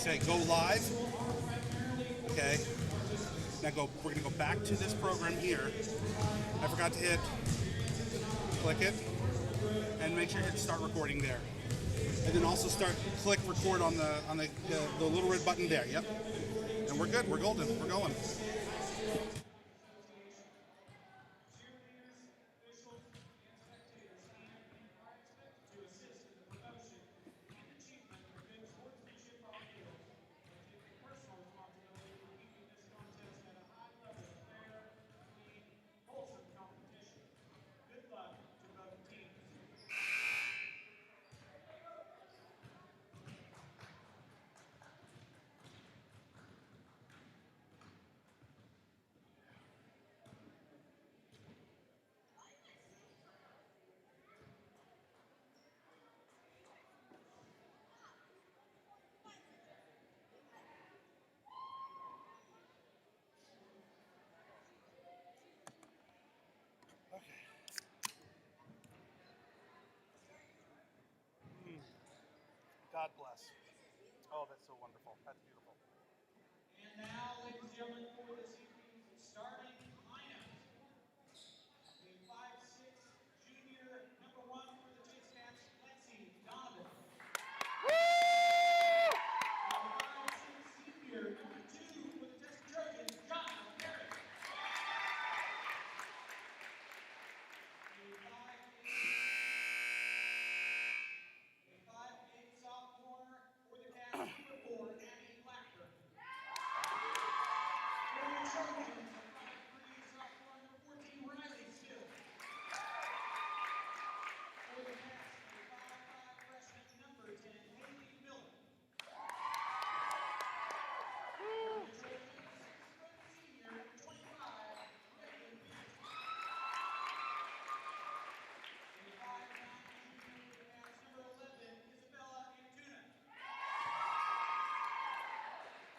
say go live. Okay. Now we're going to go back to this program here. I forgot to click it, and make sure you hit start recording there. And then also click record on the little red button there. Yep. And we're good. We're golden. We're going. God bless. Oh, that's so wonderful. That's beautiful. And now, ladies and gentlemen, for this evening's starting lineup. The 5'6" junior, number 1 for the Chase-Raymond, Lexi Donovan. The 5'6" senior, number 2 for the Trojans, John Perry. The 5'8" sophomore for the Cats, number 4, Abby Blackburn. For the Trojans, the 5'3" sophomore, number 14, Riley Still. For the Cats, the 5'5" freshman, number 10, Haley Miller. For the Trojans, 6' senior, number 25, Megan Beach. The 5'9" junior for the Cats, number 11, Isabella Antuna.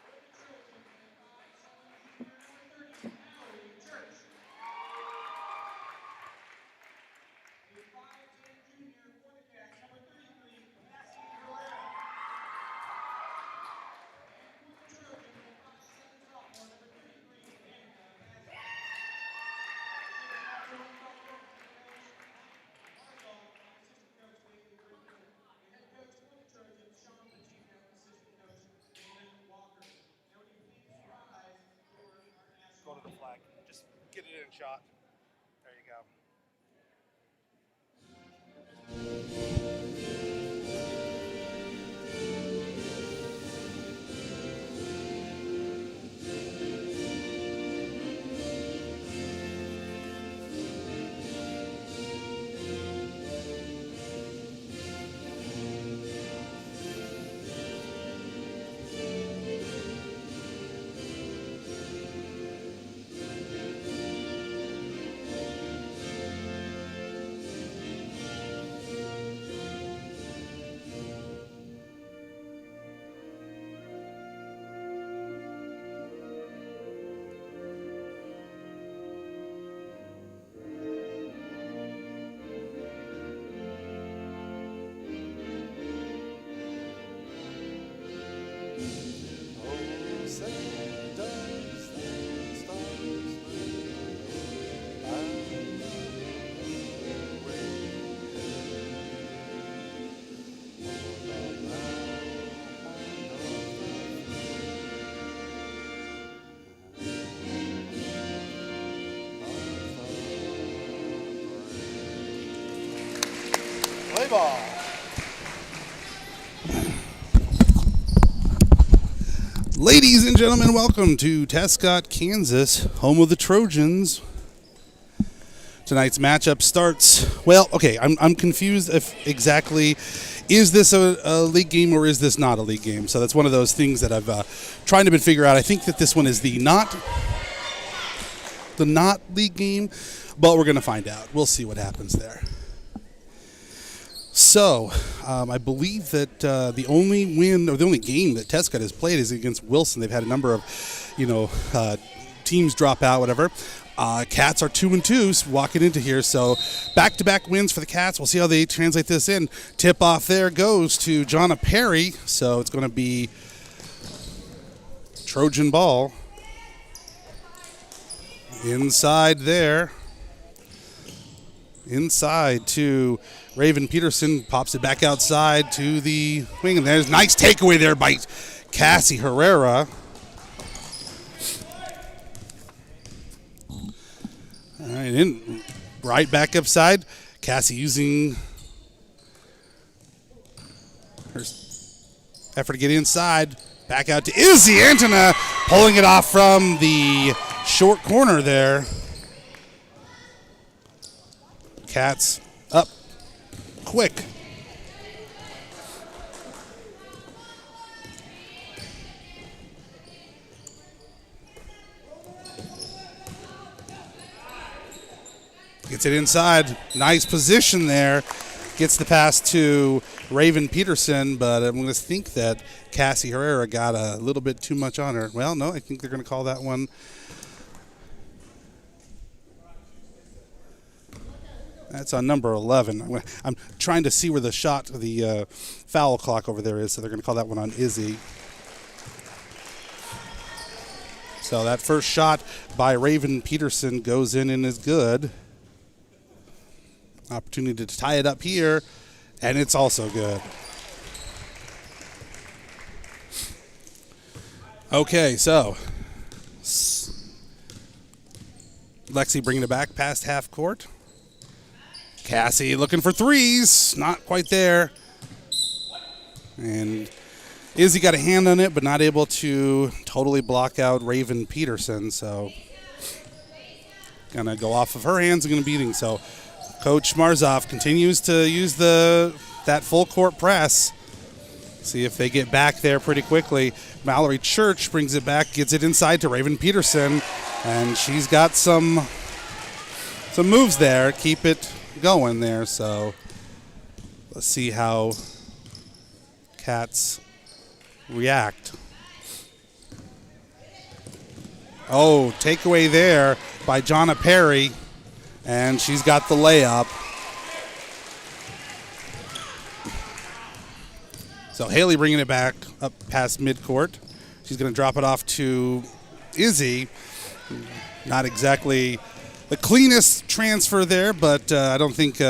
For the Trojans, the 5'7" junior, number 30, Mallory Church. The 5'10" junior for the Cats, number 33, Massey Herrera. And for the Trojans, the 5'7" sophomore, number 33, Danica Massey. Assistant coach Bailey Griffin, the head coach for the Trojans, Sean Pacheco, assistant coach Damon Walker. Noting please rise for our national. Go to the flag. Just get it in shot. There you go. Play ball. Ladies and gentlemen, welcome to Tescott, Kansas, home of the Trojans. Tonight's matchup starts, well, okay, I'm confused if exactly, is this a league game or is this not a league game? So that's one of those things that I've trying to figure out. I think that this one is the not league game, but we're going to find out. We'll see what happens there. So, I believe that the only win or the only game that Tescott has played is against Wilson. They've had a number of, teams drop out, whatever. Cats are 2-2 walking into here, so back-to-back wins for the Cats. We'll see how they translate this in. Tip-off there goes to Jonna Perry, so it's going to be Trojan ball. Inside there. Inside to Raven Peterson. Pops it back outside to the wing. And there's a nice takeaway there by Cassie Herrera. All right, in right back upside. Cassie using her effort to get inside. Back out to Izzy Antona, pulling it off from the short corner there. Cats up quick. Gets it inside. Nice position there. Gets the pass to Raven Peterson, but I'm going to think that Cassie Herrera got a little bit too much on her. Well, no, I think they're going to call that one. That's on number 11. I'm trying to see where the foul clock over there is, so they're going to call that one on Izzy. So that first shot by Raven Peterson goes in and is good. Opportunity to tie it up here, and it's also good. Okay, so Lexi bringing it back past half court. Cassie looking for threes, not quite there. And Izzy got a hand on it, but not able to totally block out Raven Peterson, so gonna go off of her hands and gonna beating. So Coach Marzoff continues to use that full court press. See if they get back there pretty quickly. Mallory Church brings it back, gets it inside to Raven Peterson, and she's got some moves there. Keep it going there. So let's see how Cats react. Oh, takeaway there by Jonna Perry. And she's got the layup. So Haley bringing it back up past midcourt. She's going to drop it off to Izzy. Not exactly the cleanest transfer there, but I don't think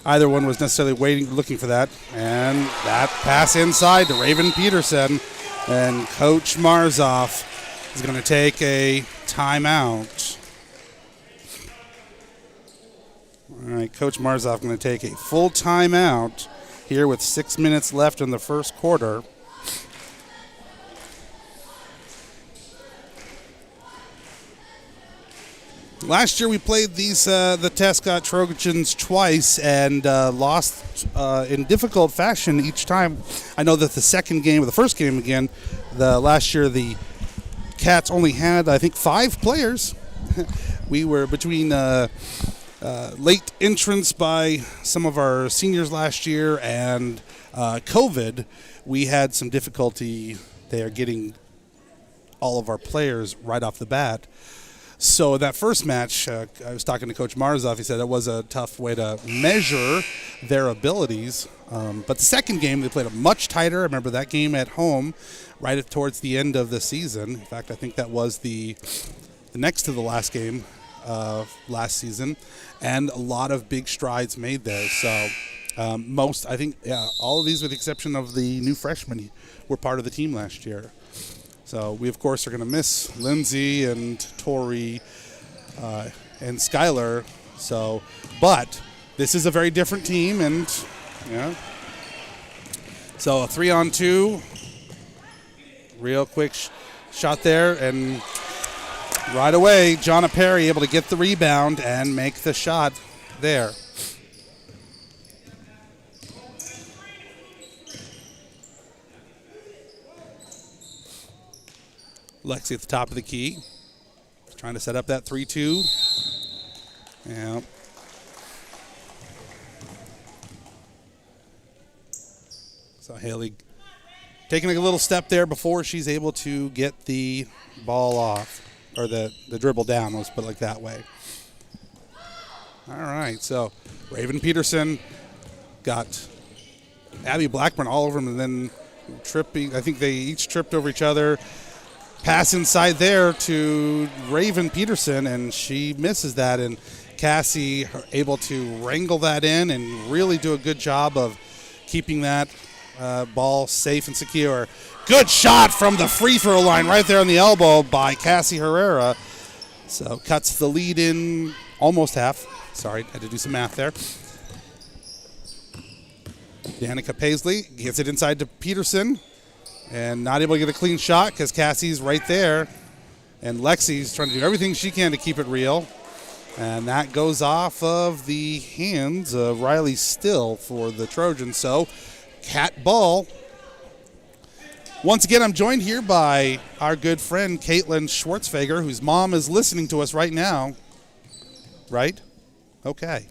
either one was necessarily looking for that. And that pass inside to Raven Peterson. And Coach Marzoff is going to take a timeout. All right, Coach Marzoff going to take a full timeout here with 6 minutes left in the first quarter. Last year we played the Tescott Trojans twice and lost in difficult fashion each time. I know that the first game again, last year the Cats only had, I think, 5 players. We were between late entrance by some of our seniors last year and COVID. We had some difficulty there getting all of our players right off the bat. So that first match, I was talking to Coach Marzoff. He said it was a tough way to measure their abilities. But the second game, they played a much tighter. I remember that game at home right towards the end of the season. In fact, I think that was the next to the last game last season. And a lot of big strides made there. So all of these with the exception of the new freshmen were part of the team last year. So we, of course, are going to miss Lindsay and Tori and Skylar. So, but this is a very different team, and so a 3-on-2, real quick shot there, and right away, Jonna Perry able to get the rebound and make the shot there. Lexi at the top of the key. Trying to set up that 3-2. Yeah. So Haley taking a little step there before she's able to get the ball off. Or the dribble down, let's put it like that way. All right, so Raven Peterson got Abby Blackburn all over him and then tripping. I think they each tripped over each other. Pass inside there to Raven Peterson, and she misses that. And Cassie able to wrangle that in and really do a good job of keeping that ball safe and secure. Good shot from the free throw line right there on the elbow by Cassie Herrera. So cuts the lead in almost half. Sorry, had to do some math there. Danica Paisley gets it inside to Peterson and not able to get a clean shot because Cassie's right there. And Lexi's trying to do everything she can to keep it real. And that goes off of the hands of Riley Still for the Trojans. So, cat ball. Once again, I'm joined here by our good friend Caitlin Schwartzfeger, whose mom is listening to us right now. Right? Okay.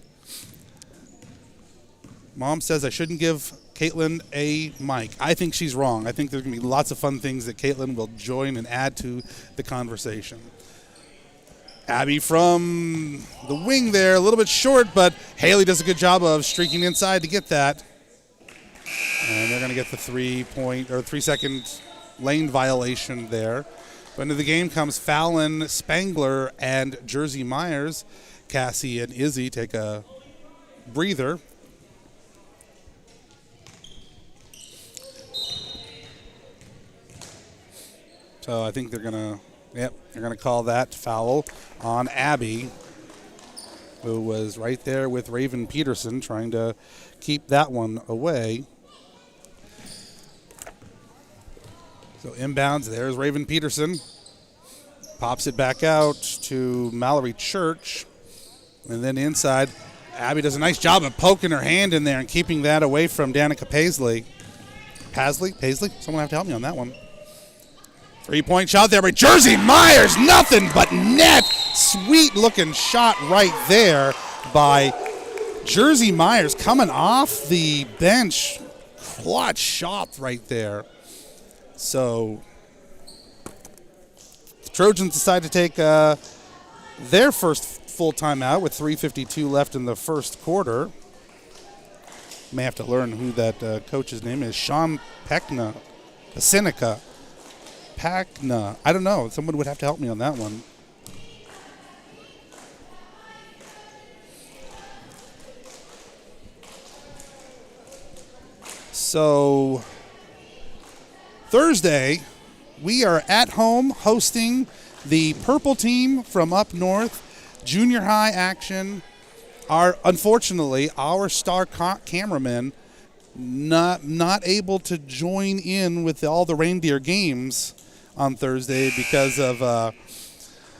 Mom says I shouldn't give Caitlin a mic. I think she's wrong. I think there's going to be lots of fun things that Caitlin will join and add to the conversation. Abby from the wing there, a little bit short, but Haley does a good job of streaking inside to get that. And they're going to get the 3-second lane violation there. But into the game comes Fallon Spangler and Jersey Myers. Cassie and Izzy take a breather. So I think they're going to call that foul on Abby, who was right there with Raven Peterson trying to keep that one away. So inbounds, there's Raven Peterson. Pops it back out to Mallory Church. And then inside, Abby does a nice job of poking her hand in there and keeping that away from Danica Paisley. Paisley? Someone have to help me on that one. 3-point shot there by Jersey Myers. Nothing but net. Sweet-looking shot right there by Jersey Myers coming off the bench. Clutch shot right there. So the Trojans decide to take their first full timeout with 3:52 left in the first quarter. May have to learn who that coach's name is. Sean Seneca. Pacna. I don't know. Someone would have to help me on that one. So Thursday, we are at home hosting the Purple Team from up north, junior high action. Unfortunately, our star cameraman not able to join in with all the reindeer games on Thursday because of a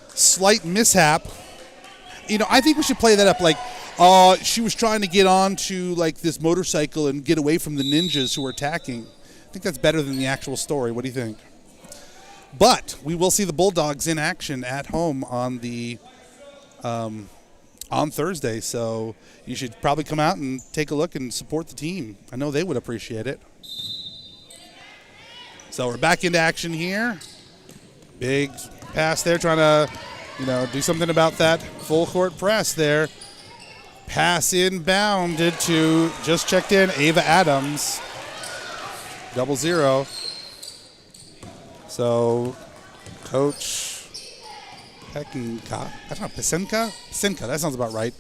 slight mishap. You know, I think we should play that up like she was trying to get onto like this motorcycle and get away from the ninjas who were attacking. I think that's better than the actual story. What do you think? But we will see the Bulldogs in action at home on the on Thursday, so you should probably come out and take a look and support the team. I know they would appreciate it. So we're back into action here. Big pass there, trying to, do something about that full court press there. Pass inbounded to, just checked in, Ava Adams. 0-0. So, Coach Pekinka, I don't know, Pasenka, that sounds about right.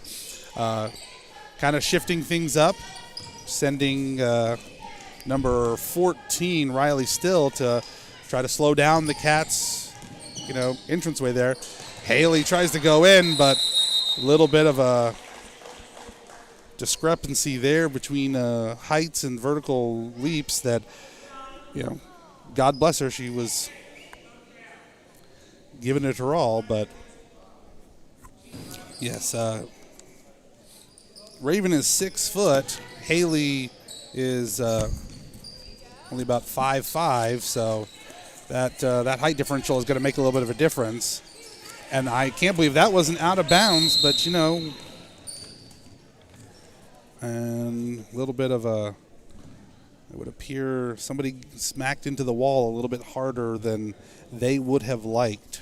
Kind of shifting things up, sending number 14, Riley Still, to try to slow down the Cats, entranceway there. Haley tries to go in, but a little bit of a discrepancy there between heights and vertical leaps that, God bless her, she was giving it her all, but yes, Raven is 6 foot. Haley is only about 5'5", so that height differential is going to make a little bit of a difference. And I can't believe that wasn't out of bounds, but and a little bit of it would appear somebody smacked into the wall a little bit harder than they would have liked.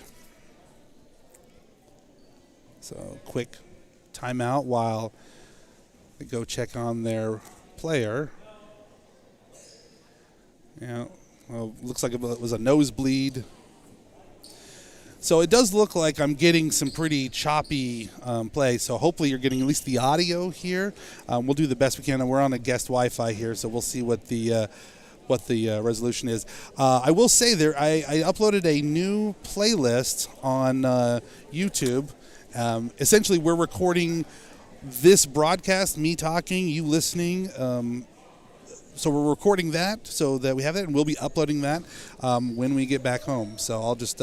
So quick timeout while they go check on their player. Looks like it was a nosebleed So it does look like I'm getting some pretty choppy play. So hopefully you're getting at least the audio here. We'll do the best we can, and we're on a guest Wi-Fi here, so we'll see what the resolution is. I will say I uploaded a new playlist on YouTube. Essentially, we're recording this broadcast, me talking, you listening. So we're recording that so that we have it, and we'll be uploading that when we get back home. So I'll just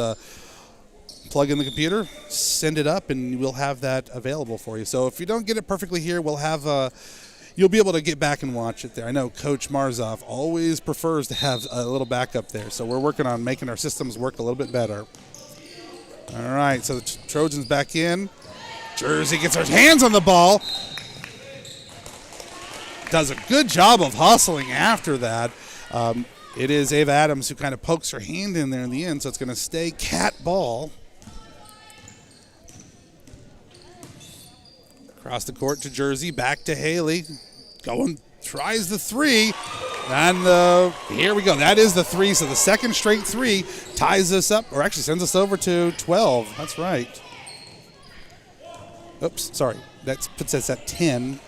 plug in the computer, send it up, and we'll have that available for you. So if you don't get it perfectly here, we'll have you'll be able to get back and watch it there. I know Coach Marzov always prefers to have a little backup there, so we're working on making our systems work a little bit better. All right, so the Trojans back in. Jersey gets her hands on the ball. Does a good job of hustling after that. It is Ava Adams who kind of pokes her hand in there in the end, so it's going to stay cat ball. Across the court to Jersey, back to Haley. Tries the three. And here we go. That is the three. So the second straight three ties us up, or actually sends us over to 12. That's right. Oops, sorry. That puts us at 10.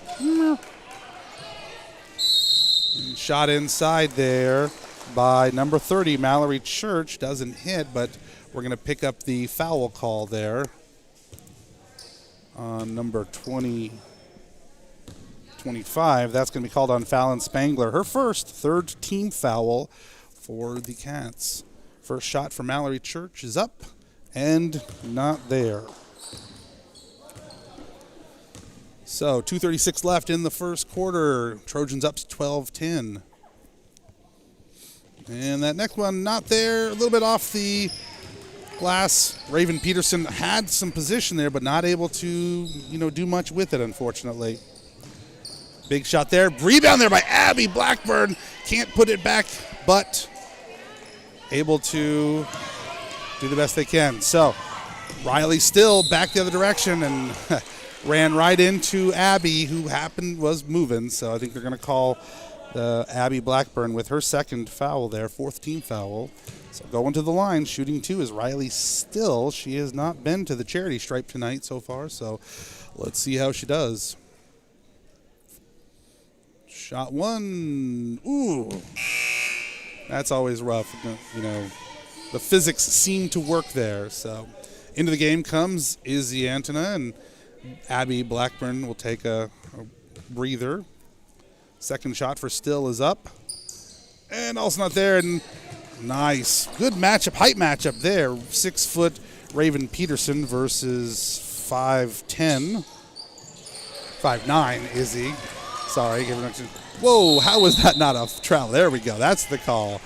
Shot inside there by number 30, Mallory Church. Doesn't hit, but we're going to pick up the foul call there on number 25. That's going to be called on Fallon Spangler. Her third team foul for the Cats. First shot for Mallory Church is up and not there. So 2:36 left in the first quarter. Trojans up 12-10. And that next one not there. A little bit off the glass. Raven Peterson had some position there, but not able to, do much with it, unfortunately. Big shot there. Rebound there by Abby Blackburn. Can't put it back, but able to do the best they can. So Riley still back the other direction and ran right into Abby, who was moving. So I think they're going to call Abby Blackburn with her second foul there, fourth team foul. So going to the line, shooting two is Riley Still. She has not been to the charity stripe tonight so far, so let's see how she does. Shot one. Ooh. That's always rough. The physics seem to work there. So into the game comes Izzy Antona, and Abby Blackburn will take a breather. Second shot for Still is up. And also not there. And nice. Good matchup, height matchup there. 6 foot Raven Peterson versus 5'10". 5'9", Izzy. Sorry. Whoa, how was that not a foul? There we go. That's the call.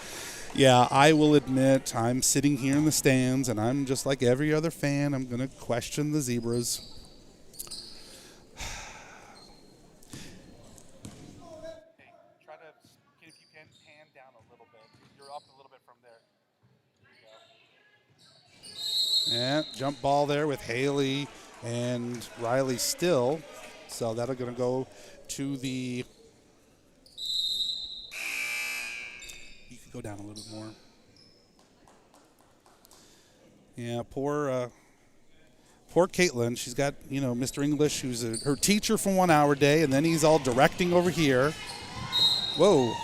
Yeah, I will admit I'm sitting here in the stands, and I'm just like every other fan. I'm going to question the Zebras. Yeah, jump ball there with Haley and Riley Still. So that'll going to go to the... You can go down a little bit more. Yeah, poor Caitlin. She's got, Mr. English, who's her teacher from 1 hour day, and then he's all directing over here. Whoa.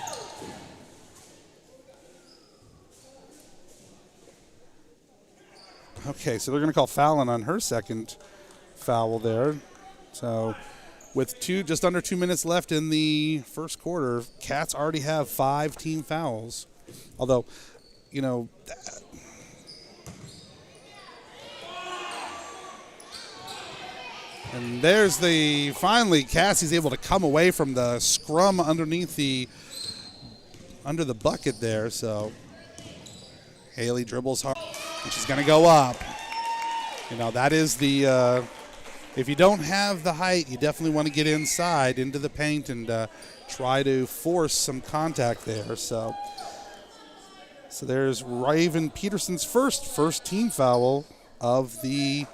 Okay, so they're going to call Fallon on her second foul there. So with just under 2 minutes left in the first quarter, Cats already have 5 team fouls. Although, and there's finally Cassie's able to come away from the scrum under the bucket there. So Haley dribbles hard. And she's going to go up. That is if you don't have the height, you definitely want to get inside into the paint and try to force some contact there. So there's Raven Peterson's first team foul of the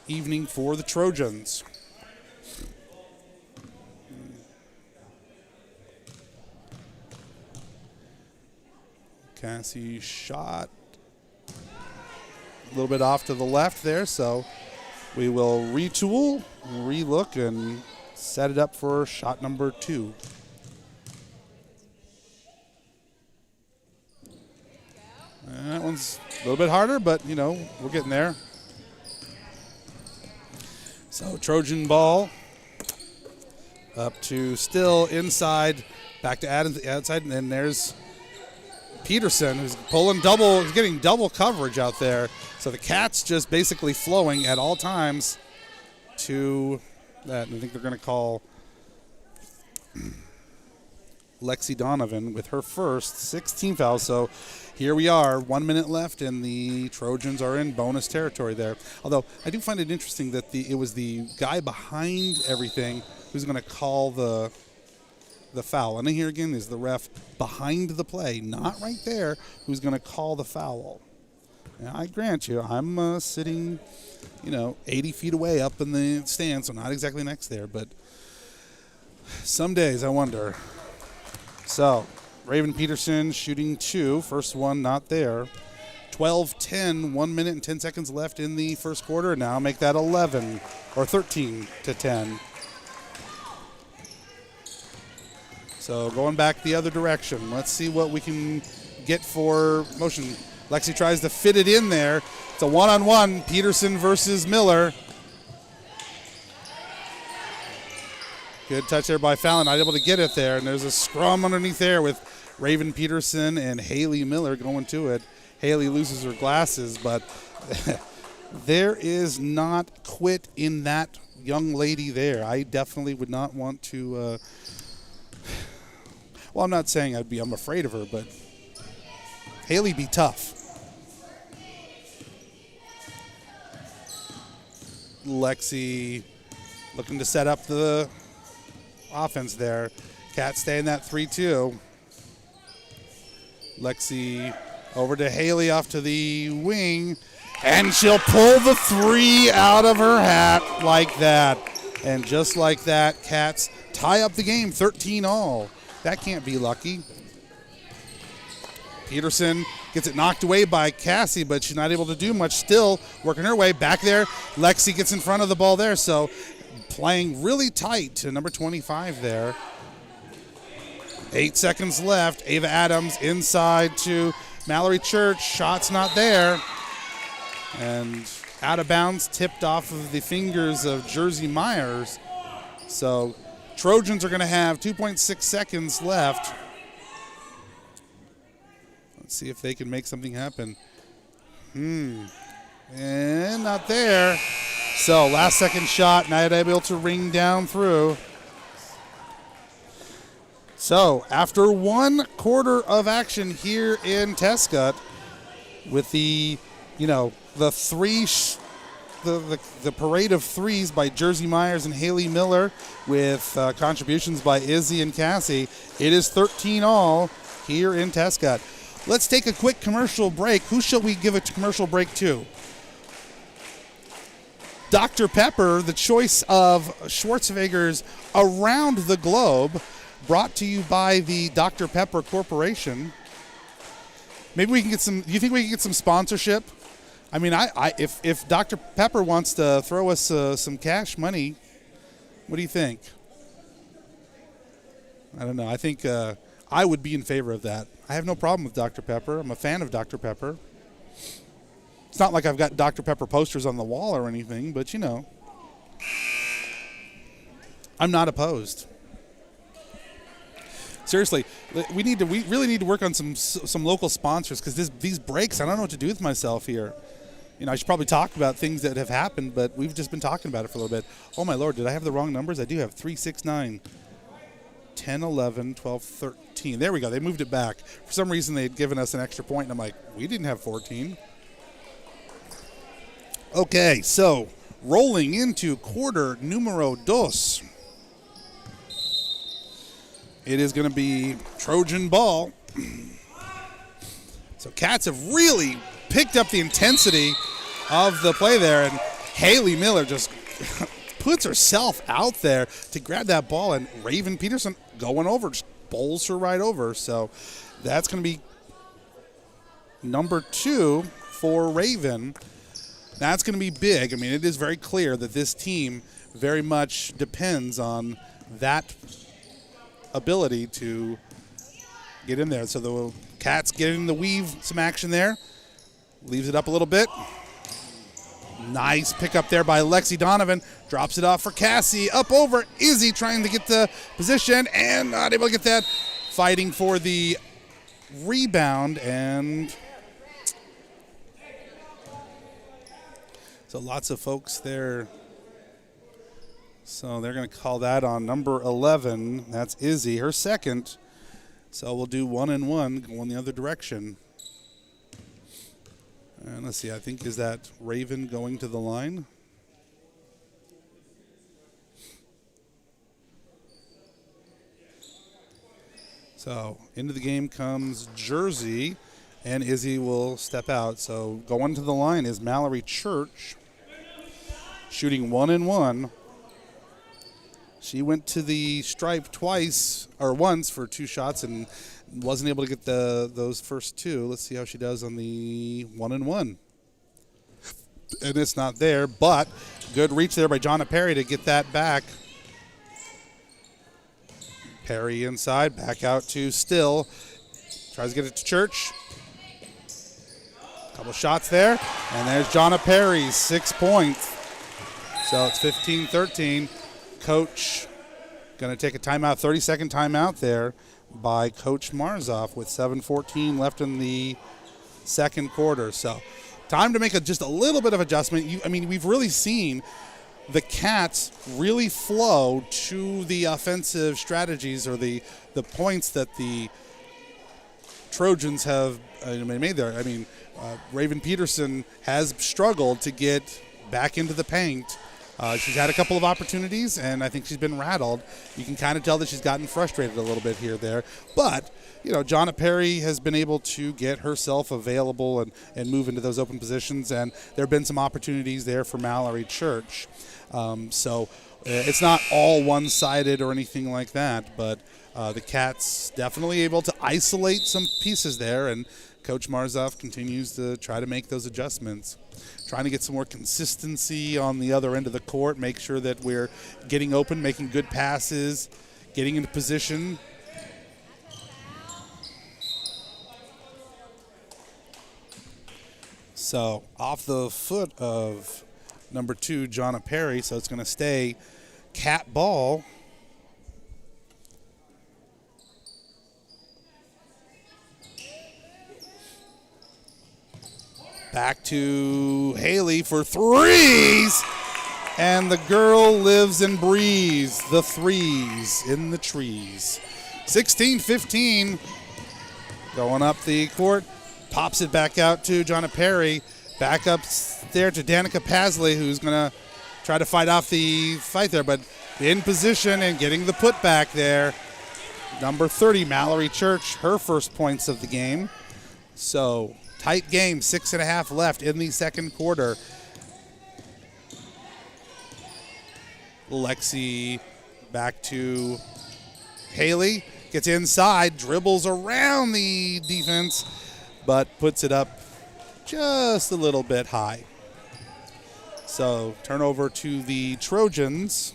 evening for the Trojans. Cassie shot. a little bit off to the left there, so we will retool, relook, and set it up for shot number 2. And that one's a little bit harder, but, you know, we're getting there. So Trojan ball up to still inside, back to Adams outside, and then there's Peterson, who's pulling double, getting double coverage out there. So the Cats just basically flowing at all times to that. And I think they're going to call Lexi Donovan with her first 16 foul. So here we are, 1 minute left, and the Trojans are in bonus territory there. Although I do find it interesting that it was the guy behind everything who's going to call the foul. And here again is the ref behind the play, not right there, who's going to call the foul. Now, I grant you, I'm sitting, 80 feet away up in the stand, so not exactly next there, but some days I wonder. So, Raven Peterson shooting 2, first one not there. 12-10, 1 minute and 10 seconds left in the first quarter. Now make that 11 or 13-10. So going back the other direction. Let's see what we can get for motion. Lexi tries to fit it in there. It's a one-on-one, Peterson versus Miller. Good touch there by Fallon, not able to get it there. And there's a scrum underneath there with Raven Peterson and Haley Miller going to it. Haley loses her glasses, but there is not quit in that young lady there. I definitely would not want to... well, I'm not saying I'm afraid of her, but Haley be tough. Lexi looking to set up the offense there. Cats stay in that 3-2. Lexi over to Haley off to the wing, and she'll pull the 3 out of her hat like that. And just like that, Cats tie up the game 13-all. That can't be lucky. Peterson gets it knocked away by Cassie, but she's not able to do much. Still working her way back there. Lexi gets in front of the ball there, so playing really tight to number 25 there. 8 seconds left. Ava Adams inside to Mallory Church. Shot's not there. And out of bounds, tipped off of the fingers of Jersey Myers. So Trojans are going to have 2.6 seconds left. Let's see if they can make something happen. And not there. So last second shot, not able to ring down through. So after 1 quarter of action here in Tescott, with the parade of threes by Jersey Myers and Haley Miller, with contributions by Izzy and Cassie, it is 13-all here in Tescott. Let's take a quick commercial break. Who shall we give a commercial break to? Dr. Pepper, the choice of Schwarzenegger's around the globe, brought to you by the Dr. Pepper Corporation. Maybe we can get some. Do you think we can get some sponsorship? I mean, if Dr. Pepper wants to throw us some cash money, what do you think? I don't know. I think I would be in favor of that. I have no problem with Dr. Pepper. I'm a fan of Dr. Pepper. It's not like I've got Dr. Pepper posters on the wall or anything, but I'm not opposed. Seriously, we really need to work on some local sponsors, because these breaks, I don't know what to do with myself here. I should probably talk about things that have happened, but we've just been talking about it for a little bit. Oh my Lord, did I have the wrong numbers? I do have 3, 6, 9, 10, 11, 12, 13. There we go. They moved it back. For some reason, they had given us an extra point, and I'm like, we didn't have 14. Okay, so rolling into quarter numero dos. It is going to be Trojan ball. So Cats have really picked up the intensity of the play there, and Haley Miller just puts herself out there to grab that ball, and Raven Peterson going over, just bowls her right over. So that's going to be number 2 for Raven. That's going to be big. I mean, it is very clear that this team very much depends on that ability to get in there. So the Cats getting the weave, some action there. Leaves it up a little bit. Nice pickup there by Lexi Donovan. Drops it off for Cassie. Up over Izzy trying to get the position and not able to get that. Fighting for the rebound, and so lots of folks there. So they're going to call that on number 11. That's Izzy, her second. So we'll do 1 and 1 going the other direction. And let's see, I think, is that Raven going to the line? So into the game comes Jersey, and Izzy will step out. So going to the line is Mallory Church, shooting 1 and 1. She went to the stripe once for 2 shots and wasn't able to get those first 2. Let's see how she does on the 1 and 1. And it's not there, but good reach there by Jonna Perry to get that back. Perry inside, back out to Still. Tries to get it to Church. Couple shots there, and there's Jonna Perry, 6 points. So it's 15-13. Coach going to take a timeout, 30-second timeout there by Coach Marzoff with 7:14 left in the second quarter. So time to make just a little bit of adjustment. We've really seen the Cats really flow to the offensive strategies or the points that the Trojans have made there. Raven Peterson has struggled to get back into the paint. She's had a couple of opportunities, and I think she's been rattled. You can kind of tell that she's gotten frustrated a little bit here there. But, Jonna Perry has been able to get herself available and move into those open positions, and there have been some opportunities there for Mallory Church. So it's not all one-sided or anything like that, but the Cats definitely able to isolate some pieces there, and Coach Marzoff continues to try to make those adjustments. Trying to get some more consistency on the other end of the court, make sure that we're getting open, making good passes, getting into position. So off the foot of number 2, Jonna Perry, so it's going to stay Cat ball. Back to Haley for threes. And the girl lives and breathes the threes in the trees. 16-15. Going up the court. Pops it back out to Jonna Perry. Back up there to Danica Pasley, who's going to try to fight off the fight there. But in position and getting the putback there. Number 30, Mallory Church, her first points of the game. So tight game, 6.5 left in the second quarter. Lexi back to Haley, gets inside, dribbles around the defense, but puts it up just a little bit high. So turnover to the Trojans.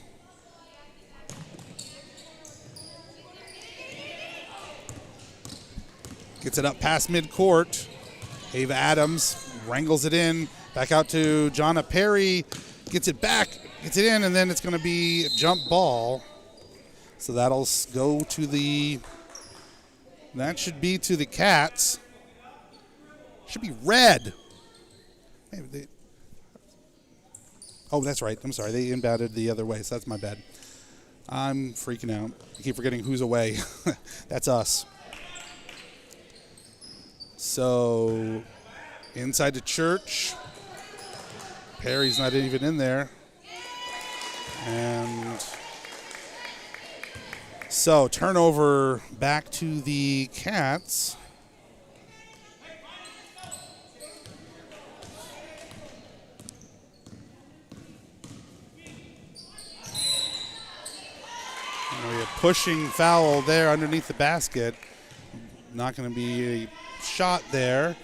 Gets it up past midcourt. Ava Adams wrangles it in, back out to Jonna Perry, gets it back, gets it in, and then it's going to be a jump ball. So that'll go to that should be to the Cats. Should be red. Oh, that's right. I'm sorry. They inbounded the other way, so that's my bad. I'm freaking out. I keep forgetting who's away. That's us. So inside to Church. Perry's not even in there. And so turnover back to the Cats. A pushing foul there underneath the basket. Not going to be a shot there.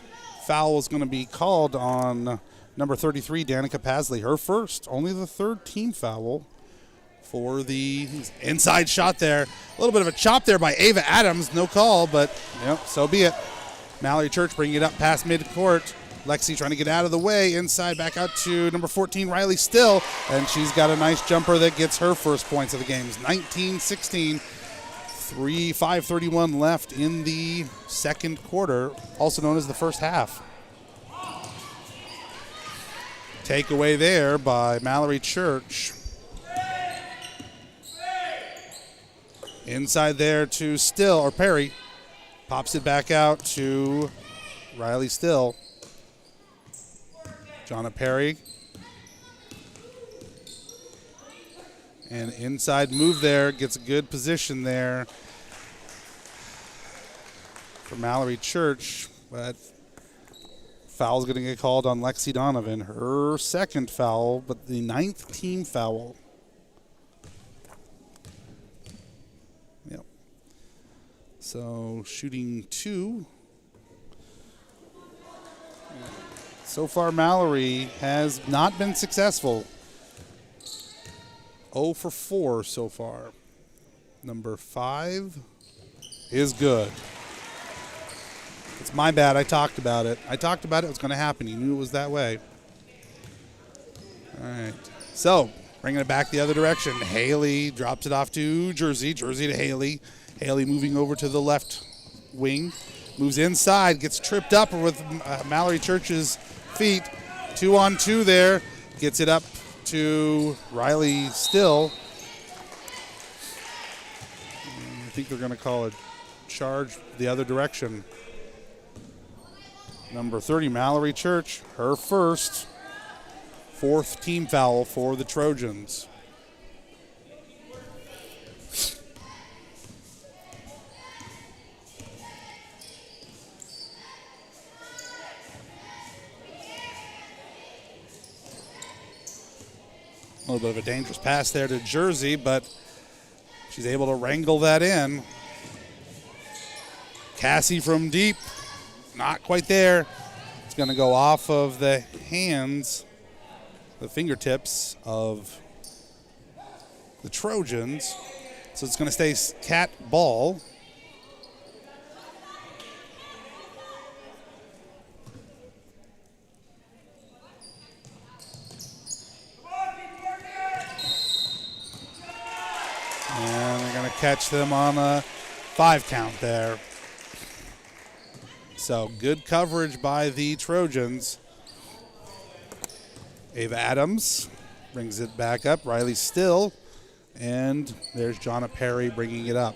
Foul is going to be called on number 33, Danica Pasley, her first, only the third team foul for the inside shot there. A little bit of a chop there by Ava Adams. No call, but so be it. Mallory Church bringing it up past midcourt. Lexi trying to get out of the way. Inside, back out to number 14, Riley Still. And she's got a nice jumper that gets her first points of the game. 19-16. 5:31 left in the second quarter, also known as the first half. Takeaway there by Mallory Church. Inside there to Still, or Perry. Pops it back out to Riley Still. Jonna Perry. And inside move there, gets a good position there for Mallory Church, but foul's going to get called on Lexi Donovan. Her second foul, but the 9th team foul. Yep. So shooting 2. So far, Mallory has not been successful. 0 for 4 so far. Number 5 is good. It's my bad. I talked about it. It was going to happen. You knew it was that way. All right. So, bringing it back the other direction. Haley drops it off to Jersey. Jersey to Haley. Haley moving over to the left wing. Moves inside. Gets tripped up with Mallory Church's feet. 2-on-2 there. Gets it up to Riley Still. I think they're going to call a charge the other direction. Number 30, Mallory Church, her first, 4th team foul for the Trojans. A little bit of a dangerous pass there to Jersey, but she's able to wrangle that in. Cassie from deep, not quite there. It's going to go off of the hands, the fingertips of the Trojans. So it's going to stay cat ball. And they're going to catch them on a 5 count there. So good coverage by the Trojans. Ava Adams brings it back up. Riley Still. And there's Jonna Perry bringing it up.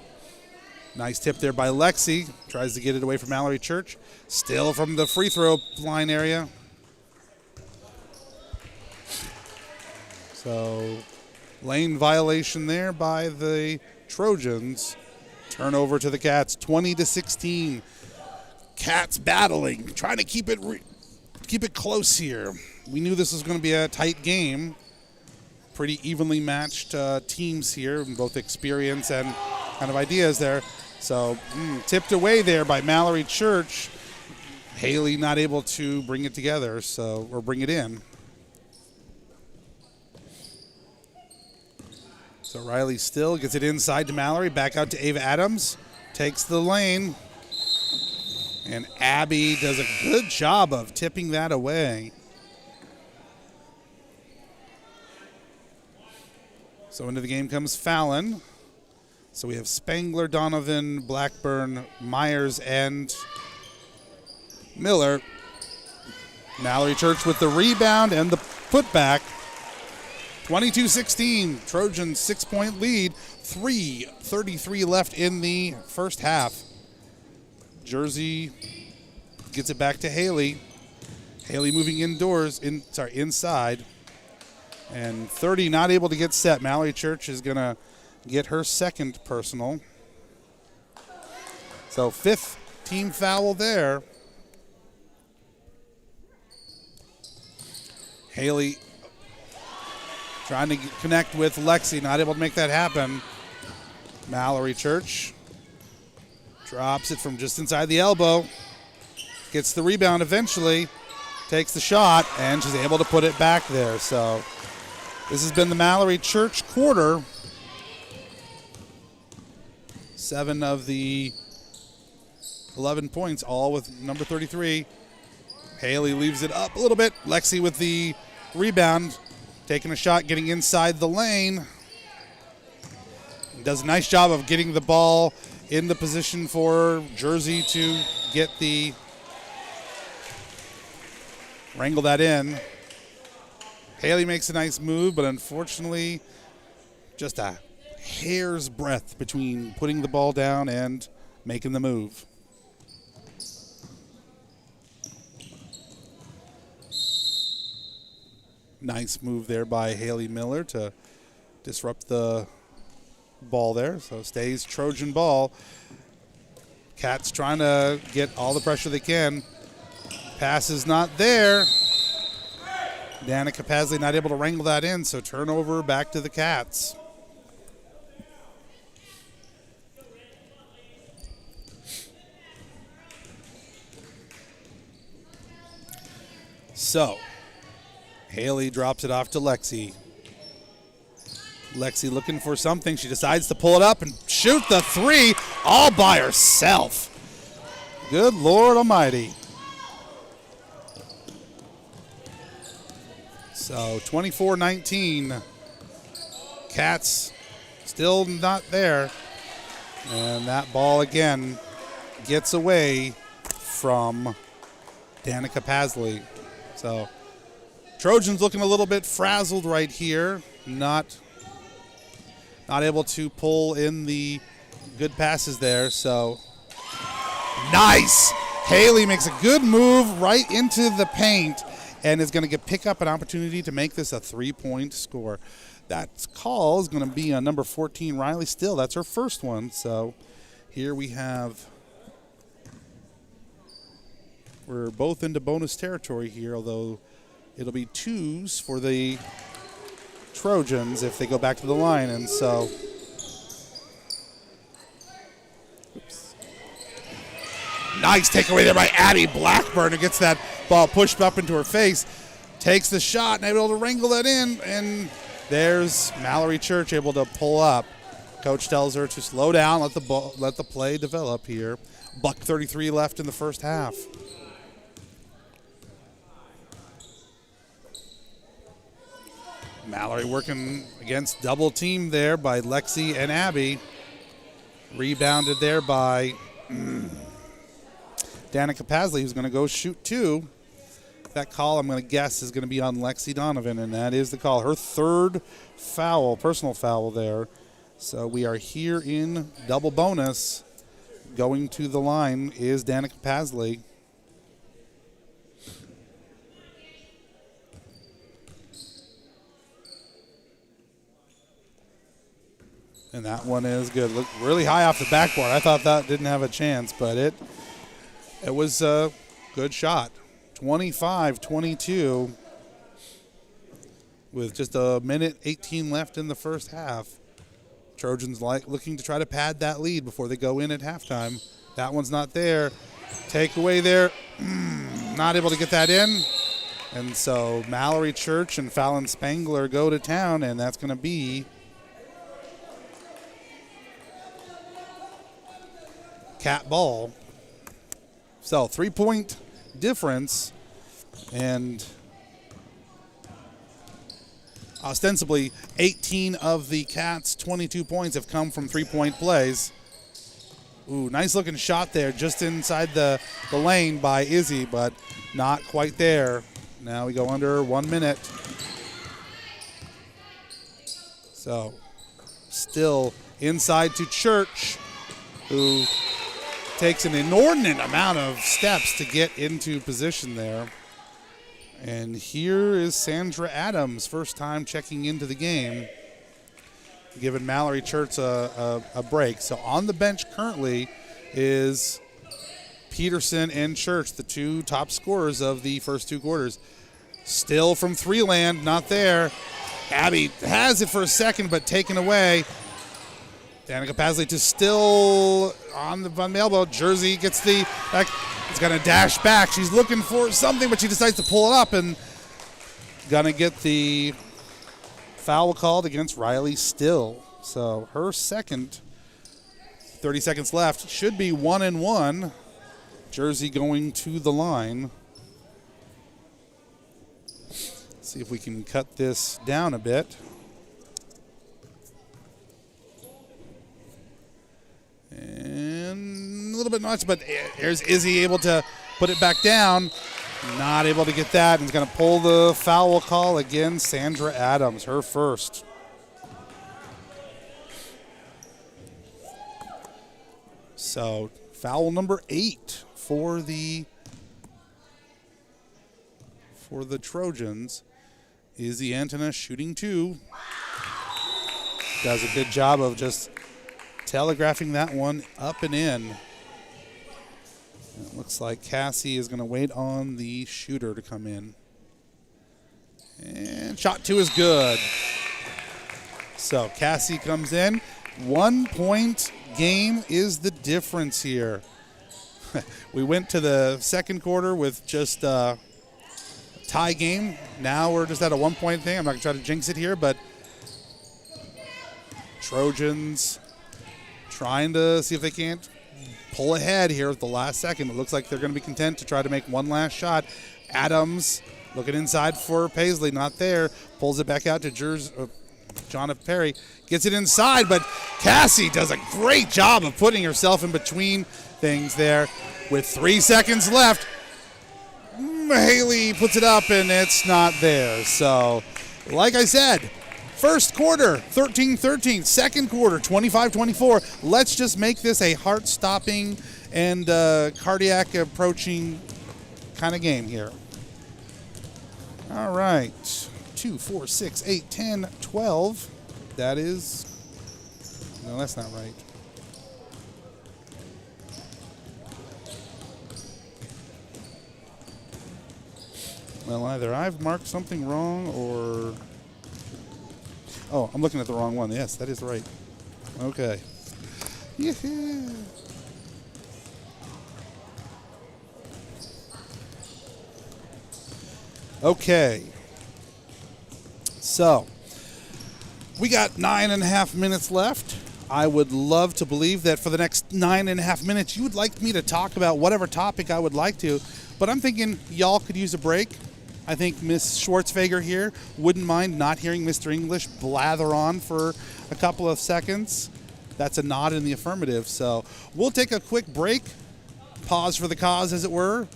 Nice tip there by Lexi. Tries to get it away from Mallory Church. Still from the free throw line area. So lane violation there by the Trojans. Turnover to the Cats, 20-16. Cats battling, trying to keep it close here. We knew this was going to be a tight game. Pretty evenly matched teams here, both experience and kind of ideas there. So tipped away there by Mallory Church. Haley not able to bring it together, or bring it in. So Riley Still gets it inside to Mallory, back out to Ava Adams, takes the lane, and Abby does a good job of tipping that away. So into the game comes Fallon. So we have Spangler, Donovan, Blackburn, Myers, and Miller. Mallory Church with the rebound and the putback. 22-16, Trojans 6-point lead. 3:33 left in the first half. Jersey gets it back to Haley. Haley moving inside. And 30 not able to get set. Mallory Church is going to get her second personal. So 5th team foul there. Haley trying to connect with Lexi, not able to make that happen. Mallory Church drops it from just inside the elbow. Gets the rebound eventually. takes the shot, and she's able to put it back there. So this has been the Mallory Church quarter. 7 of the 11 points, all with number 33. Haley leaves it up a little bit. Lexi with the rebound, taking a shot, getting inside the lane. Does a nice job of getting the ball in the position for Jersey to get the wrangle that in. Haley makes a nice move, but unfortunately just a hair's breadth between putting the ball down and making the move. Nice move there by Haley Miller to disrupt the ball there. So stays Trojan ball. Cats trying to get all the pressure they can. Pass is not there. Danica Pasley not able to wrangle that in, so turnover back to the Cats. So Haley drops it off to Lexi. Lexi looking for something. She decides to pull it up and shoot the 3 all by herself. Good Lord Almighty. So 24-19. Cats still not there. And that ball again gets away from Danica Pasley. So Trojans looking a little bit frazzled right here. Not able to pull in the good passes there. So nice. Haley makes a good move right into the paint and is going to pick up an opportunity to make this a 3-point score. That call is going to be on number 14, Riley Still. That's her first one. So here we have, we're both into bonus territory here, although it'll be 2s for the Trojans if they go back to the line. And so, oops. Nice takeaway there by Abby Blackburn, who gets that ball pushed up into her face, takes the shot and able to wrangle that in, and there's Mallory Church able to pull up. Coach tells her to slow down, let the play develop here. $1:33 left in the first half. Mallory working against double team there by Lexi and Abby. Rebounded there by Danica Pasley, who's going to go shoot 2. That call, I'm going to guess, is going to be on Lexi Donovan, and that is the call. Her third foul, personal foul there. So we are here in double bonus. Going to the line is Danica Pasley. And that one is good. Look really high off the backboard. I thought that didn't have a chance, but it was a good shot. 25-22 with just a minute 18 left in the first half. Trojans looking to try to pad that lead before they go in at halftime. That one's not there. Takeaway there. Not able to get that in. And so Mallory Church and Fallon Spangler go to town, and that's going to be Cat ball. So 3-point difference, and ostensibly 18 of the Cats' 22 points have come from 3-point plays. Ooh, nice looking shot there just inside the lane by Izzy, but not quite there. Now we go under 1 minute. So still inside to Church, who takes an inordinate amount of steps to get into position there. And here is Sandra Adams, first time checking into the game, giving Mallory Church a break. So on the bench currently is Peterson and Church, the 2 top scorers of the first 2 quarters. Still from 3 land, not there. Abby has it for a second, but taken away. Danica Pasley to still on the elbow. Jersey gets the back. It's going to dash back. She's looking for something, but she decides to pull it up and going to get the foul called against Riley Still. So her second, 30 seconds left, should be 1-1. Jersey going to the line. See if we can cut this down a bit. And a little bit much, but there's Izzy able to put it back down. Not able to get that, and he's going to pull the foul call again. Sandra Adams, her first. So foul number 8 for the Trojans. Izzy Antona shooting 2. Does a good job of just telegraphing that one up and in. It looks like Cassie is going to wait on the shooter to come in. And shot 2 is good. So Cassie comes in. 1 point game is the difference here. We went to the second quarter with just a tie game. Now we're just at a 1 point thing. I'm not going to try to jinx it here, but Trojans trying to see if they can't pull ahead here at the last second. It looks like they're going to be content to try to make one last shot. Adams looking inside for Paisley, not there. Pulls it back out to Jonna Perry. Gets it inside, but Cassie does a great job of putting herself in between things there. With 3 seconds left, Haley puts it up, and it's not there. So, like I said, first quarter, 13-13. Second quarter, 25-24. Let's just make this a heart-stopping and cardiac-approaching kind of game here. All right. 2, 4, 6, 8, 10, 12. That is... No, that's not right. Well, either I've marked something wrong or... Oh, I'm looking at the wrong one. Yes, that is right. Okay. Yeah. Okay. So, we got 9.5 minutes left. I would love to believe that for the next 9.5 minutes, you would like me to talk about whatever topic I would like to, but I'm thinking y'all could use a break. I think Miss Schwartzfager here wouldn't mind not hearing Mr. English blather on for a couple of seconds. That's a nod in the affirmative. So we'll take a quick break, pause for the cause, as it were.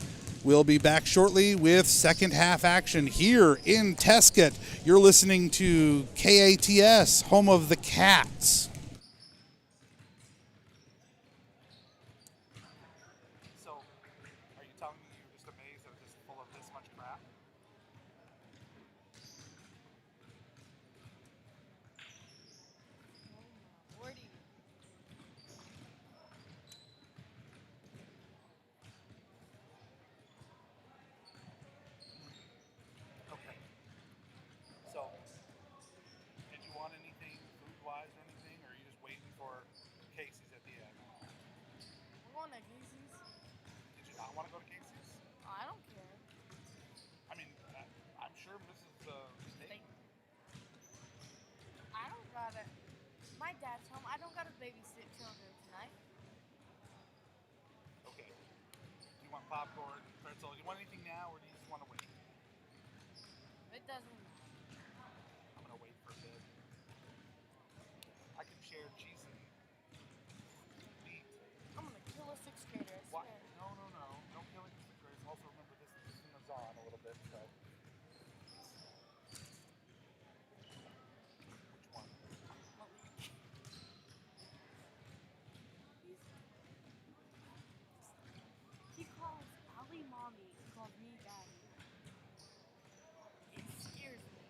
We'll be back shortly with second half action here in Tescott. You're listening to KATS, home of the Cats. So, are you telling me you're just amazed that it's full of this much crap? Lordy. Okay. So, did you want anything food-wise or anything, or are you just waiting for Casey's at the end? We're going to Casey's. Did you not want to go to Casey's? I don't care. I mean, I'm sure Mrs. Steak. I don't gotta. My dad's home. I don't gotta babysit children tonight. Okay. Do you want popcorn, pretzel? Do you want anything now, or do you just want to wait? It doesn't matter. I'm gonna wait for a bit. I can share cheese and meat. I'm gonna kill a sixth grader. I What? swear. No. Don't kill it. Also remember this is on a little bit, so. Which one? He calls Ali mommy. He calls me daddy. It scares me.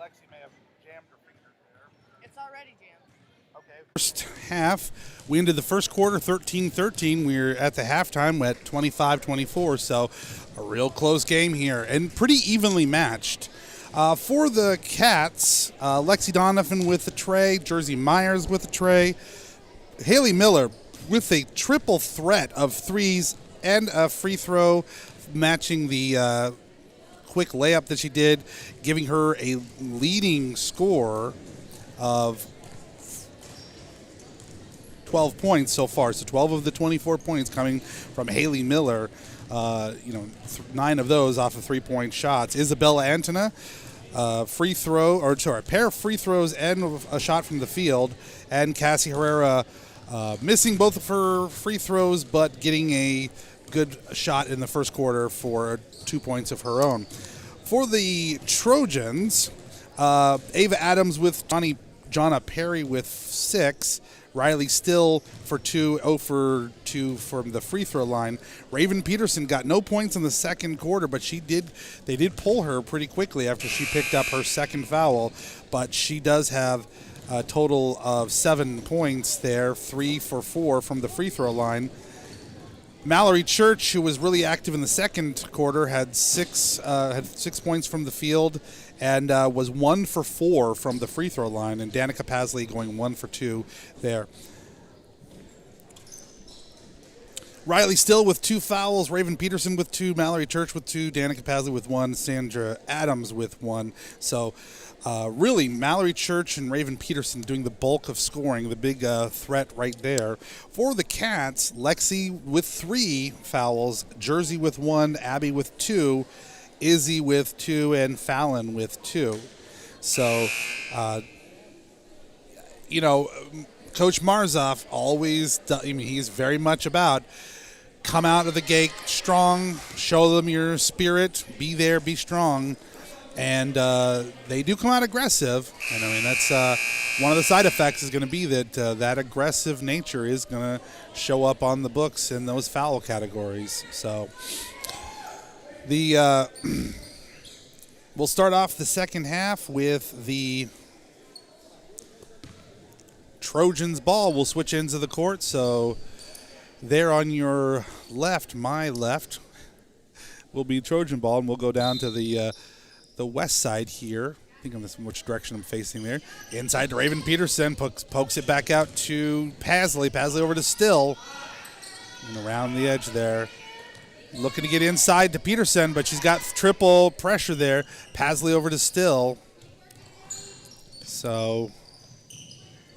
Lexi may have jammed her fingers there. It's already jammed. Okay. First half, we ended the first quarter 13-13. We're at the halftime at 25-24, so a real close game here and pretty evenly matched. For the Cats, Lexi Donovan with the tray, Jersey Myers with the tray, Haley Miller with a triple threat of threes and a free throw, matching the quick layup that she did, giving her a leading score of 12 points so far. So 12 of the 24 points coming from Haley Miller. 9 of those off of 3-point shots. Isabella Antona, pair of free throws and a shot from the field. And Cassie Herrera missing both of her free throws, but getting a good shot in the first quarter for 2 points of her own. For the Trojans, Ava Adams with Jonna Perry with 6. Riley Still for 2, 0 for 2 from the free throw line. Raven Peterson got no points in the second quarter, but they did pull her pretty quickly after she picked up her second foul. But she does have a total of 7 points there, 3 for 4 from the free throw line. Mallory Church, who was really active in the second quarter, had 6 points from the field and was 1 for 4 from the free throw line. And Danica Pasley going 1 for 2 there. Riley Still with 2 fouls, Raven Peterson with 2, Mallory Church with 2, Danica Pasley with 1, Sandra Adams with 1. So really, Mallory Church and Raven Peterson doing the bulk of scoring, the big threat right there. For the Cats, Lexi with 3 fouls, Jersey with 1, Abby with 2, Izzy with 2, and Fallon with 2. So, Coach Marzoff always, he's very much about come out of the gate strong, show them your spirit, be there, be strong. And they do come out aggressive. And that's one of the side effects is going to be that that aggressive nature is going to show up on the books in those foul categories. So we'll start off the second half with the Trojans ball. We'll switch ends of the court. So there on your left, my left, will be Trojan ball, and we'll go down to the west side here. I think on this which direction I'm facing there. Inside to Raven Peterson, pokes it back out to Pasley. Pasley over to Still. And around the edge there. Looking to get inside to Peterson, but she's got triple pressure there. Pasley over to Still. So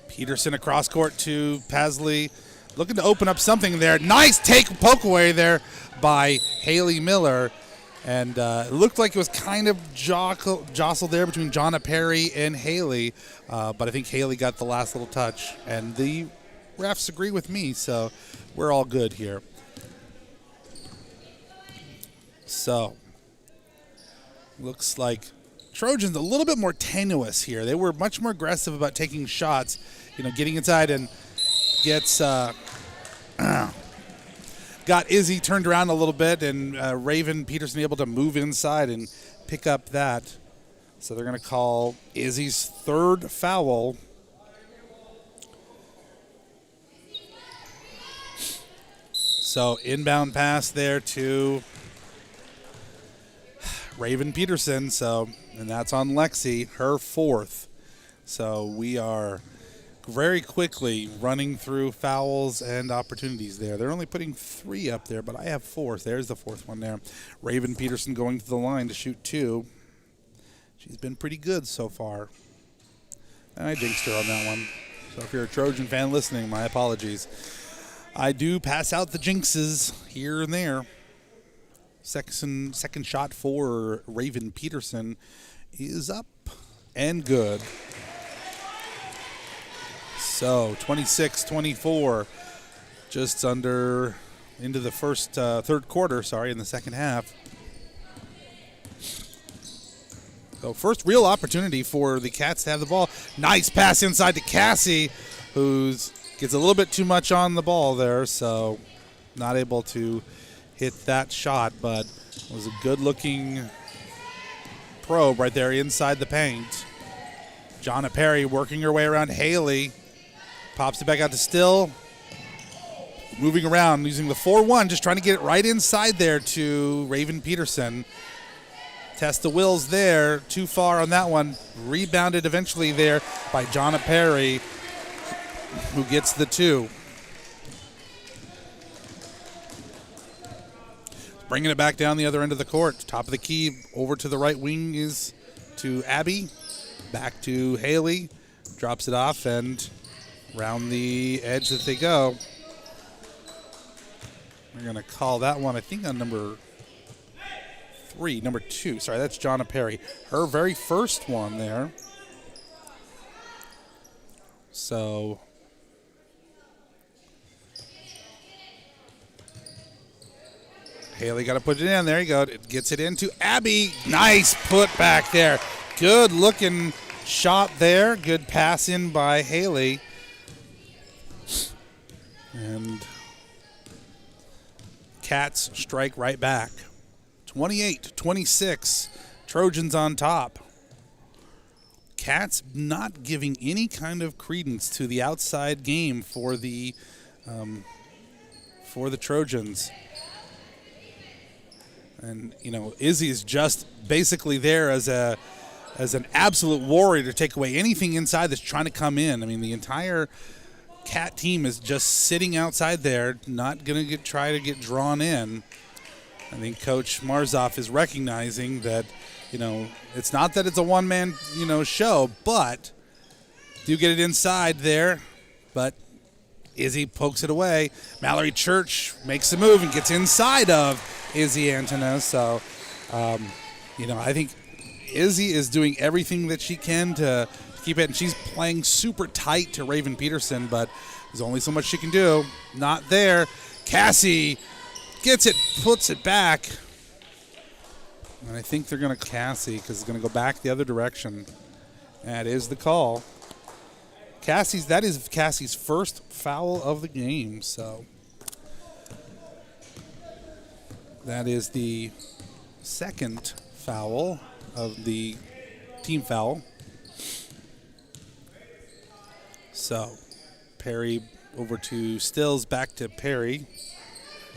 Peterson across court to Pasley. Looking to open up something there. Nice poke away there by Haley Miller. And it looked like it was kind of jostled there between Jonna Perry and Haley. But I think Haley got the last little touch. And the refs agree with me, so we're all good here. So, looks like Trojans a little bit more tenuous here. They were much more aggressive about taking shots, getting inside, and gets got Izzy turned around a little bit, and Raven Peterson able to move inside and pick up that. So they're going to call Izzy's third foul. So inbound pass there to Raven Peterson. And that's on Lexi, her fourth. So we are very quickly running through fouls and opportunities there. They're only putting 3 up there, but I have 4. There's the 4th one there. Raven Peterson going to the line to shoot 2. She's been pretty good so far. And I jinxed her on that one. So if you're a Trojan fan listening, my apologies. I do pass out the jinxes here and there. Second shot for Raven Peterson is up and good. So 26-24, just under into the third quarter, in the second half. So first real opportunity for the Cats to have the ball. Nice pass inside to Cassie, who gets a little bit too much on the ball there, so not able to hit that shot, but it was a good-looking probe right there inside the paint. Jonna Perry working her way around Haley. Pops it back out to Still. Moving around, using the 4-1, just trying to get it right inside there to Raven Peterson. Test the wills there, too far on that one. Rebounded eventually there by Jonna Perry, who gets the 2. Bringing it back down the other end of the court. Top of the key, over to the right wing is to Abby. Back to Haley. Drops it off, and round the edge that they go. We're going to call that one, I think, on number 2. Sorry, that's Jonna Perry. Her very first one there. So Haley got to put it in. There you go. It gets it into Abby. Nice put back there. Good looking shot there. Good pass in by Haley. And Cats strike right back. 28-26. Trojans on top. Cats not giving any kind of credence to the outside game for the Trojans. And, you know, Izzy is just basically there as an absolute warrior to take away anything inside that's trying to come in. I mean, the entire Cat team is just sitting outside there, not going to try to get drawn in. I think Coach Marzoff is recognizing that, you know, it's not that it's a one-man, show, but do get it inside there. But Izzy pokes it away. Mallory Church makes the move and gets inside of Izzy Antonis. So, I think Izzy is doing everything that she can to keep it, and she's playing super tight to Raven Peterson, but there's only so much she can do. Not there. Cassie gets it, puts it back. And I think they're going to Cassie because it's going to go back the other direction. That is the call. That is Cassie's first foul of the game, so that is the second foul of the team foul. So Perry over to Stills, back to Perry.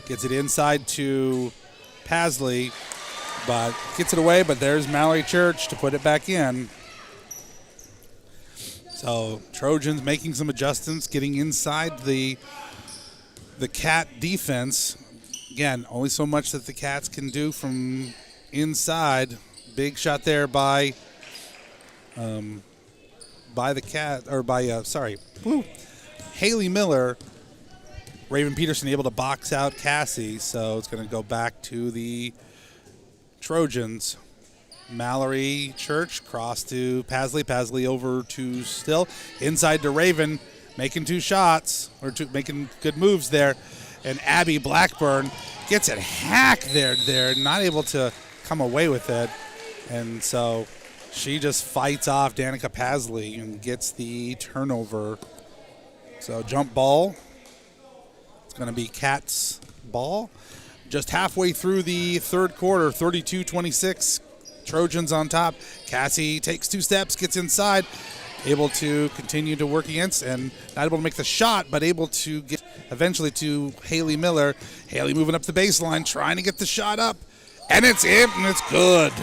Gets it inside to Pasley, but gets it away, but there's Mallory Church to put it back in. So Trojans making some adjustments, getting inside the Cat defense. Again, only so much that the Cats can do from inside. Big shot there by the Cat, or by Haley Miller. Raven Peterson able to box out Cassie, so it's going to go back to the Trojans. Mallory Church cross to Pasley. Pasley over to Still. Inside to Raven, making 2 shots, making good moves there. And Abby Blackburn gets it hacked there, not able to come away with it. And so she just fights off Danica Pasley and gets the turnover. So jump ball. It's going to be Cats ball. Just halfway through the third quarter, 32-26. Trojans on top. Cassie takes 2 steps, gets inside, able to continue to work against, and not able to make the shot, but able to get eventually to Haley Miller. Haley moving up the baseline, trying to get the shot up, and it's in, and it's good.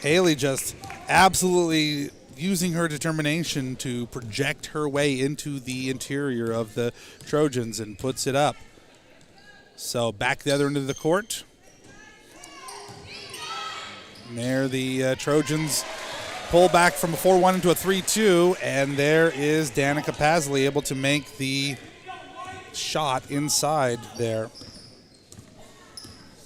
Haley just absolutely using her determination to project her way into the interior of the Trojans and puts it up. So back the other end of the court. And there the Trojans pull back from a 4-1 into a 3-2, and there is Danica Pasley able to make the shot inside there.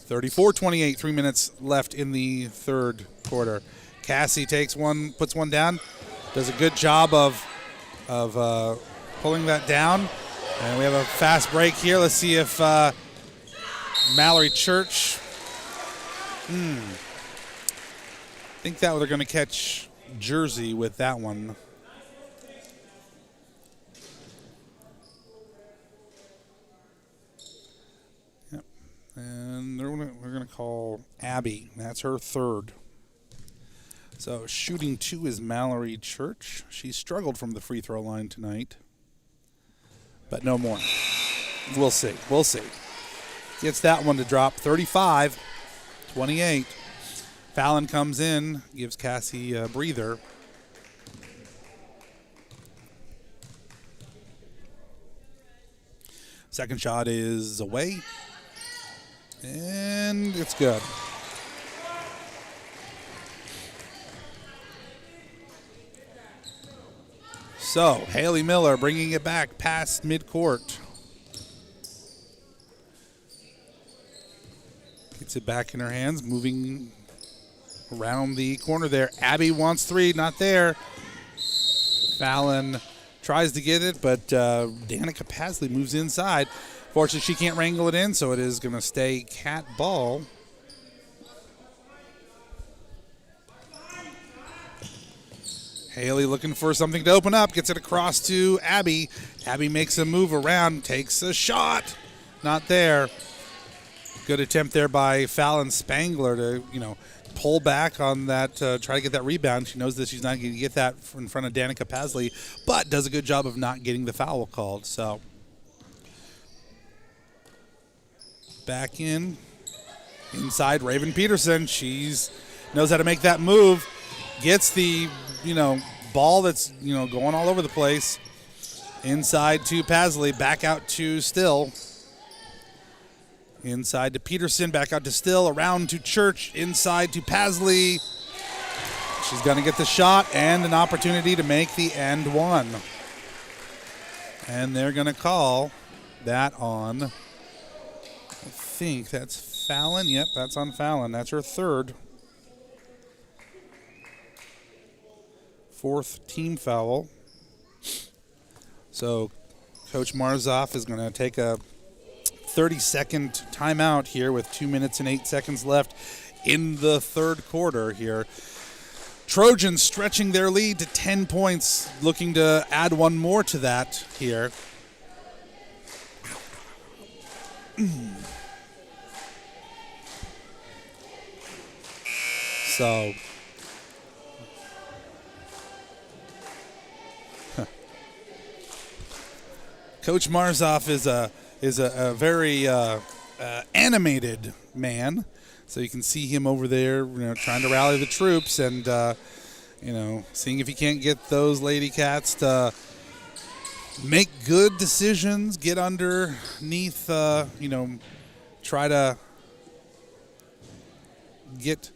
34-28, 3 minutes left in the third quarter. Cassie takes one, puts one down, does a good job of pulling that down. And we have a fast break here. Let's see if Mallory Church. I think that they're going to catch Jersey with that one. Yep. And we're going to call Abby. That's her third. So shooting 2 is Mallory Church. She struggled from the free throw line tonight, but no more. We'll see. We'll see. Gets that one to drop. 35-28. Fallon comes in, gives Cassie a breather. Second shot is away, and it's good. So, Haley Miller bringing it back past midcourt. Gets it back in her hands, moving around the corner there. Abby wants 3, not there. Fallon tries to get it, but Danica Pasley moves inside. Fortunately, she can't wrangle it in, so it is going to stay Cat ball. Haley looking for something to open up, gets it across to Abby. Abby makes a move around, takes a shot. Not there. Good attempt there by Fallon Spangler to, pull back on that, try to get that rebound. She knows that she's not going to get that in front of Danica Pasley, but does a good job of not getting the foul called. So back inside Raven Peterson. She's knows how to make that move. Gets the, ball that's, going all over the place. Inside to Pasley, back out to Still. Inside to Peterson, back out to Still, around to Church, inside to Pasley. She's going to get the shot and an opportunity to make the end one. And they're going to call that on, I think that's Fallon. Yep, that's on Fallon. That's her third. 4th team foul. So Coach Marzoff is going to take a 30-second timeout here with 2 minutes and 8 seconds left in the third quarter here. Trojans stretching their lead to 10 points, looking to add one more to that here. So Coach Marzoff is a very animated man. So you can see him over there, trying to rally the troops and, seeing if he can't get those Lady Cats to make good decisions, get underneath, try to get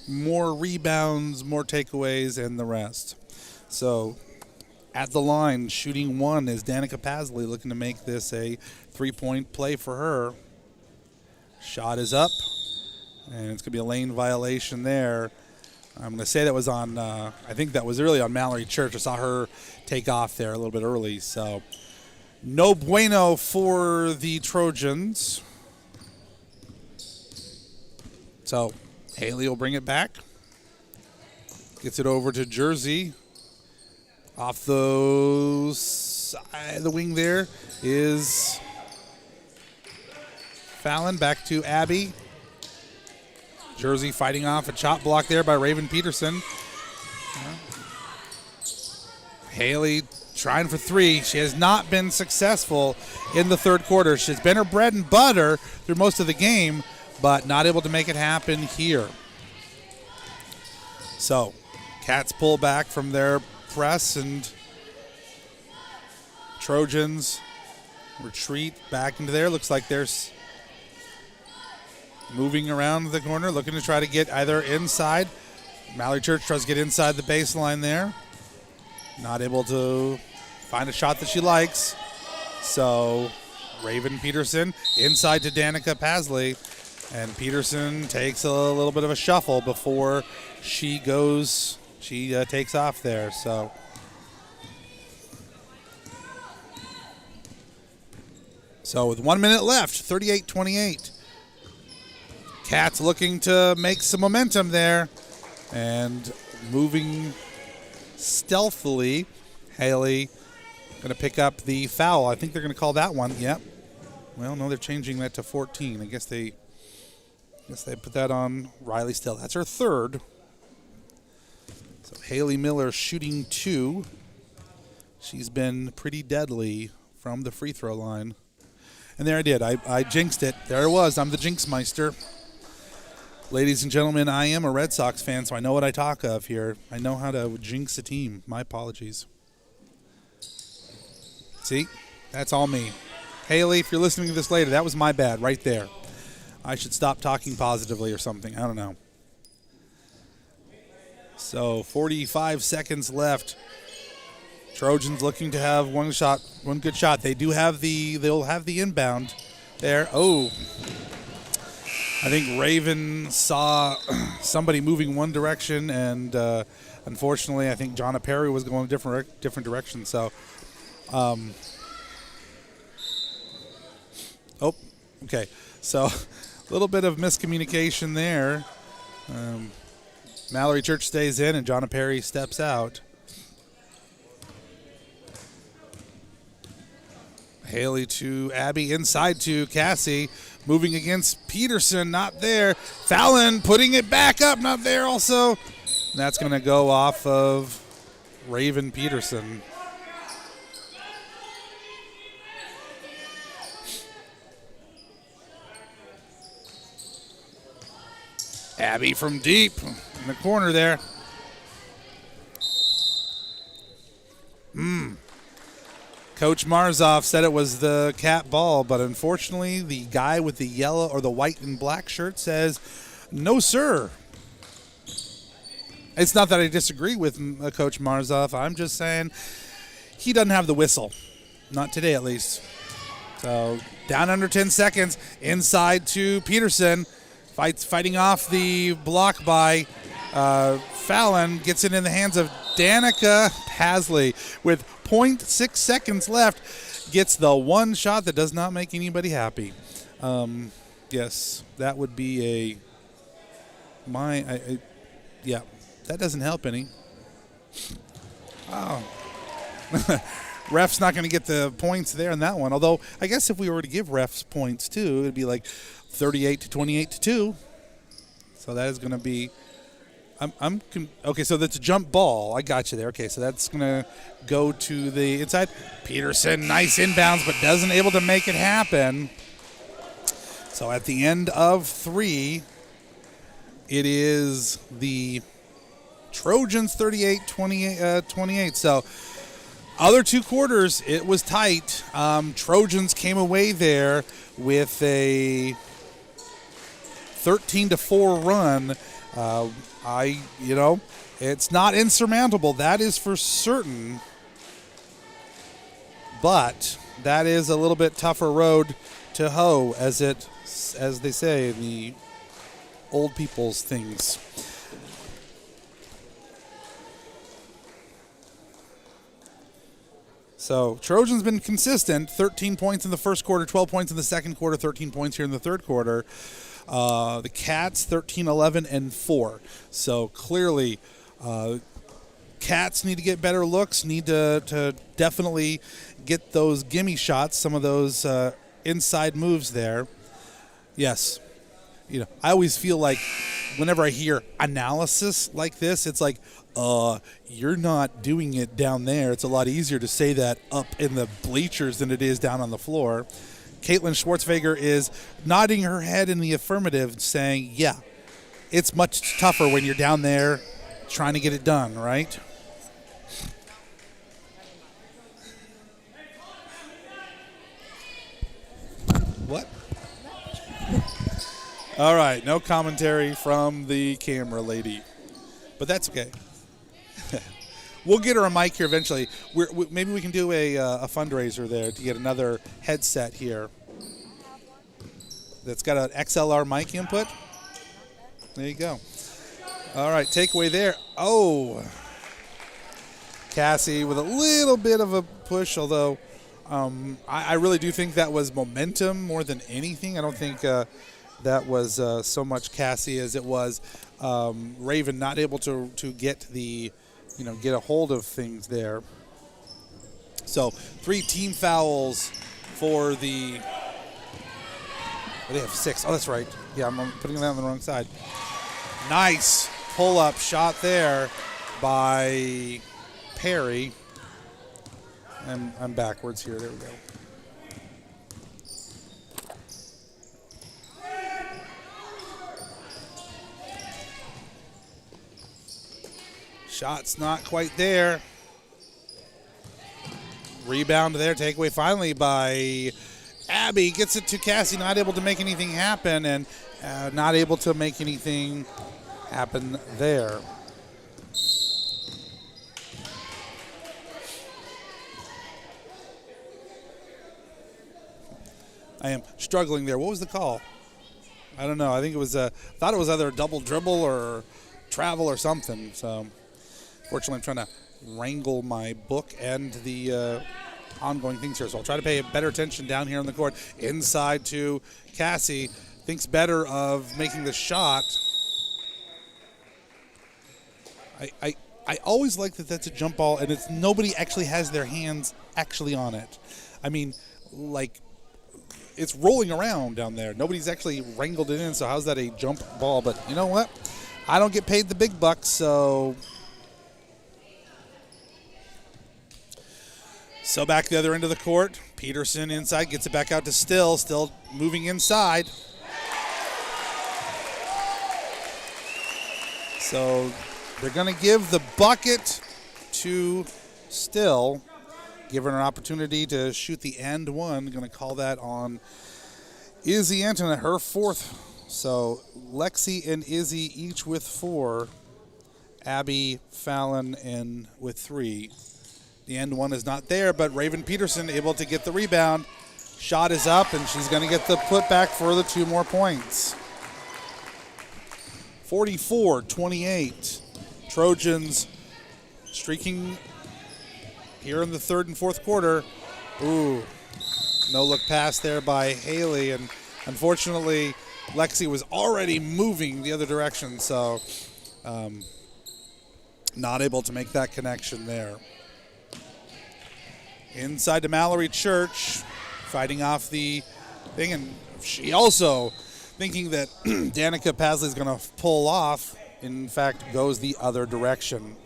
more rebounds, more takeaways, and the rest. So at the line, shooting 1 is Danica Pasley, looking to make this a 3-point play for her. Shot is up, and it's going to be a lane violation there. I'm going to say that was on, I think that was really on Mallory Church. I saw her take off there a little bit early. So no bueno for the Trojans. So Haley will bring it back. Gets it over to Jersey. Off the side of the wing there is Fallon. Back to Abby. Jersey fighting off a chop block there by Raven Peterson. Haley trying for 3. She has not been successful in the third quarter. She's been her bread and butter through most of the game, but not able to make it happen here. So, Cats pull back from their press, and Trojans retreat back into there. Looks like there's moving around the corner, looking to try to get either inside. Mallory Church tries to get inside the baseline there. Not able to find a shot that she likes. So Raven Peterson inside to Danica Pasley. And Peterson takes a little bit of a shuffle before she goes. She takes off there. So with 1 minute left, 38-28. Cats looking to make some momentum there and moving stealthily. Haley going to pick up the foul. I think they're going to call that one. Yep. Well, no, they're changing that to 14. I guess they Guess they put that on Riley Still. That's her third. So Haley Miller shooting 2. She's been pretty deadly from the free throw line. And there I did. I jinxed it. There it was. I'm the Jinxmeister. Ladies and gentlemen, I am a Red Sox fan, so I know what I talk of here. I know how to jinx a team. My apologies. See? That's all me. Haley, if you're listening to this later, that was my bad right there. I should stop talking positively or something. I don't know. So 45 seconds left. Trojans looking to have one good shot. They'll have the inbound there. Oh. I think Raven saw somebody moving one direction, and unfortunately, I think Jonna Perry was going a different direction. So, okay. So, a little bit of miscommunication there. Mallory Church stays in, and Jonna Perry steps out. Haley to Abby, inside to Cassie. Moving against Peterson, not there. Fallon putting it back up, not there also. And that's going to go off of Raven Peterson. Abby from deep in the corner there. Coach Marzoff said it was the cat ball, but unfortunately the guy with the yellow or the white and black shirt says, no, sir. It's not that I disagree with Coach Marzoff. I'm just saying he doesn't have the whistle. Not today, at least. So down under 10 seconds, inside to Peterson. Fighting off the block by Fallon. Gets it in the hands of Danica Pasley with 0.6 seconds left. Gets the one shot that does not make anybody happy. Yes, that would be yeah, that doesn't help any. Oh. Ref's not going to get the points there in that one. Although, I guess if we were to give refs points too, it would be like 38 to 28 to 2. So that is going to be... okay, so that's a jump ball. I got you there. Okay, so that's going to go to the inside. Peterson, nice inbounds, but doesn't able to make it happen. So at the end of 3, it is the Trojans 38-28. So other 2 quarters, it was tight. Trojans came away there with a 13-4 run. It's not insurmountable. That is for certain. But that is a little bit tougher road to hoe, as they say in the old people's things. So Trojans been consistent. 13 points in the first quarter, 12 points in the second quarter, 13 points here in the third quarter. The Cats 13, 11, and 4. So clearly, Cats need to get better looks, need to definitely get those gimme shots, some of those inside moves there. Yes. I always feel like whenever I hear analysis like this, it's like, you're not doing it down there. It's a lot easier to say that up in the bleachers than it is down on the floor. Caitlin Schwartzweger is nodding her head in the affirmative, saying, yeah, it's much tougher when you're down there trying to get it done, right? What? All right, no commentary from the camera lady, but that's okay. We'll get her a mic here eventually. Maybe we can do a fundraiser there to get another headset here that's got an XLR mic input. There you go. All right, takeaway there. Oh, Cassie with a little bit of a push, although I really do think that was momentum more than anything. I don't think that was so much Cassie as it was Raven not able to get the... get a hold of things there. So 3 team fouls for the... they have 6. Oh, that's right. Yeah, I'm putting that on the wrong side. Nice pull-up shot there by Perry. I'm backwards here. There we go. Shot's not quite there. Rebound there. Takeaway finally by Abby. Gets it to Cassie. Not able to make anything happen, and not able to make anything happen there. I am struggling there. What was the call? I don't know. I think it was thought it was either a double dribble or travel or something. So, fortunately, I'm trying to wrangle my book and the ongoing things here. So I'll try to pay better attention down here on the court. Inside to Cassie. Thinks better of making the shot. I always like that that's a jump ball, and it's nobody actually has their hands actually on it. I mean, like, it's rolling around down there. Nobody's actually wrangled it in, so how's that a jump ball? But you know what? I don't get paid the big bucks, so back the other end of the court. Peterson inside, gets it back out to Still moving inside. So they're going to give the bucket to Still. Give her an opportunity to shoot the and one. Going to call that on Izzy Antonin, her fourth. So Lexi and Izzy each with 4. Abby, Fallon, and with 3. The end one is not there, but Raven Peterson able to get the rebound. Shot is up, and she's going to get the putback for the 2 more points. 44-28. Trojans streaking here in the third and fourth quarter. Ooh, no look pass there by Haley, and unfortunately Lexi was already moving the other direction, so not able to make that connection there. Inside to Mallory Church, fighting off the thing, and she also thinking that Danica Pasley is going to pull off, in fact goes the other direction.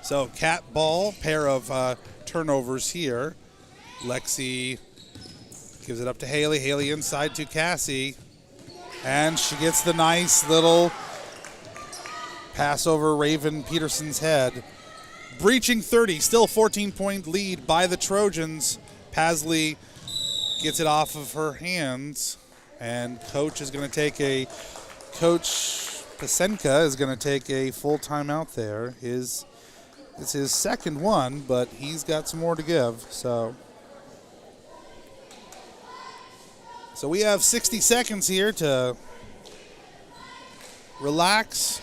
So cat ball, pair of turnovers here. Lexi gives it up to Haley. Haley inside to Cassie. And she gets the nice little pass over Raven Peterson's head. Breaching 30, still 14-point lead by the Trojans. Pasley gets it off of her hands. And Coach Pasenka is going to take a full timeout there. It's his second one, but he's got some more to give. So we have 60 seconds here to relax,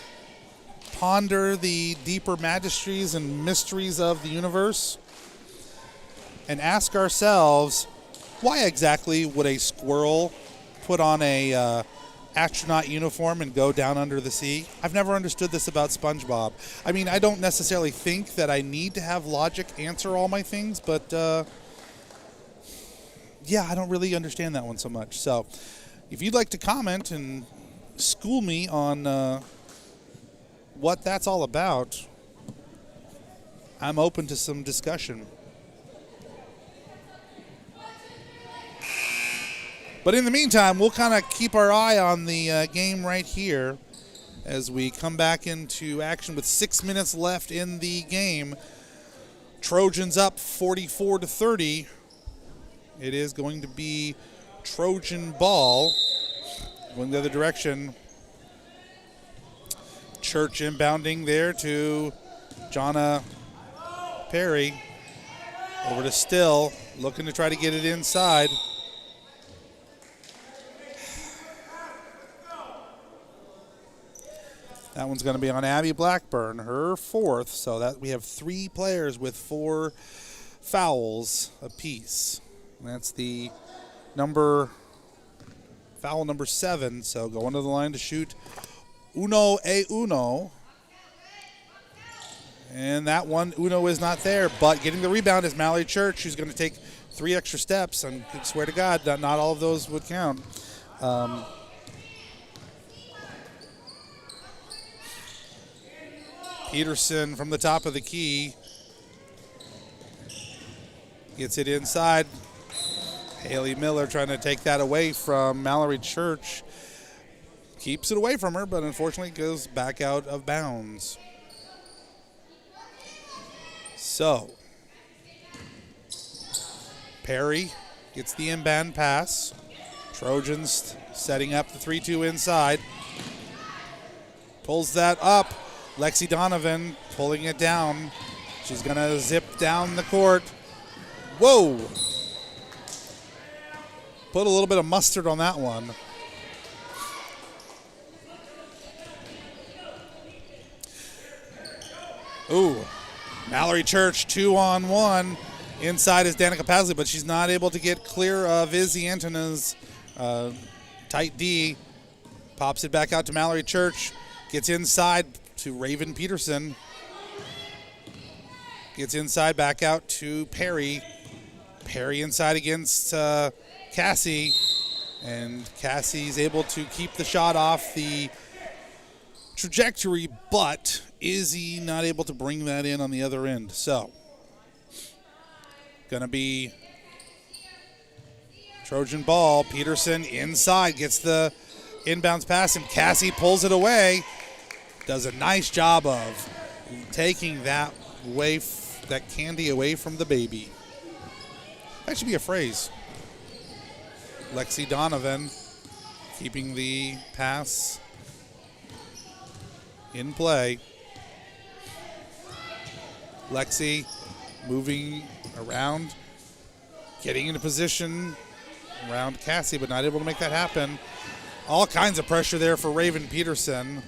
ponder the deeper majesties and mysteries of the universe, and ask ourselves, why exactly would a squirrel put on a astronaut uniform and go down under the sea? I've never understood this about SpongeBob. I mean, I don't necessarily think that I need to have logic answer all my things, but yeah, I don't really understand that one so much. So if you'd like to comment and school me on what that's all about, I'm open to some discussion. But in the meantime, we'll kind of keep our eye on the game right here as we come back into action with 6 minutes left in the game. Trojans up 44-30. It is going to be Trojan ball. Going the other direction. Church inbounding there to Jonna Perry. Over to Still, looking to try to get it inside. That one's going to be on Abby Blackburn, her 4th. So that we have 3 players with 4 fouls apiece. And that's the foul number 7. So going to the line to shoot uno. And that one, Uno is not there, but getting the rebound is Mallory Church, who's going to take 3 extra steps. I swear to God that not all of those would count. Peterson from the top of the key gets it inside. Haley Miller trying to take that away from Mallory Church. Keeps it away from her, but unfortunately goes back out of bounds. So, Perry gets the inbound pass. Trojans setting up the 3-2 inside. Pulls that up. Lexi Donovan pulling it down. She's going to zip down the court. Whoa! Put a little bit of mustard on that one. Ooh. Mallory Church 2-on-1. Inside is Danica Pasley, but she's not able to get clear of Izzy Antona's tight D. Pops it back out to Mallory Church. Gets inside to Raven Peterson. Gets inside back out to Perry. Perry inside against Cassie. And Cassie's able to keep the shot off the trajectory, but Izzy not able to bring that in on the other end. So, gonna be Trojan ball. Peterson inside gets the inbounds pass, and Cassie pulls it away. Does a nice job of taking that that candy away from the baby. That should be a phrase. Lexi Donovan keeping the pass in play. Lexi moving around, getting into position around Cassie, but not able to make that happen. All kinds of pressure there for Raven Peterson.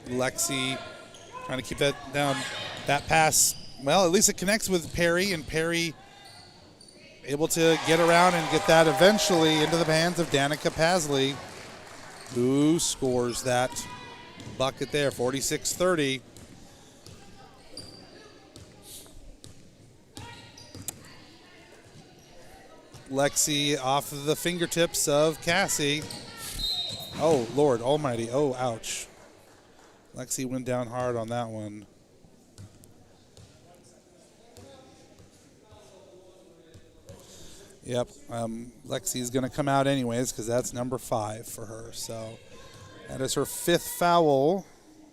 Lexi trying to keep that down. That pass, well, at least it connects with Perry, and Perry able to get around and get that eventually into the hands of Danica Pasley, who scores that bucket there, 46-30. Lexi off of the fingertips of Cassie. Oh, Lord almighty. Oh, ouch. Lexi went down hard on that one. Yep, Lexi's going to come out anyways because that's number 5 for her. So that is her 5th foul.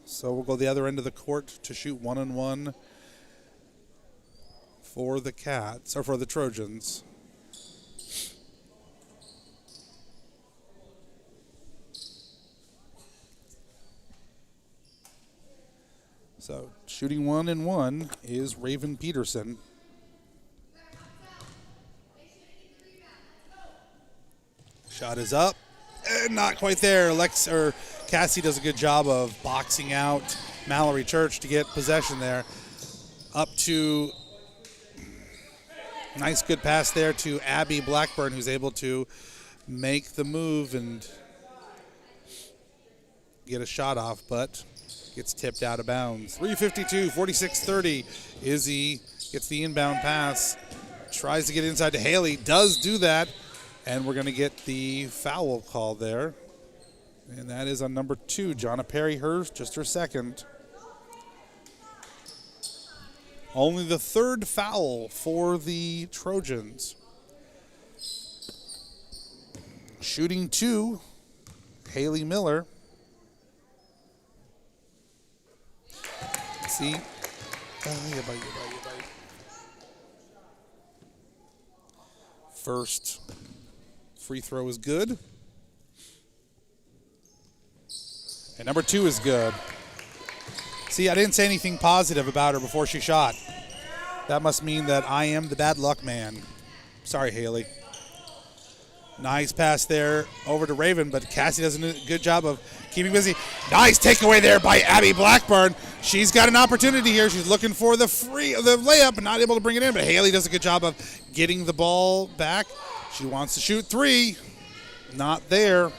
So we'll go the other end of the court to shoot 1-on-1 for the Cats, or for the Trojans. So shooting 1-on-1 is Raven Peterson. Shot is up, and not quite there. Cassie does a good job of boxing out Mallory Church to get possession there. Up to, nice good pass there to Abby Blackburn, who's able to make the move and get a shot off, but gets tipped out of bounds. 3:52, 46-30. Izzy gets the inbound pass, tries to get inside to Haley, does do that. And we're going to get the foul call there. And that is on number 2, Jonna Perry, just her 2nd. Only the 3rd foul for the Trojans. Shooting 2, Haley Miller. See? First free throw is good. And number 2 is good. See, I didn't say anything positive about her before she shot. That must mean that I am the bad luck man. Sorry, Haley. Nice pass there over to Raven, but Cassie does a good job of keeping busy. Nice takeaway there by Abby Blackburn. She's got an opportunity here. She's looking for the layup, but not able to bring it in. But Haley does a good job of getting the ball back. She wants to shoot 3. Not there.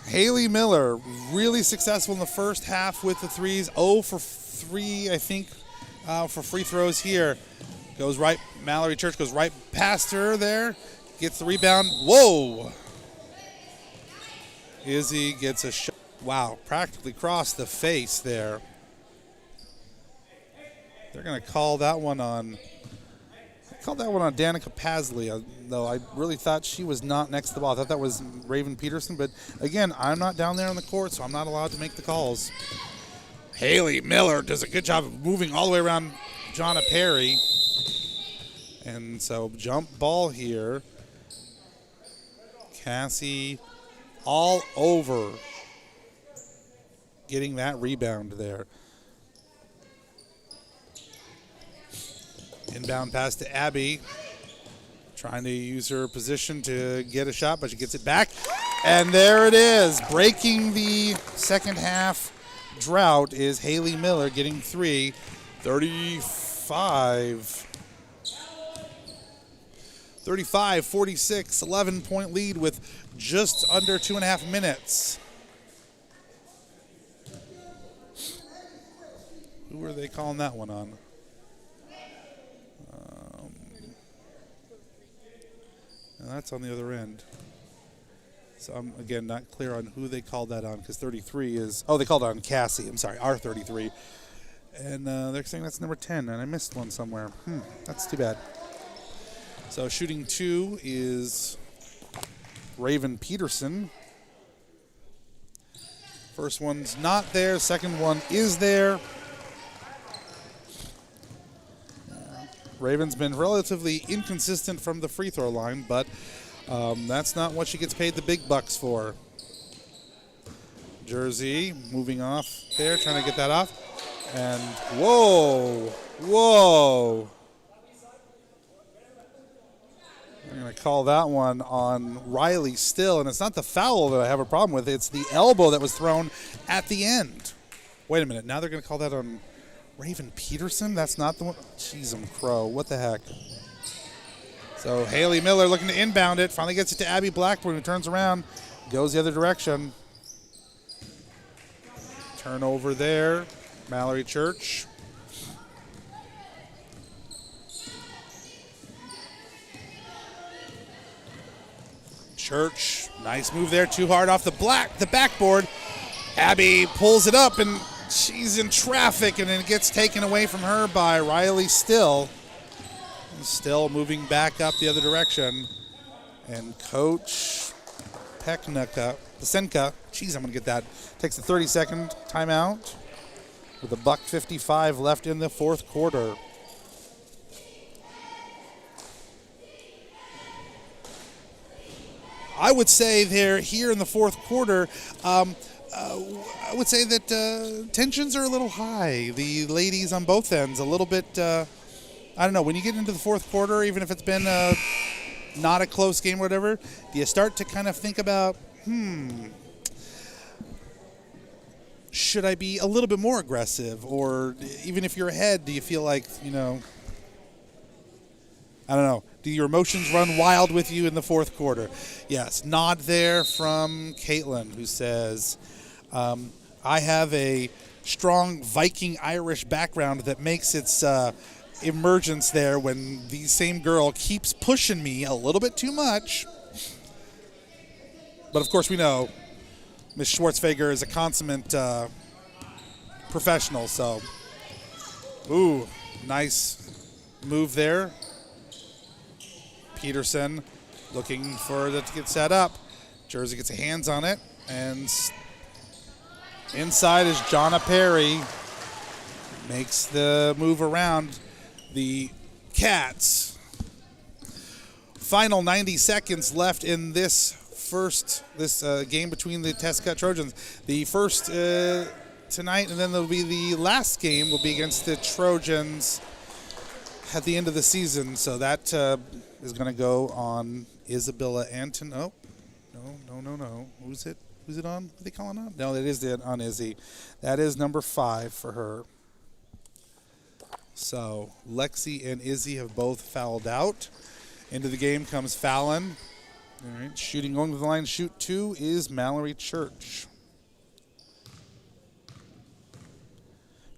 Haley Miller, really successful in the first half with the threes. 0 for 3, I think, for free throws here. Goes right, Mallory Church goes right past her there. Gets the rebound. Whoa! Izzy gets a shot. Wow, practically crossed the face there. They're going to call that one on. Called that one on Danica Pasley, though I really thought she was not next to the ball. I thought that was Raven Peterson, but again, I'm not down there on the court, so I'm not allowed to make the calls. Haley Miller does a good job of moving all the way around Jonna Perry. And so jump ball here. Cassie all over getting that rebound there. Inbound pass to Abby. Trying to use her position to get a shot, but she gets it back. And there it is. Breaking the second half drought is Haley Miller getting 3. 35-46, 11-point lead with just under 2.5 minutes. Who are they calling that one on? And that's on the other end. So I'm, again, not clear on who they called that on because 33 is... Oh, they called it on Cassie. I'm sorry, R33. And they're saying that's number 10, and I missed one somewhere. That's too bad. So shooting 2 is Raven Peterson. First one's not there. Second one is there. Raven's been relatively inconsistent from the free throw line, but that's not what she gets paid the big bucks for. Jersey moving off there, trying to get that off. And whoa. I'm going to call that one on Riley Still, and it's not the foul that I have a problem with. It's the elbow that was thrown at the end. Wait a minute. Now they're going to call that on Raven Peterson? That's not the one? Jeez, I'm crow. What the heck? So Haley Miller looking to inbound it. Finally gets it to Abby Blackburn, who turns around, goes the other direction. Turnover there. Mallory Church. Church, nice move there. Too hard off the backboard. Abby pulls it up, and she's in traffic, and then it gets taken away from her by Riley Still. Still moving back up the other direction. And Coach Pesenka, jeez, I'm going to get that, takes a 30-second timeout with $1:55 left in the fourth quarter. I would say they're here in the fourth quarter. I would say that tensions are a little high. The ladies on both ends, a little bit, I don't know, when you get into the fourth quarter, even if it's been not a close game or whatever, do you start to kind of think about, should I be a little bit more aggressive? Or even if you're ahead, do you feel like, I don't know. Do your emotions run wild with you in the fourth quarter? Yes. Nod there from Caitlin, who says, I have a strong Viking Irish background that makes its emergence there when the same girl keeps pushing me a little bit too much. But, of course, we know Ms. Schwartzfeger is a consummate professional. So, ooh, nice move there. Peterson looking for it to get set up. Jersey gets a hands on it, and inside is Jonna Perry. Makes the move around the Cats. Final 90 seconds left in this game between the Tescott Trojans. The first tonight, and then there'll be the last game will be against the Trojans at the end of the season. So that is going to go on Isabella Anton. Oh, no. Who's it on? What are they calling on? No, that is on Izzy. That is number 5 for her. So Lexi and Izzy have both fouled out. Into the game comes Fallon. All right, shooting going to the line, shoot 2 is Mallory Church.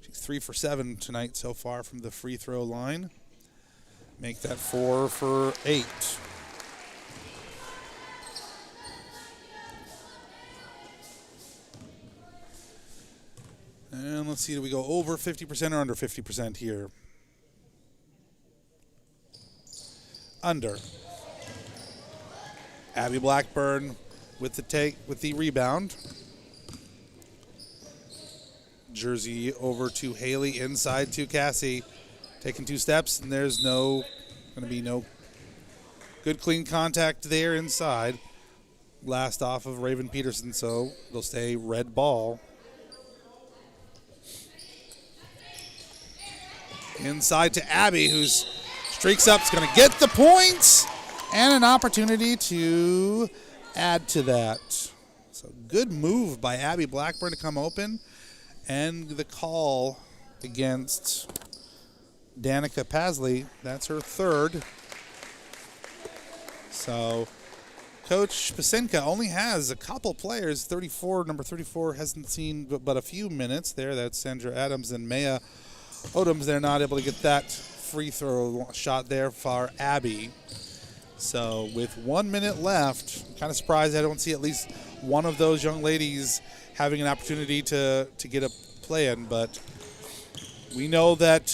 She's 3 for 7 tonight so far from the free throw line. Make that 4 for 8. And let's see, do we go over 50% or under 50% here? Under. Abby Blackburn with the rebound. Jersey over to Haley, inside to Cassie. Taking 2 steps, and there's going to be no good clean contact there inside. Last off of Raven Peterson, so they'll stay red ball. Inside to Abby, who's streaks up, is going to get the points and an opportunity to add to that. So good move by Abby Blackburn to come open, and the call against Danica Pasley, that's her 3rd. So Coach Pasenka only has a couple players. Number 34 hasn't seen but a few minutes there. That's Sandra Adams and Maya Odoms. They're not able to get that free throw shot there for Abby. So with 1 minute left, I'm kind of surprised I don't see at least one of those young ladies having an opportunity to get a play in, but we know that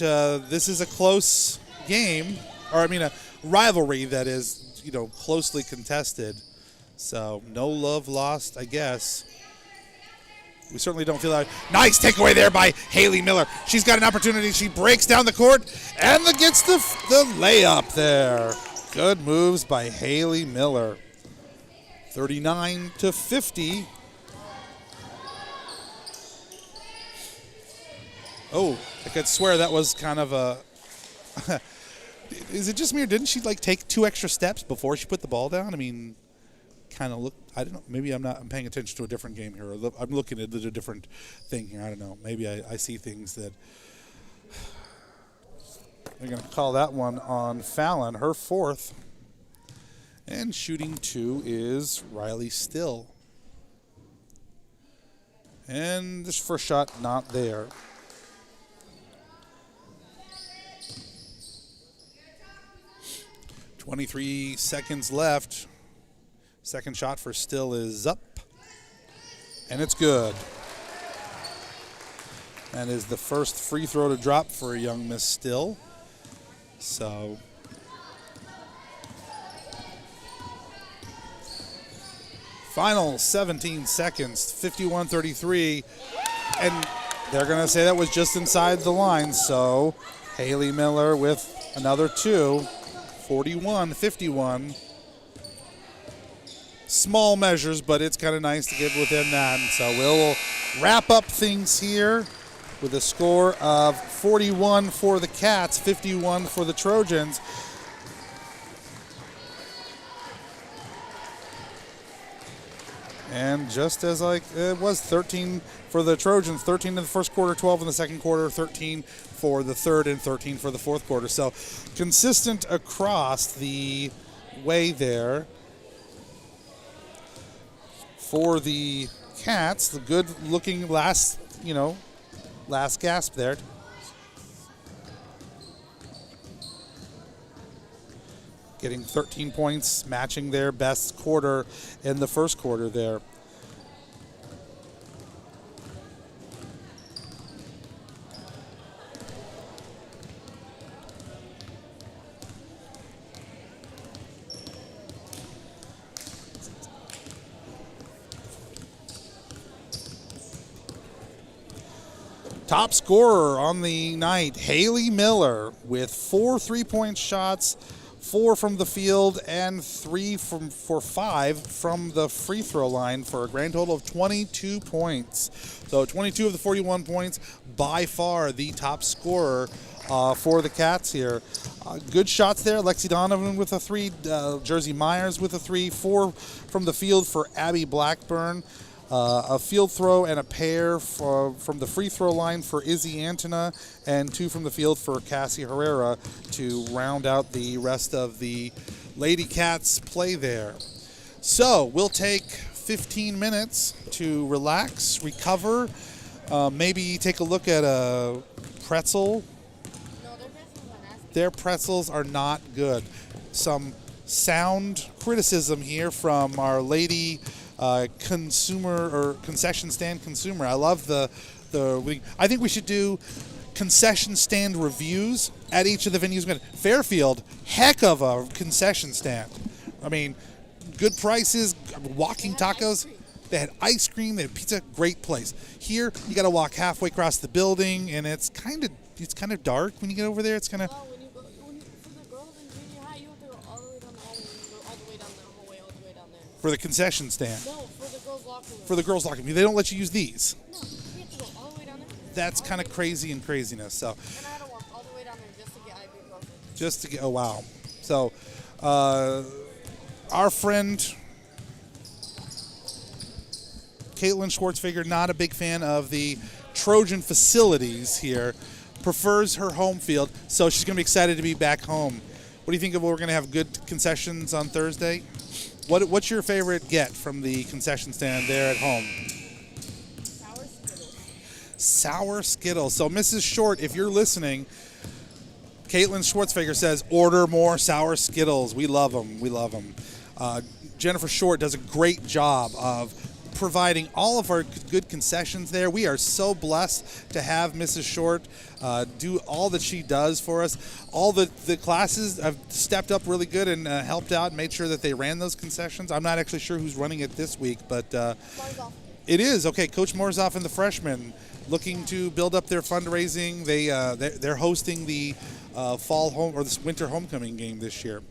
this is a close game, or a rivalry that is, closely contested. So no love lost, I guess. We certainly don't feel that. Nice takeaway there by Haley Miller. She's got an opportunity. She breaks down the court and gets the layup there. Good moves by Haley Miller. 39-50. Oh, I could swear that was kind of a... Is it just me, or didn't she take 2 extra steps before she put the ball down? Kind of look... I don't know. Maybe I'm paying attention to a different game here. I'm looking at a different thing here. I don't know. Maybe I see things that... They're going to call that one on Fallon, her 4th. And shooting 2 is Riley Still. And this first shot not there. 23 seconds left. Second shot for Still is up. And it's good. That is the first free throw to drop for young Miss Still. So final 17 seconds, 51-33. And they're going to say that was just inside the line. So Haley Miller with another 2. 41-51. Small measures, but it's kind of nice to get within that. And so we'll wrap up things here with a score of 41 for the Cats, 51 for the Trojans. And just as it was 13 for the Trojans, 13 in the first quarter, 12 in the second quarter, 13 for the third, and 13 for the fourth quarter. So consistent across the way there for the Cats. The good-looking last gasp there. Getting 13 points, matching their best quarter in the first quarter there. Top scorer on the night, Haley Miller, with 4 3-point shots, 4 from the field, and 3 for 5 from the free throw line for a grand total of 22 points. So 22 of the 41 points, by far the top scorer for the Cats here. Good shots there. Lexi Donovan with a 3, Jersey Myers with a 3, 4 from the field for Abby Blackburn. A field throw and a pair from the free throw line for Izzy Antona, and 2 from the field for Cassie Herrera to round out the rest of the Lady Cats play there. So we'll take 15 minutes to relax, recover, maybe take a look at a pretzel. No, their pretzels are nasty. Their pretzels are not good. Some sound criticism here from our lady consumer or concession stand consumer. I love I think we should do concession stand reviews at each of the venues. Fairfield, heck of a concession stand. I mean, good prices, walking They had tacos. ice cream. They had ice cream, they had pizza, great place. Here, you got to walk halfway across the building, and it's kind of dark when you get over there. It's kind of Oh, for the girls in junior high, you have to go all the way down the hallway, all the way down the hallway, all the way down there. for the concession stand. No, for the girls' locker room. For the girls' locker room, they don't let you use these. No, you have to go all the way down there. That's kind of crazy and craziness. So, And I had to walk all the way down there just to get ibuprofen. just to get, oh wow. So, our friend Caitlin Schwartzfigger, not a big fan of the Trojan facilities here, prefers her home field, so she's going to be excited to be back home. What do you think of? We're going to have good concessions on Thursday. What's your favorite get from the concession stand there at home? Sour Skittles. Sour Skittles. So, Mrs. Short, if you're listening, Caitlin Schwartzfigger says, order more Sour Skittles. We love them. We love them. Jennifer Short does a great job of providing all of our good concessions there. We are so blessed to have Mrs. Short do all that she does for us. All the classes have stepped up really good and helped out and made sure that they ran those concessions. I'm not actually sure who's running it this week, but Marzoff. it is. Okay, Coach Morzoff and the freshmen looking to build up their fundraising. They're hosting the fall home or this winter homecoming game this year.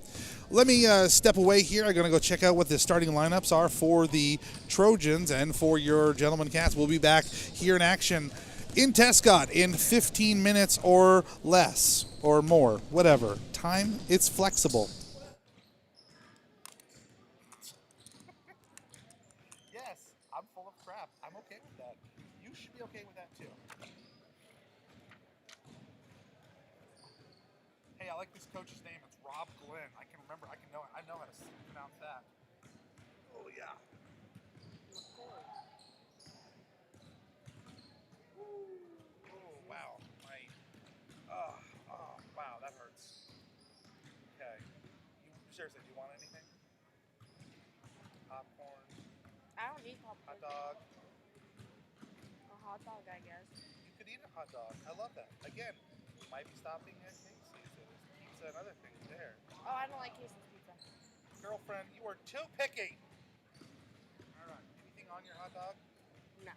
Let me step away here. I'm going to go check out what the starting lineups are for the Trojans and for your Gentleman Cats. We'll be back here in action in Tescott in 15 minutes or less or more, whatever. Time, it's flexible. Yes, I'm full of crap. I'm okay with that. You should be okay with that too. Hey, I like this coach's name. It's Rob Glenn. I can remember. I know how to pronounce that. Oh yeah. Oh wow. Wow, that hurts. Okay. Seriously, do you want anything? Popcorn, I don't need hot popcorn. dog. A hot dog, I guess. You could eat a hot dog. I love that. Again, you might be stopping at Casey's. There's pizza and other things there. Oh, I don't like Casey's pizza. Girlfriend, you are too picky. All right. Anything on your hot dog? No.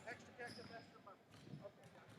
Extra ketchup, extra mustard. Okay, got it.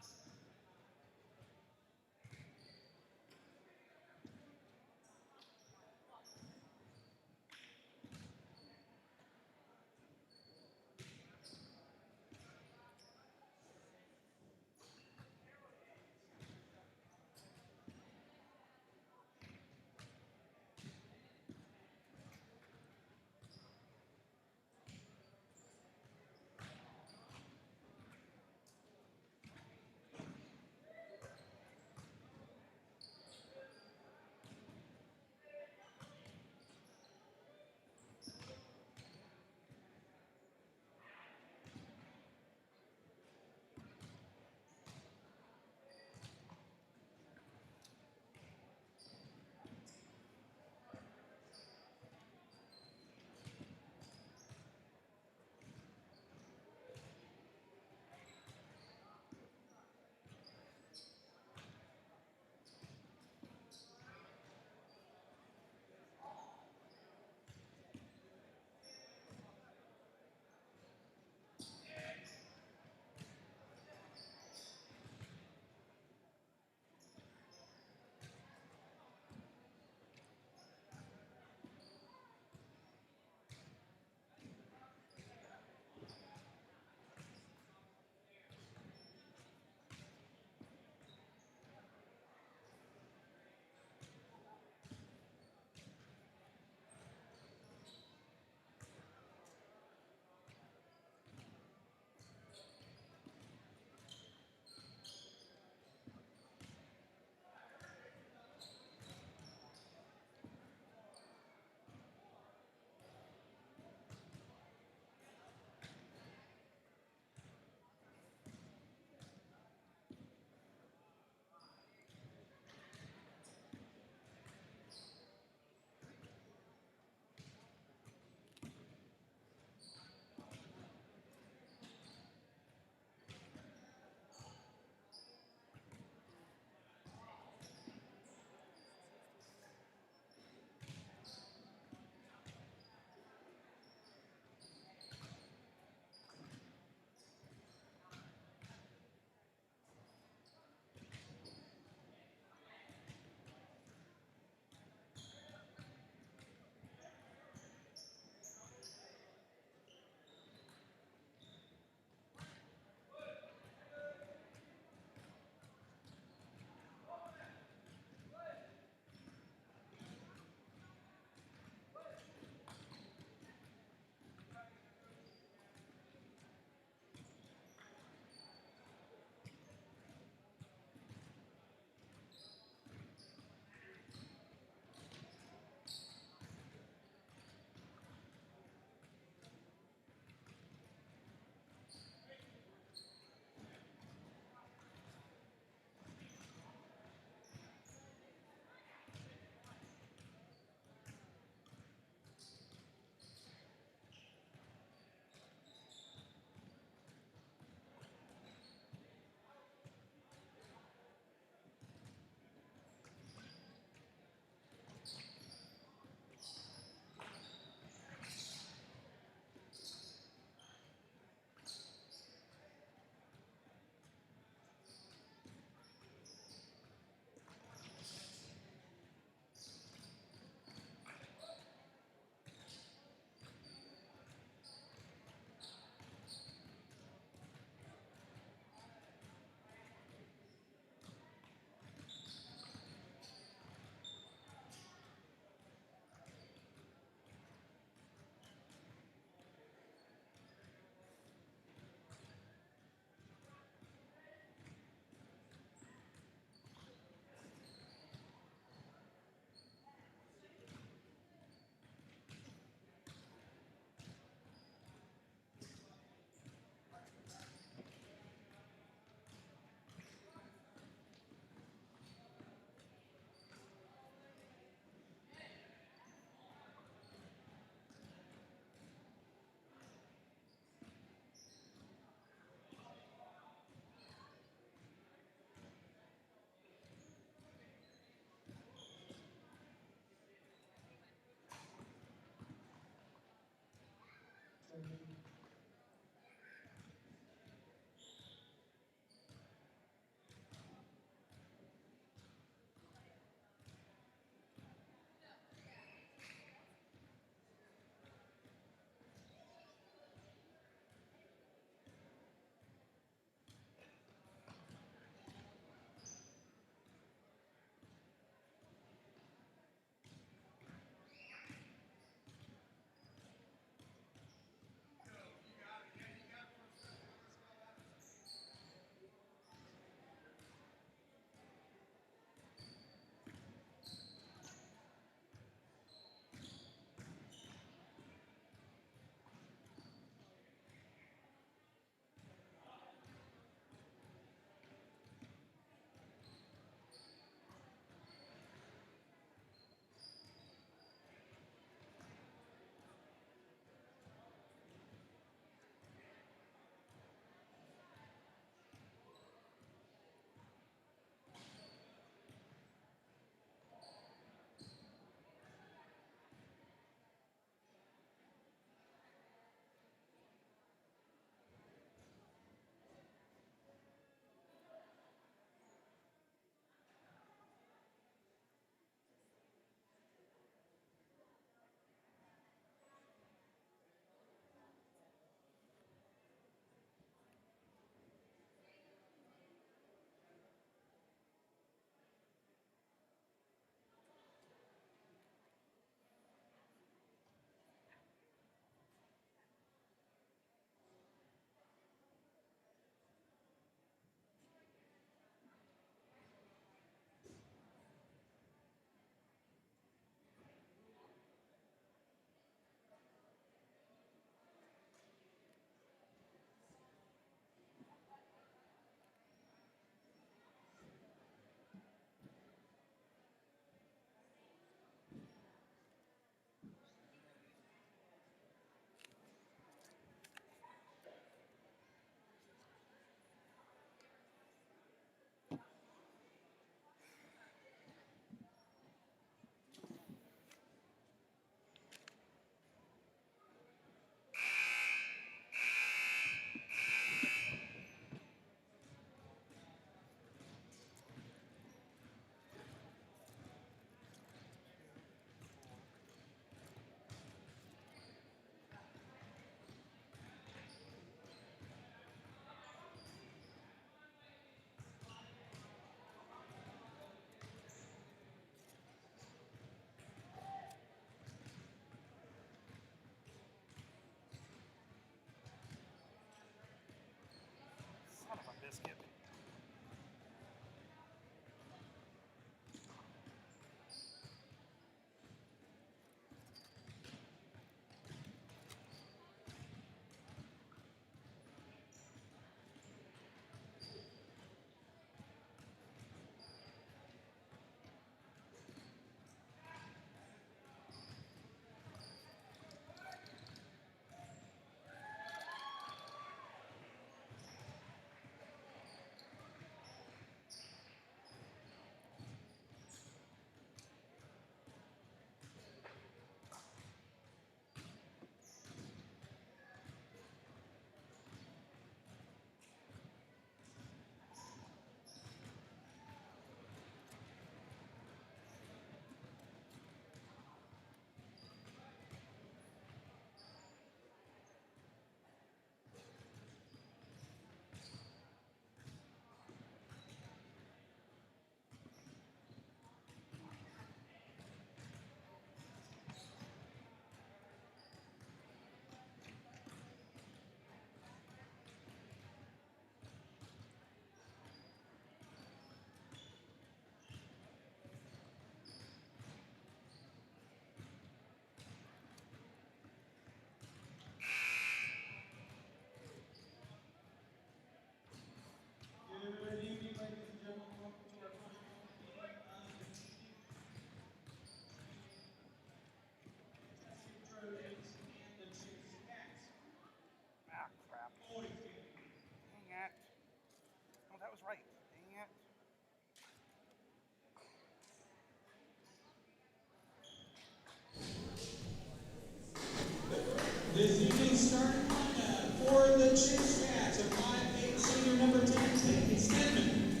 starting lineup for the Chase-Raymond, a 5'8" senior number 10, Peyton Stedman.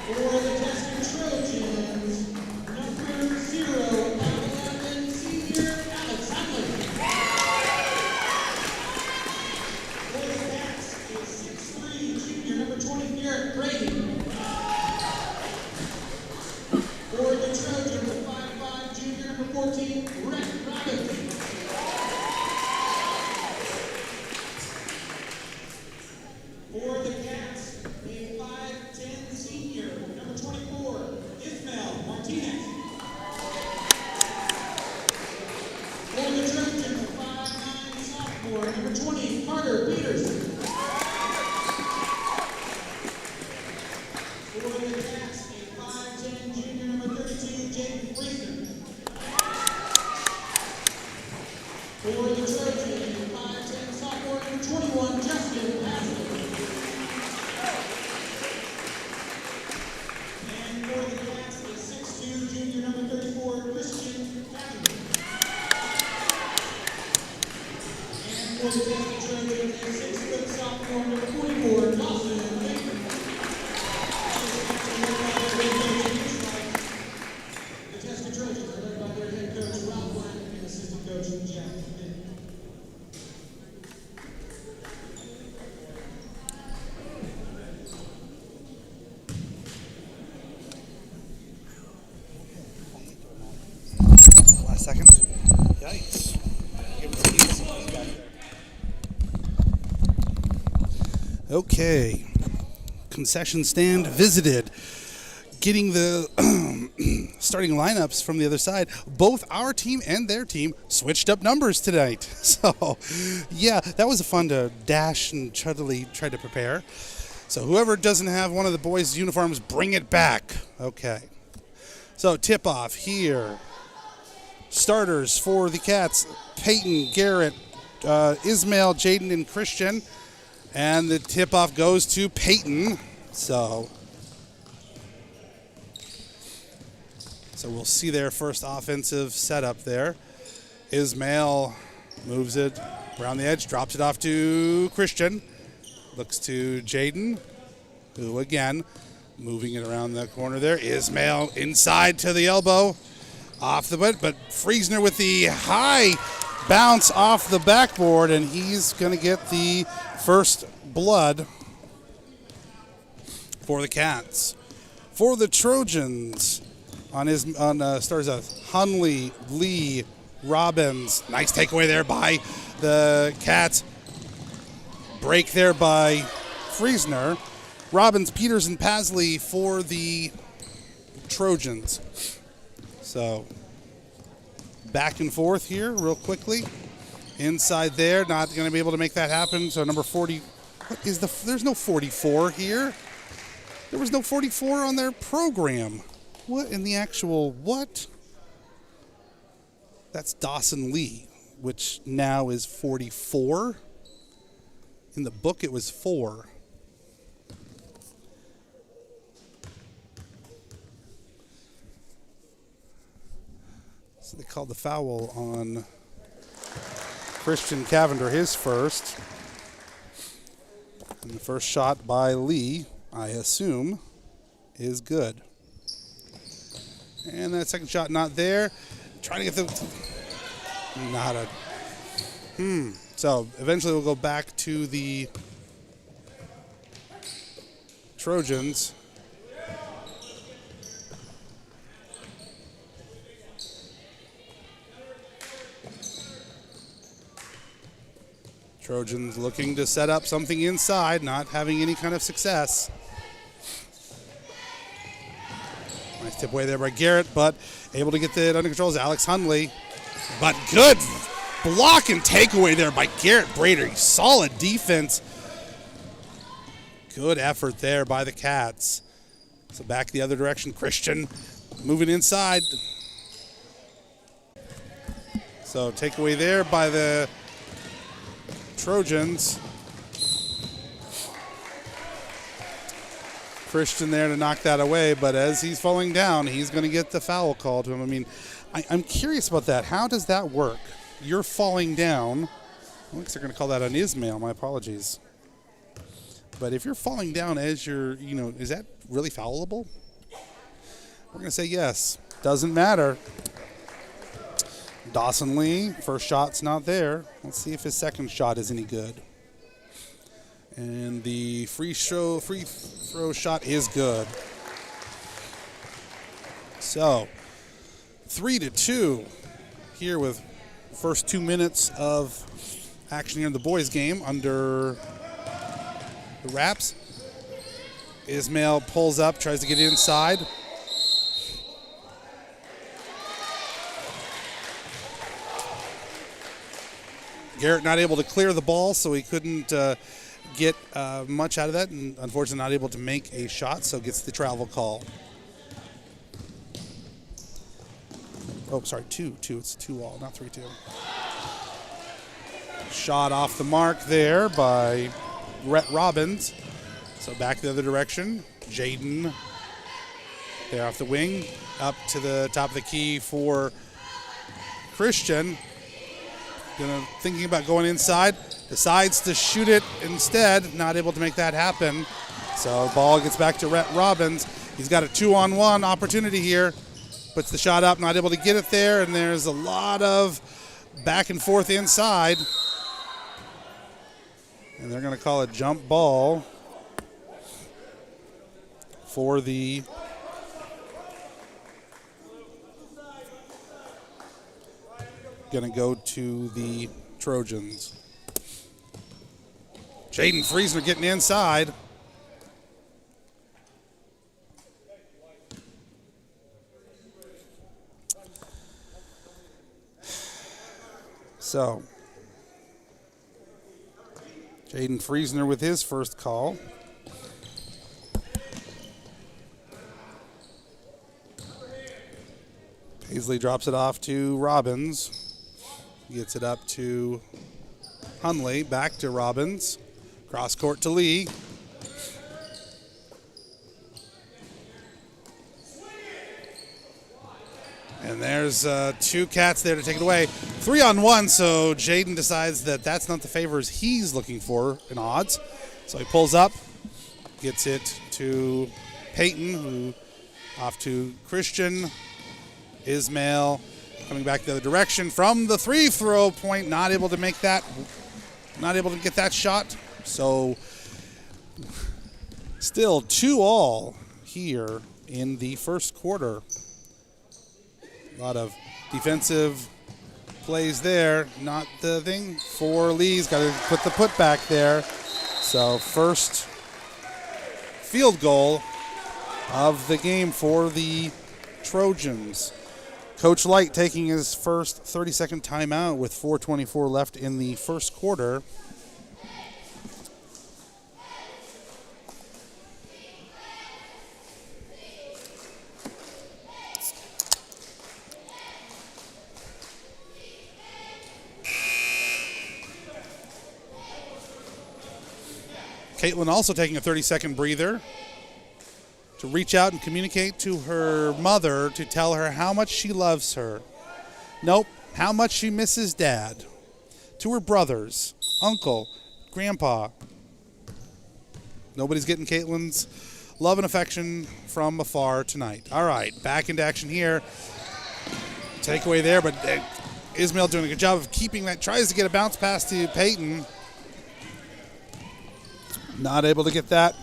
For the Tescott Trojans, number 0, 11, senior Alex Hunley. For the Cats, a 6'3", junior number 20, Garrett Brady. For the Trojans, a 5'5", junior number 14, Rick Robbins. For the Cats, a 5'10", senior number 24, Ismael Martinez. For the Trojans, a 5'9", sophomore number 20, Carter Peterson. For the Cats, a 5'10", junior number 32, Jaden Friesen. For the Trojans, a 5'10", sophomore number 21, Justin Haslett. And for the Cats, a 6'2", junior number 34, Christian Cavender. And for the Tescott Trojans, a 6' sophomore number 44, Dawson Baker. The Tescott Trojans are led by their head coach, Ralph Black, and assistant coach, Jeff Finn. Last second. Yikes. Give it some easy back there. Okay. Concession stand visited. Getting the starting lineups from the other side. Both our team and their team switched up numbers tonight. So, yeah, that was fun to dash and try to prepare. So whoever doesn't have one of the boys' uniforms, bring it back. Okay. So tip-off here. Starters for the Cats, Peyton, Garrett, Ismail, Jaden, and Christian. And the tip-off goes to Peyton. So we'll see their first offensive setup there. Ismail moves it around the edge, drops it off to Christian. Looks to Jaden, who again, moving it around the corner there. Ismail inside to the elbow. Off the butt, but Friesner with the high bounce off the backboard, and he's going to get the first blood for the Cats. For the Trojans, stars Hunley, Lee, Robbins. Nice takeaway there by the Cats. Break there by Friesner. Robbins, Peters, and Pasley for the Trojans. So, back and forth here real quickly. Inside there, not going to be able to make that happen. So, number 40, there's no 44 here. There was no 44 on their program. What in the actual, what? That's Dawson Lee, which now is 44. In the book, it was 4. So they called the foul on Christian Cavender, his first. And the first shot by Lee, I assume, is good. And that second shot not there. Trying to get the... So eventually we'll go back to the Trojans. Trojans looking to set up something inside, not having any kind of success. Nice tip away there by Garrett, but able to get it under control is Alex Hunley. But good block and takeaway there by Garrett Brader. Solid defense. Good effort there by the Cats. So back the other direction, Christian moving inside. So takeaway there by the Trojans. Christian there to knock that away, but as he's falling down, he's going to get the foul called to him. I mean, I'm curious about that. How does that work? you're falling down, looks they're going to call that an Ismail. My apologies. But if you're falling down as you're, is that really foulable? We're going to say yes. Doesn't matter. Dawson Lee, first shot's not there. Let's see if his second shot is any good. And the free throw shot is good. So, 3-2 here with first 2 minutes of action here in the boys' game under the wraps. Ismail pulls up, tries to get inside. Garrett not able to clear the ball, so he couldn't get much out of that, and unfortunately not able to make a shot, so gets the travel call. Oh, sorry, 2-2. It's 2-all, not 3-2. Shot off the mark there by Rhett Robbins. So back the other direction. Jaden there off the wing. Up to the top of the key for Christian. Thinking about going inside. Decides to shoot it instead. Not able to make that happen. So the ball gets back to Rhett Robbins. He's got a 2-on-1 opportunity here. Puts the shot up, not able to get it there, and there's a lot of back and forth inside. And they're going to call a jump ball for the going to go to the Trojans. Jaden Friesner getting inside. So, Jaden Friesner with his first call. Paisley drops it off to Robbins. Gets it up to Hunley. Back to Robbins. Cross court to Lee. And there's two cats there to take it away. 3-on-1, so Jaden decides that that's not the favors he's looking for in odds. So he pulls up, gets it to Peyton, who off to Christian. Ismail coming back the other direction from the free throw point, not able to make that, not able to get that shot. So still 2-all here in the first quarter. A lot of defensive plays there. Not the thing for Lee's. Got to put the putback there. So first field goal of the game for the Trojans. Coach Light taking his first 30-second timeout with 4:24 left in the first quarter. Caitlin also taking a 30-second breather to reach out and communicate to her mother to tell her how much she loves her. Nope, how much she misses Dad. To her brothers, uncle, grandpa. Nobody's getting Caitlin's love and affection from afar tonight. All right, back into action here. Takeaway there, but Ismail doing a good job of keeping that. Tries to get a bounce pass to Peyton. Not able to get that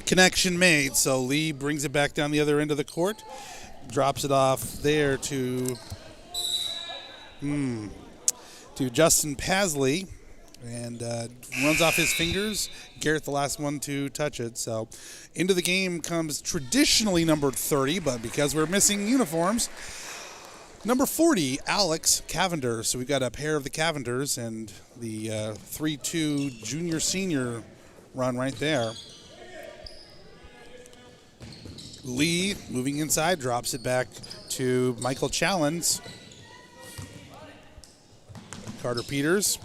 connection made, so Lee brings it back down the other end of the court. Drops it off there to Justin Pasley, and runs off his fingers. Garrett the last one to touch it. So into the game comes traditionally numbered 30, but because we're missing uniforms, number 40, Alex Cavender. So we've got a pair of the Cavenders and the 3-2 junior-senior run right there. Lee moving inside, drops it back to Michael Challens. Carter Peters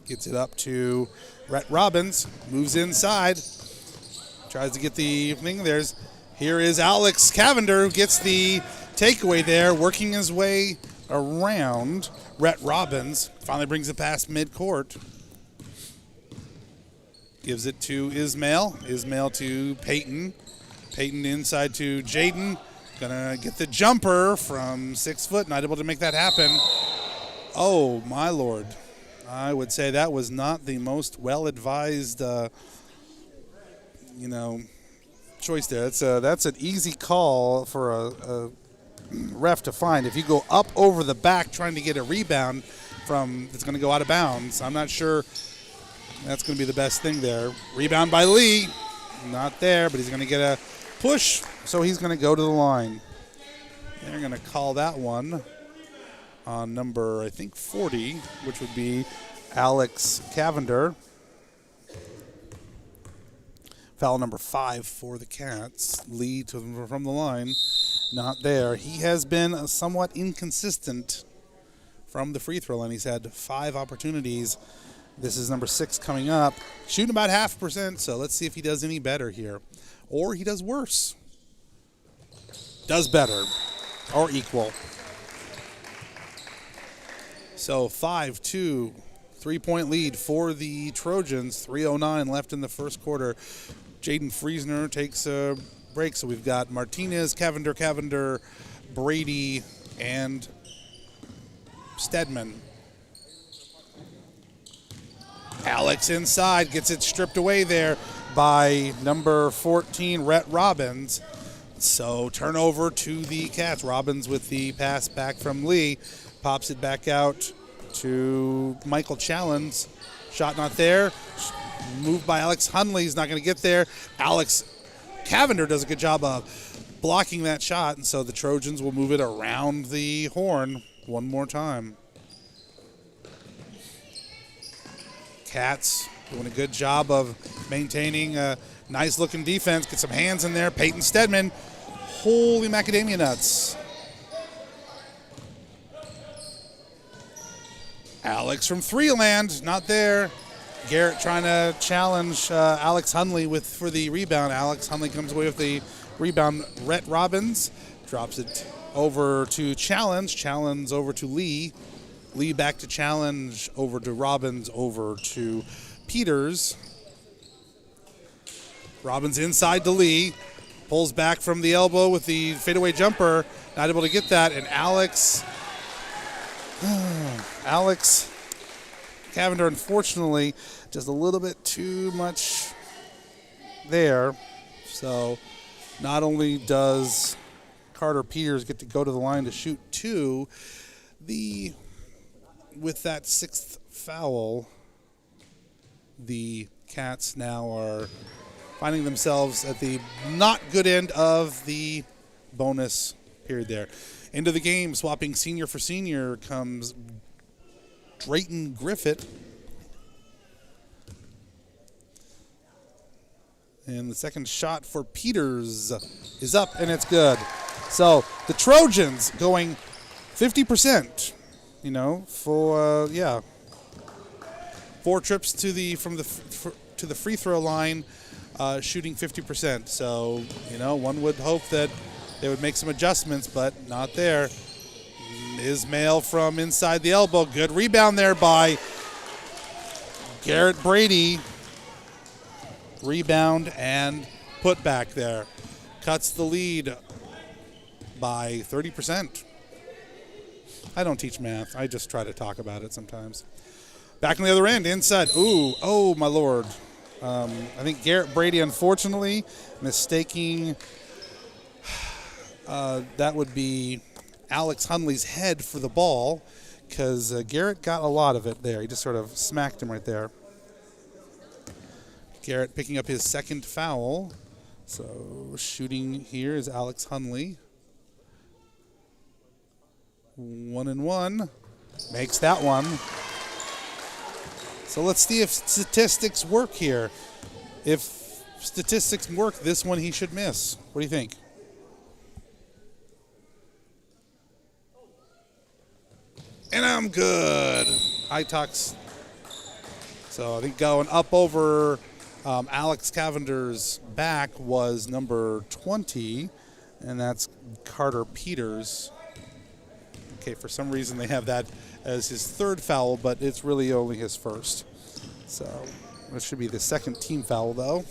gets it up to Rhett Robbins, moves inside, tries to get the thing. Here is Alex Cavender, who gets the takeaway there, working his way around Rhett Robbins. Finally brings it past midcourt. Gives it to Ismail. Ismail to Peyton. Peyton inside to Jaden. Gonna get the jumper from 6 foot. Not able to make that happen. Oh, my Lord. I would say that was not the most well-advised, choice there. That's an easy call for a ref to find. If you go up over the back trying to get a rebound it's going to go out of bounds. I'm not sure that's going to be the best thing there. Rebound by Lee. Not there, but he's going to get a push, so he's going to go to the line. They're going to call that one on number, I think, 40, which would be Alex Cavender. Foul number 5 for the Cats. Lee from the line. Not there. He has been somewhat inconsistent from the free throw line. He's had 5 opportunities. This is number 6 coming up. Shooting about 0.5%, so let's see if he does any better here. Or he does worse. Does better. Or equal. So 5-2, 3-point lead for the Trojans. 3:09 left in the first quarter. Jaden Friesner takes a break. So we've got Martinez, Cavender, Brady, and Stedman. Alex inside, gets it stripped away there by number 14, Rhett Robbins. So turnover to the Cats. Robbins with the pass back from Lee. Pops it back out to Michael Challens. Shot not there. Moved by Alex Hunley. He's not going to get there. Alex Cavender does a good job of blocking that shot, and so the Trojans will move it around the horn one more time. Cats doing a good job of maintaining a nice-looking defense. Get some hands in there. Peyton Stedman. Holy macadamia nuts. Alex from Threeland, not there. Garrett trying to challenge Alex Hunley for the rebound. Alex Hunley comes away with the rebound. Rhett Robbins drops it over to Challenge. Challenge over to Lee. Lee back to Challenge, over to Robbins, over to Peters. Robbins inside to Lee. Pulls back from the elbow with the fadeaway jumper. Not able to get that. And Alex Cavender, unfortunately, just a little bit too much there. So not only does Carter Peters get to go to the line to shoot 2, with that 6th foul, the Cats now are finding themselves at the not good end of the bonus period there. Into the game, swapping senior for senior, comes Drayton Griffith. And the second shot for Peters is up, and it's good. So the Trojans going 50%, for 4 trips to the free throw line, shooting 50%. So, one would hope that they would make some adjustments, but not there. Ismail from inside the elbow. Good rebound there by Garrett Brady. Rebound and put back there. Cuts the lead by 30%. I don't teach math. I just try to talk about it sometimes. Back on the other end, inside. Ooh, oh my Lord. I think Garrett Brady, unfortunately, mistaking that would be Alex Hunley's head for the ball, because Garrett got a lot of it there. He just sort of smacked him right there. Garrett picking up his 2nd foul. So shooting here is Alex Hunley. 1-1. Makes that one. So let's see if statistics work here. If statistics work, this one he should miss. What do you think? And I'm good. High tucks. So I think going up over Alex Cavender's back was number 20, and that's Carter Peters. Okay, for some reason they have that as his third foul, but it's really only his first. So that should be the second team foul, though.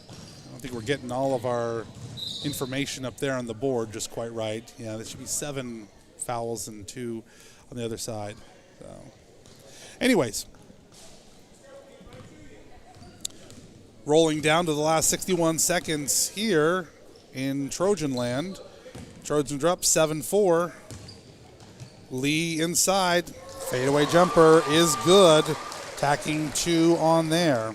I don't think we're getting all of our information up there on the board just quite right. Yeah, there should be 7 fouls and 2 on the other side. So, anyways, rolling down to the last 61 seconds here in Trojan land. Trojans are up 7-4. Lee inside. Fadeaway jumper is good. Tacking 2 on there.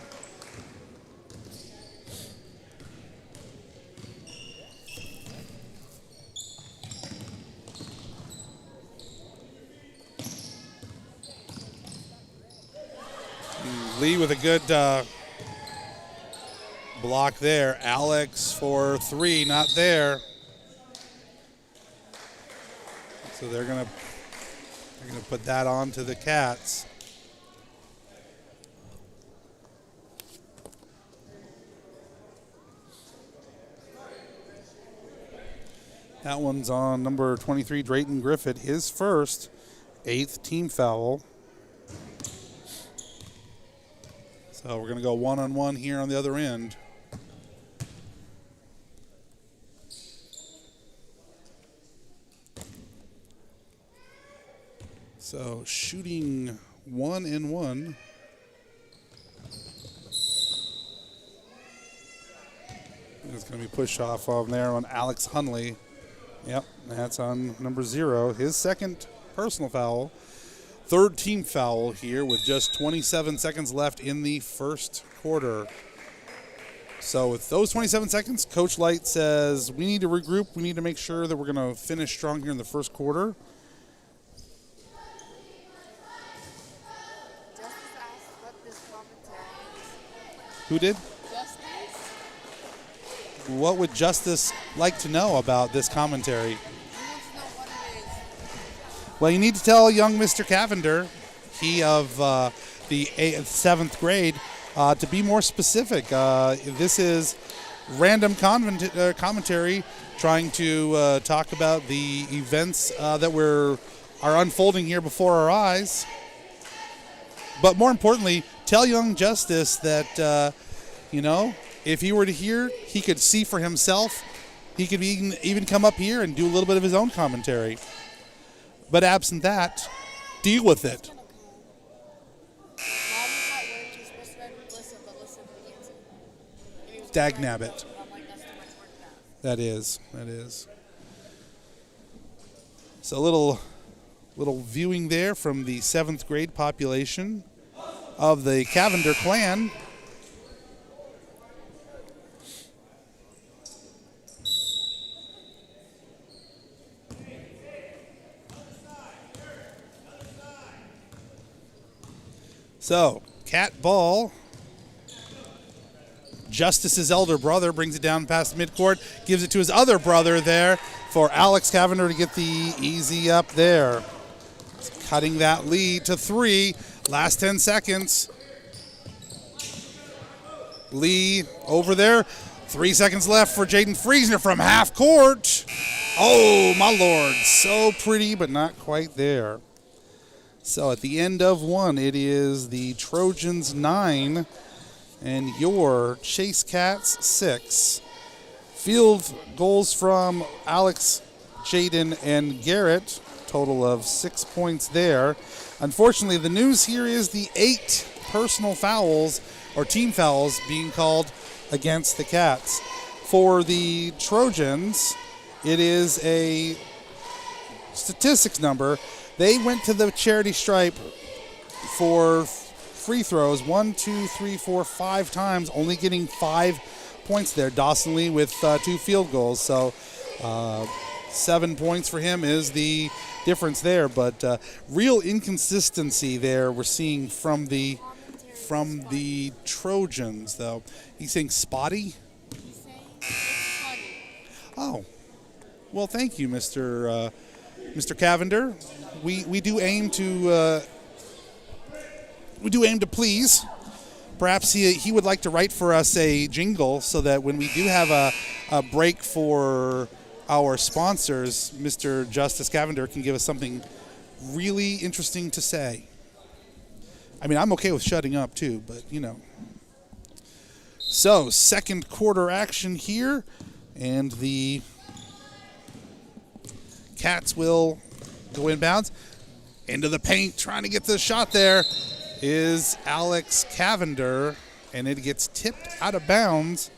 Lee with a good block there. Alex for 3, not there. So they're gonna put that on to the Cats. That one's on number 23, Drayton Griffith, his first, 8th team foul. So we're going to go one-on-one here on the other end. So shooting 1-and-1. It's going to be pushed off on there on Alex Hunley. Yep, that's on number 0. His second personal foul. Third team foul here with just 27 seconds left in the first quarter. So with those 27 seconds, Coach Light says we need to regroup. We need to make sure that we're going to finish strong here in the first quarter. Justice asked what this commentary is. Who did? Justice? What would Justice like to know about this commentary? He wants to know what it is. Well, you need to tell young Mr. Cavender, he of the 7th grade, to be more specific. This is random commentary trying to talk about the events that are unfolding here before our eyes. But more importantly, tell young Justice that, if he were to hear, he could see for himself. He could even come up here and do a little bit of his own commentary. But absent that, deal with it. Dagnabbit. That is. So a little viewing there from the 7th grade population of the Cavender clan. So, Cat ball. Justice's elder brother brings it down past midcourt, gives it to his other brother there for Alex Cavender to get the easy up there. Cutting that lead to 3. Last 10 seconds. Lee over there. 3 seconds left for Jaden Friesner from half court. Oh, my Lord. So pretty, but not quite there. So at the end of 1, it is the Trojans 9 and your Chase Cats 6. Field goals from Alex, Jaden, and Garrett. Total of 6 points there. Unfortunately, the news here is the 8 personal fouls or team fouls being called against the Cats. For the Trojans, it is a statistics number. They went to the charity stripe for free throws 1, 2, 3, 4, 5 times, only getting 5 points there. Dawson Lee with 2 field goals. So 7 points for him is the difference there. But real inconsistency there we're seeing from the Trojans, though. He's saying spotty? Oh. Well, thank you, Mr. Cavender. We do aim to please. Perhaps he would like to write for us a jingle so that when we do have a break for our sponsors, Mr. Justice Cavender, can give us something really interesting to say. I mean, I'm okay with shutting up too, but you know. So, second quarter action here, and the Cats will go inbounds. Into the paint, trying to get the shot there is Alex Cavender, and it gets tipped out of bounds.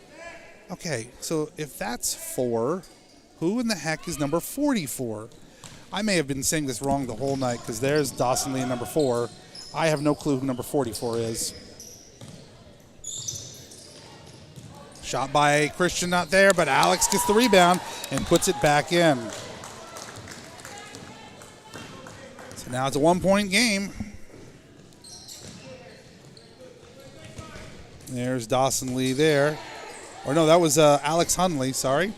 Okay, so if that's 4, who in the heck is number 44? I may have been saying this wrong the whole night because there's Dawson Lee, number 4. I have no clue who number 44 is. Shot by Christian, not there, but Alex gets the rebound and puts it back in. So now it's a 1-point game. There's Dawson Lee there. Or no, that was Alex Hunley, sorry.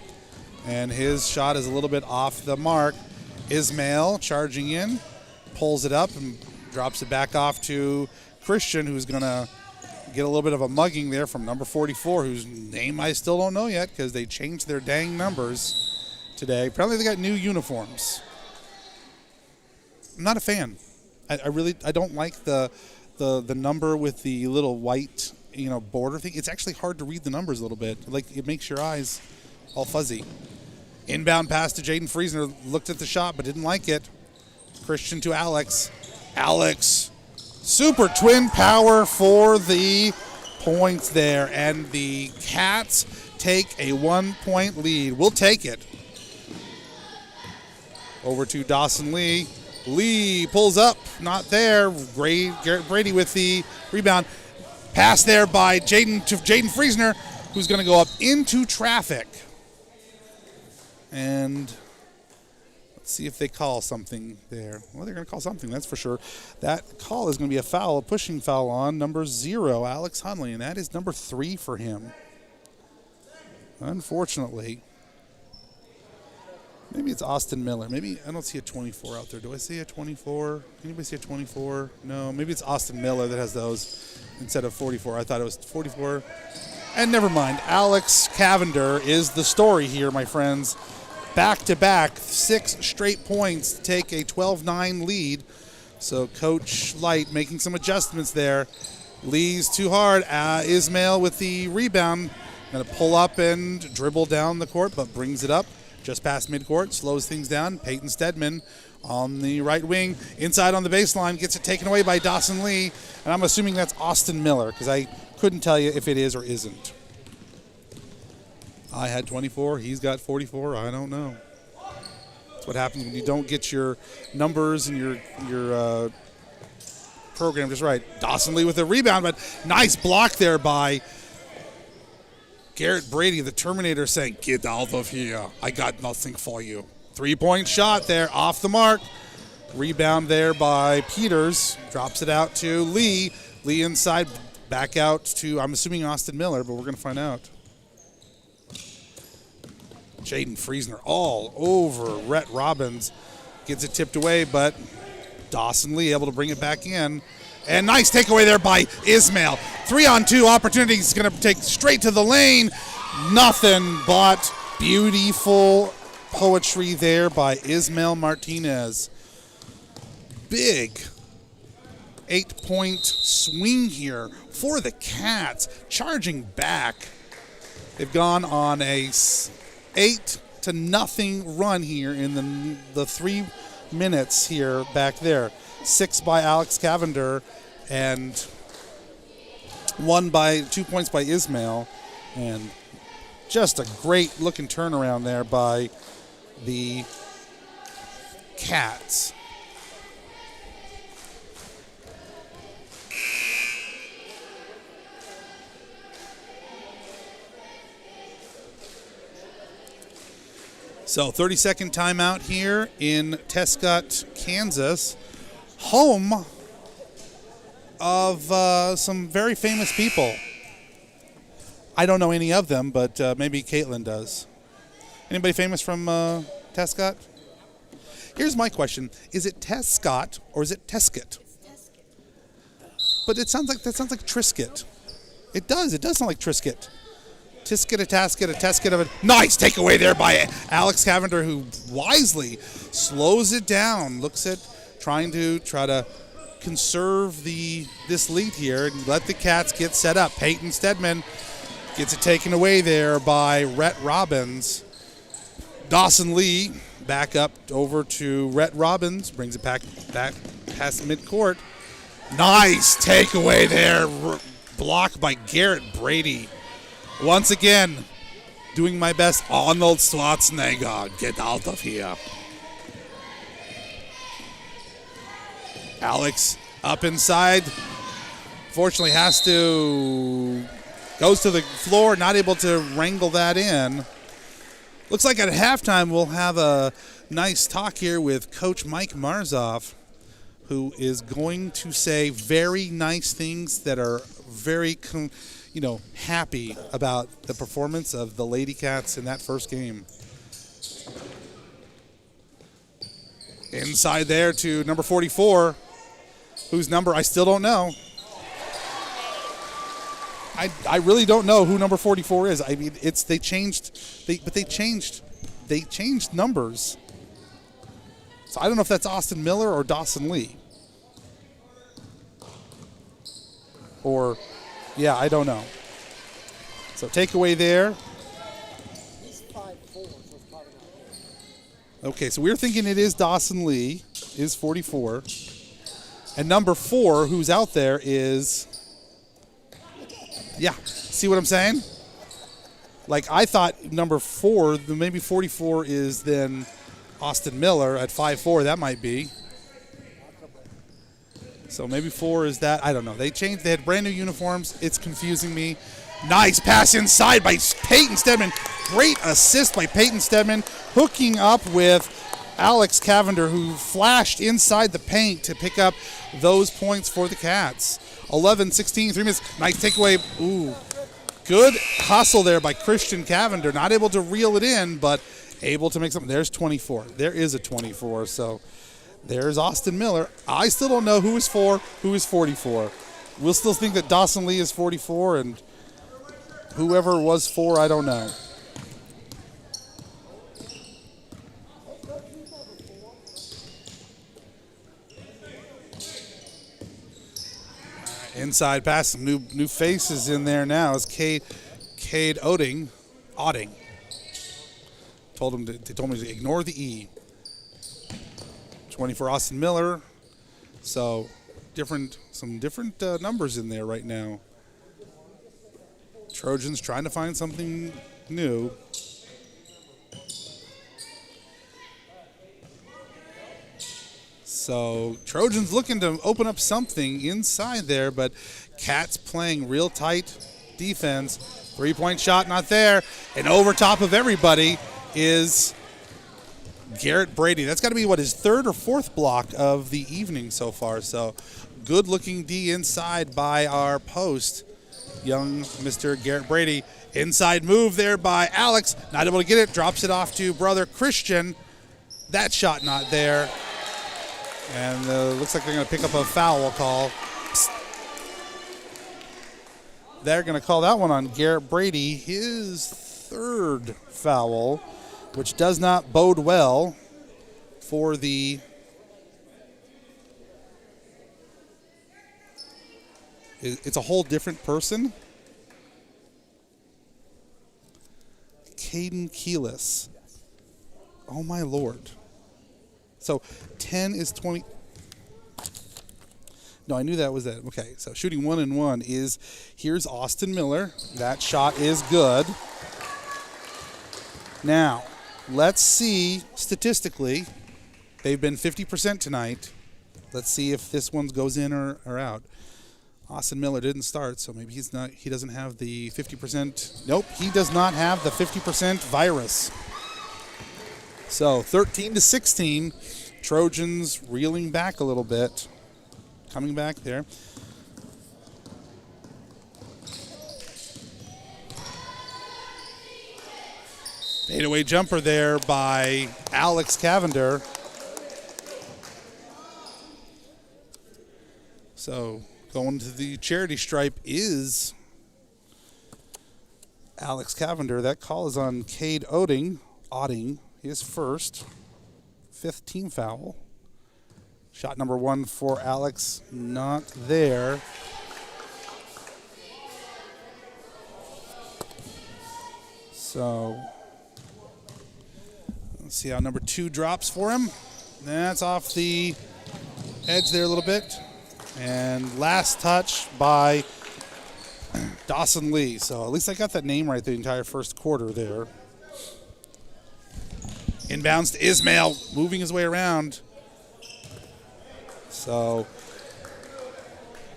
And his shot is a little bit off the mark. Ismail charging in, pulls it up and drops it back off to Christian, who's going to get a little bit of a mugging there from number 44, whose name I still don't know yet because they changed their dang numbers today. Apparently they got new uniforms. I'm not a fan. I don't like the number with the little white, border thing. It's actually hard to read the numbers a little bit. Like, it makes your eyes all fuzzy. Inbound pass to Jaden Friesner. Looked at the shot but didn't like it. Christian to Alex. Alex, super twin power for the points there. And the Cats take a 1-point lead. We'll take it. Over to Dawson Lee. Lee pulls up. Not there. Garrett Brady with the rebound. Pass there by Jaden Friesner, who's going to go up into traffic. And let's see if they call something there. Well, they're going to call something, that's for sure. That call is going to be a foul, a pushing foul on number 0, Alex Hunley, and that is number 3 for him. Unfortunately. Maybe it's Austin Miller. Maybe I don't see a 24 out there. Do I see a 24? Anybody see a 24? No, maybe it's Austin Miller that has those instead of 44. I thought it was 44. And never mind. Alex Cavender is the story here, my friends. Back-to-back, 6 straight points to take a 12-9 lead. So Coach Light making some adjustments there. Lee's too hard. Ismail with the rebound. Going to pull up and dribble down the court, but brings it up. Just past midcourt, slows things down. Peyton Stedman on the right wing. Inside on the baseline, gets it taken away by Dawson Lee. And I'm assuming that's Austin Miller because I couldn't tell you if it is or isn't. I had 24. He's got 44. I don't know. That's what happens when you don't get your numbers and your program just right. Dawson Lee with a rebound, but nice block there by Garrett Brady, the Terminator, saying, "Get out of here. I got nothing for you." 3-point shot there, off the mark. Rebound there by Peters. Drops it out to Lee. Lee inside, back out to, I'm assuming, Austin Miller, but we're going to find out. Jaden Friesner all over Rhett Robbins. Gets it tipped away, but Dawson Lee able to bring it back in. And nice takeaway there by Ismail. 3-on-2 opportunities, going to take straight to the lane. Nothing but beautiful poetry there by Ismail Martinez. Big 8-point swing here for the Cats, charging back. They've gone on a 8-0 run here in the 3 minutes here back there. 6 by Alex Cavender and 2 points by Ismail. And just a great looking turnaround there by the Cats. So 30-second timeout here in Tescott, Kansas. Home of some very famous people. I don't know any of them, but maybe Caitlin does. Anybody famous from Tescott? Here's my question. Is it Tescott or is it Tescott? But that sounds like Triscuit. It does sound like Triscuit. Tescott of it. Nice takeaway there by Alex Cavender, who wisely slows it down. Looks at trying to conserve this lead here and let the Cats get set up. Peyton Stedman gets it taken away there by Rhett Robbins. Dawson Lee back up over to Rhett Robbins, brings it back past midcourt. Nice takeaway there, blocked by Garrett Brady. Once again, doing my best, Arnold Schwarzenegger, get out of here. Alex up inside. Fortunately goes to the floor, not able to wrangle that in. Looks like at halftime we'll have a nice talk here with Coach Mike Marzoff, who is going to say very nice things that are very, happy about the performance of the Lady Cats in that first game. Inside there to number 44, whose number I still don't know. I really don't know who number 44 is. I mean, they changed numbers. So I don't know if that's Austin Miller or Dawson Lee. I don't know. So takeaway there. He's 5'4", so it's probably not Okay, so we're thinking it is Dawson Lee, is 44. And number 4, who's out there, is... Yeah, see what I'm saying? Like, I thought number 4, maybe 44 is then Austin Miller at 5'4", that might be. So maybe 4 is that. I don't know. They had brand new uniforms. It's confusing me. Nice pass inside by Peyton Stedman. Great assist by Peyton Stedman, hooking up with Alex Cavender, who flashed inside the paint to pick up those points for the Cats. 11-16, 3 minutes. Nice takeaway. Ooh. Good hustle there by Christian Cavender. Not able to reel it in, but able to make something. There's 24. There is a 24, so there's Austin Miller. I still don't know who is 4, who is 44. We'll still think that Dawson Lee is 44, and whoever was 4, I don't know. Inside pass, some new faces in there now. Is Cade Odding. They told me to ignore the E. 20 for Austin Miller. So some different numbers in there right now. Trojans trying to find something new. So Trojans looking to open up something inside there, but Cats playing real tight defense. 3-point shot not there. And over top of everybody is Garrett Brady. That's got to be, his 3rd or 4th block of the evening so far. So good looking D inside by our post, young Mr. Garrett Brady. Inside move there by Alex. Not able to get it. Drops it off to brother Christian. That shot not there. And looks like they're going to pick up a foul call. Psst. They're going to call that one on Garrett Brady, his 3rd foul, which does not bode well for the... It's a whole different person. Caden Keelis. Oh, my Lord. So 10 is 20. No, I knew that was it. Okay, so shooting 1 and 1 is, here's Austin Miller. That shot is good. Now, let's see statistically. They've been 50% tonight. Let's see if this one goes in or out. Austin Miller didn't start, so maybe he doesn't have the 50%. Nope, he does not have the 50% virus. So 13-16, Trojans reeling back a little bit. Coming back there. Fadeaway jumper there by Alex Cavender. So going to the charity stripe is Alex Cavender. That call is on Cade Otting, his first, 5th team foul. Shot number 1 for Alex, not there. So let's see how number 2 drops for him. That's off the edge there a little bit. And last touch by Dawson Lee. So at least I got that name right the entire first quarter there. Inbounds to Ismail, moving his way around. So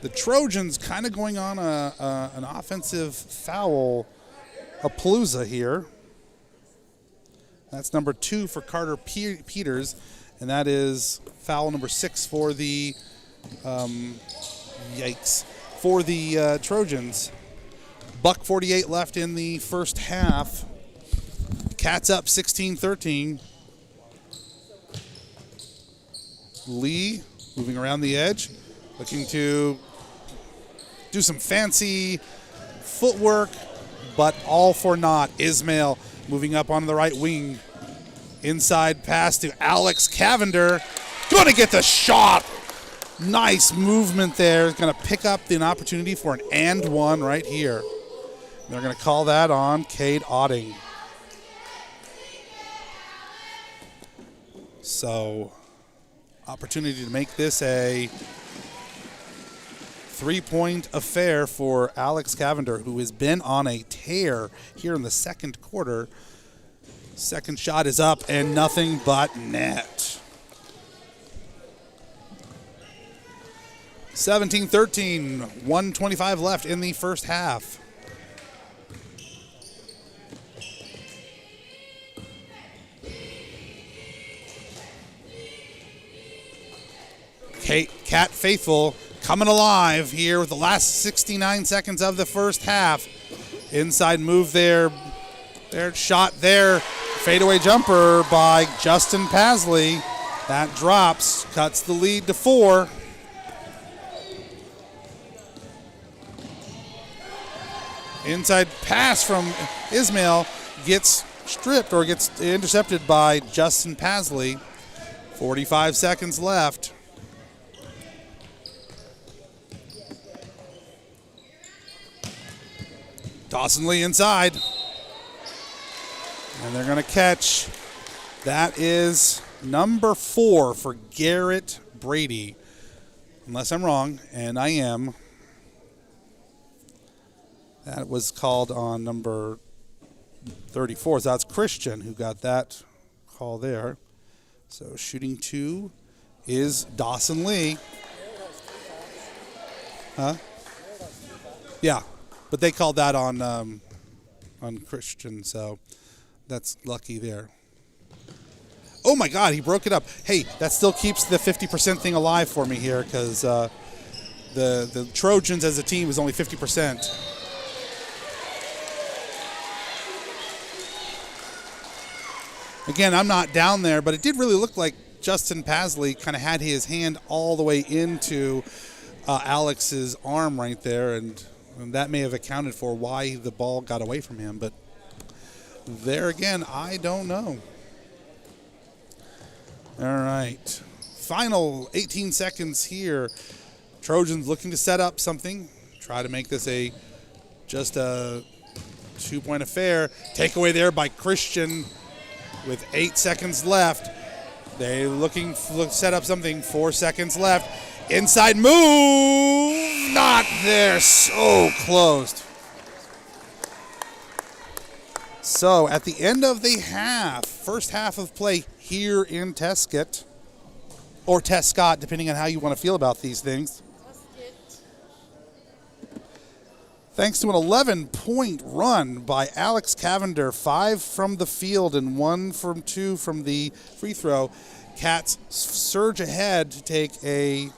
the Trojans kind of going on an offensive foul palooza here. That's number 2 for Carter Peters, and that is foul number 6 for the for the Trojans. $1:48 left in the first half. Cats up 16-13. Lee moving around the edge, looking to do some fancy footwork, but all for naught. Ismail moving up on the right wing. Inside pass to Alex Cavender. Going to get the shot. Nice movement there. Going to pick up an opportunity for an and one right here. They're going to call that on Cade Otting. So, opportunity to make this a 3-point affair for Alex Cavender, who has been on a tear here in the second quarter. Second shot is up and nothing but net. 17-13, 1:25 left in the first half. Cat Faithful coming alive here with the last 69 seconds of the first half. Inside move there. Their shot there. Fadeaway jumper by Justin Pasley. That drops, cuts the lead to 4. Inside pass from Ismail gets stripped or gets intercepted by Justin Pasley. 45 seconds left. Dawson Lee inside. And they're going to catch. That is number 4 for Garrett Brady. Unless I'm wrong, and I am. That was called on number 34. So that's Christian who got that call there. So shooting 2 is Dawson Lee. Huh? Yeah. But they called that on Christian, so that's lucky there. Oh, my God, he broke it up. Hey, that still keeps the 50% thing alive for me here because the Trojans as a team is only 50%. Again, I'm not down there, but it did really look like Justin Pasley kind of had his hand all the way into Alex's arm right there, and that may have accounted for why the ball got away from him. But there again, I don't know. All right. Final 18 seconds here. Trojans looking to set up something. Try to make this just a 2-point affair. Takeaway there by Christian with 8 seconds left. They looking to set up something. 4 seconds left. Inside move. Not there. So close. So at the end of the half, first half of play here in Tescott, or Tescott, depending on how you want to feel about these things. Thanks to an 11-point run by Alex Cavender, 5 from the field and 1 from 2 from the free throw, Cats surge ahead to take a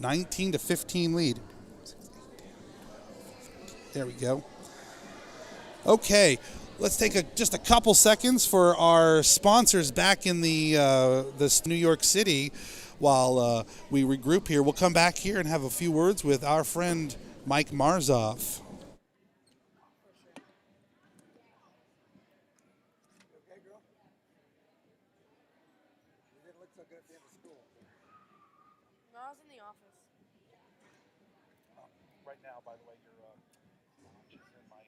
19-15 lead. There we go. Okay, let's take just a couple seconds for our sponsors back in this New York City while we regroup here. We'll come back here and have a few words with our friend Mike Marzoff. I was in the office. Right now, by the way, your watch is in my.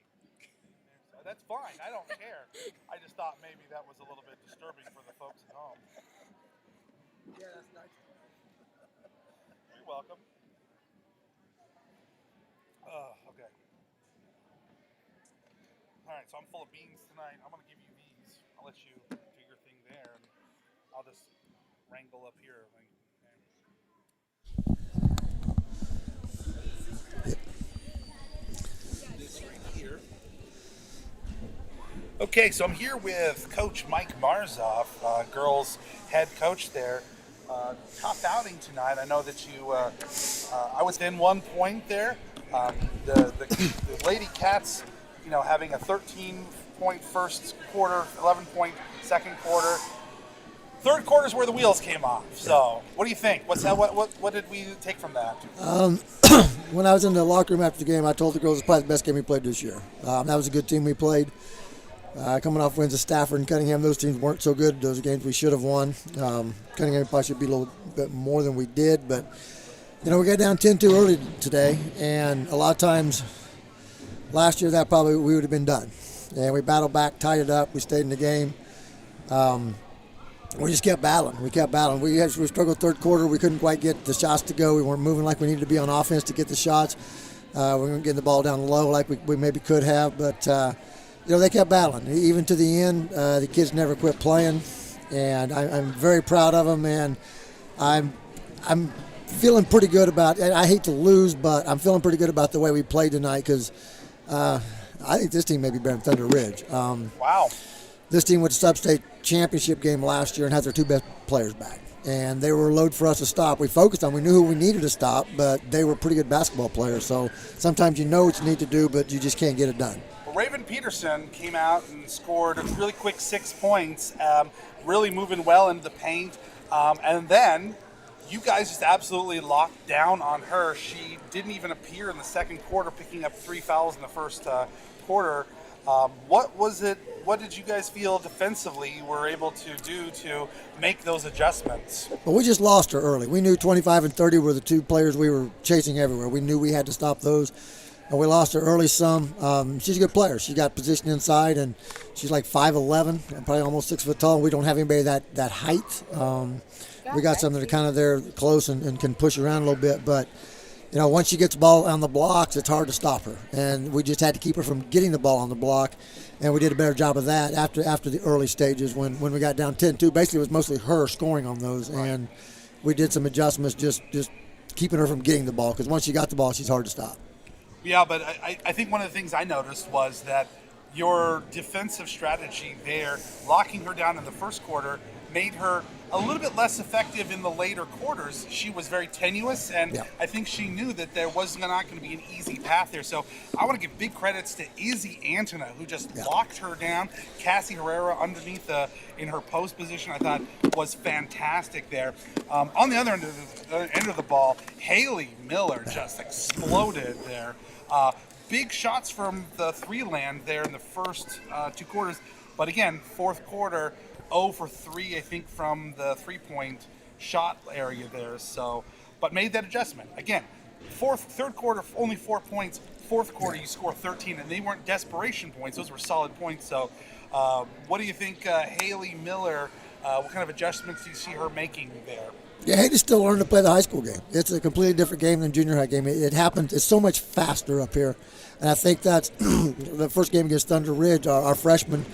That's fine. I don't care. I just thought maybe that was a little bit disturbing for the folks at home. Yeah, that's nice. You're welcome. Okay. All right, so I'm full of beans tonight. I'm going to give you these. I'll let you do your thing there, and I'll just wrangle up here. This right here. Okay, so I'm here with Coach Mike Marzoff, girls head coach there. Tough outing tonight. I know that you, I was in 1 point there. The Lady Cats, having a 13-point first quarter, 11-point second quarter. Third quarter's where the wheels came off. So, what do you think? What did we take from that? When I was in the locker room after the game, I told the girls it's probably the best game we played this year. That was a good team we played. Coming off wins of Stafford and Cunningham, those teams weren't so good. Those are games we should have won. Cunningham probably should be a little bit more than we did, but we got down 10-2 early today, and a lot of times last year that probably we would have been done. And we battled back, tied it up, we stayed in the game. We just kept battling. We struggled third quarter. We couldn't quite get the shots to go. We weren't moving like we needed to be on offense to get the shots. We weren't getting the ball down low like we maybe could have, but they kept battling. Even to the end, the kids never quit playing, and I'm very proud of them, and I'm feeling pretty good about it. I hate to lose, but I'm feeling pretty good about the way we played tonight because I think this team may be better than Thunder Ridge. Wow. This team went to sub-state championship game last year and had their two best players back. And they were a load for us to stop. We focused on, we knew who we needed to stop, but they were pretty good basketball players. So sometimes you know what you need to do, but you just can't get it done. Well, Raven Peterson came out and scored a really quick 6 points, really moving well into the paint. And then you guys just absolutely locked down on her. She didn't even appear in the second quarter, picking up 3 fouls in the first quarter. What did you guys feel defensively you were able to do to make those adjustments? Well, we just lost her early. We knew 25 and 30 were the two players we were chasing everywhere. We knew we had to stop those, and we lost her early some. She's a good player. She got positioned inside, and she's like 5'11", and probably almost 6 foot tall. We don't have anybody that height. We got some that are kind of there close and can push around a little bit, but once she gets the ball on the blocks, it's hard to stop her. And we just had to keep her from getting the ball on the block. And we did a better job of that after the early stages when we got down 10-2. Basically, it was mostly her scoring on those. Right. And we did some adjustments just keeping her from getting the ball. Because once she got the ball, she's hard to stop. Yeah, but I think one of the things I noticed was that your defensive strategy there, locking her down in the first quarter, made her a little bit less effective in the later quarters. She was very tenuous, and yeah. I think she knew that there was not going to be an easy path there. So I want to give big credits to Izzy Antona, who just locked her down. Cassie Herrera underneath in her post position, I thought was fantastic there. On the other end of the ball, Haley Miller just exploded there. Big shots from the three land there in the first 2 quarters. But again, fourth quarter, 0 for 3, I think, from the three-point shot area there. So, but made that adjustment. Again, third quarter, only 4 points. Fourth quarter, you score 13, and they weren't desperation points. Those were solid points. So, what do you think, Haley Miller, what kind of adjustments do you see her making there? Yeah, Haley's still learning to play the high school game. It's a completely different game than junior high game. It happens. It's so much faster up here. And I think that's the first game against Thunder Ridge, our freshman,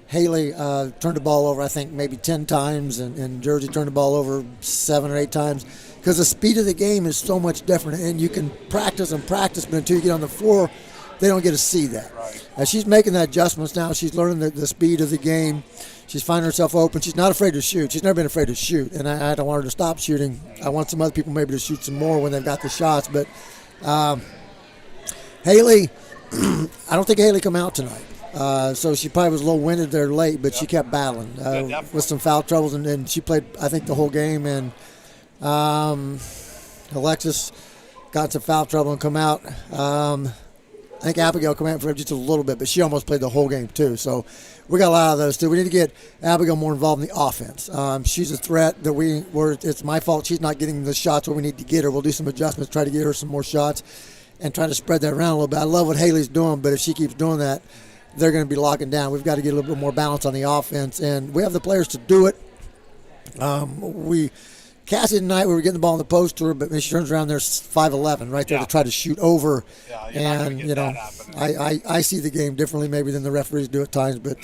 Haley turned the ball over, I think, maybe 10 times, and Jersey turned the ball over 7 or 8 times because the speed of the game is so much different, and you can practice, but until you get on the floor, they don't get to see that. Right. And she's making that adjustments now. She's learning the speed of the game. She's finding herself open. She's not afraid to shoot. She's never been afraid to shoot, and I don't want her to stop shooting. I want some other people maybe to shoot some more when they've got the shots, but Haley, I don't think Haley come out tonight. So she probably was a little winded there late, but she kept battling with some foul troubles, and she played, I think, the whole game. And Alexis got some foul trouble and come out. I think Abigail came out for just a little bit, but she almost played the whole game too. So we got a lot of those too. We need to get Abigail more involved in the offense. She's a threat that it's my fault she's not getting the shots where we need to get her. We'll do some adjustments, try to get her some more shots, and try to spread that around a little bit. I love what Haley's doing, but if she keeps doing that, they're going to be locking down. We've got to get a little bit more balance on the offense, and we have the players to do it. Cassie tonight, we were getting the ball in the post to her, but when she turns around, there's 5'11" right there to try to shoot over. Yeah, you're not gonna get that happening. I see the game differently maybe than the referees do at times, but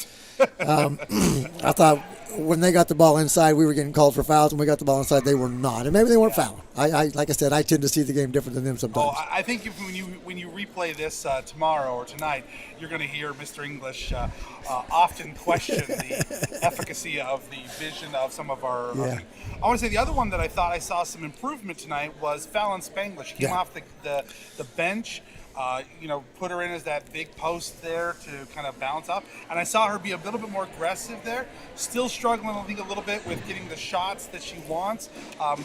I thought when they got the ball inside, we were getting called for fouls. When we got the ball inside, they were not, and maybe they weren't fouling. Like I said, I tend to see the game different than them sometimes. Oh, I think when you replay this tomorrow or tonight, you're going to hear Mr. English often question the efficacy of the vision of some of our. Yeah. I want to say the other one that I thought I saw some improvement tonight was Fallon Spangler. She came off the bench. Put her in as that big post there to kind of bounce up. And I saw her be a little bit more aggressive there. Still struggling, I think, a little bit with getting the shots that she wants,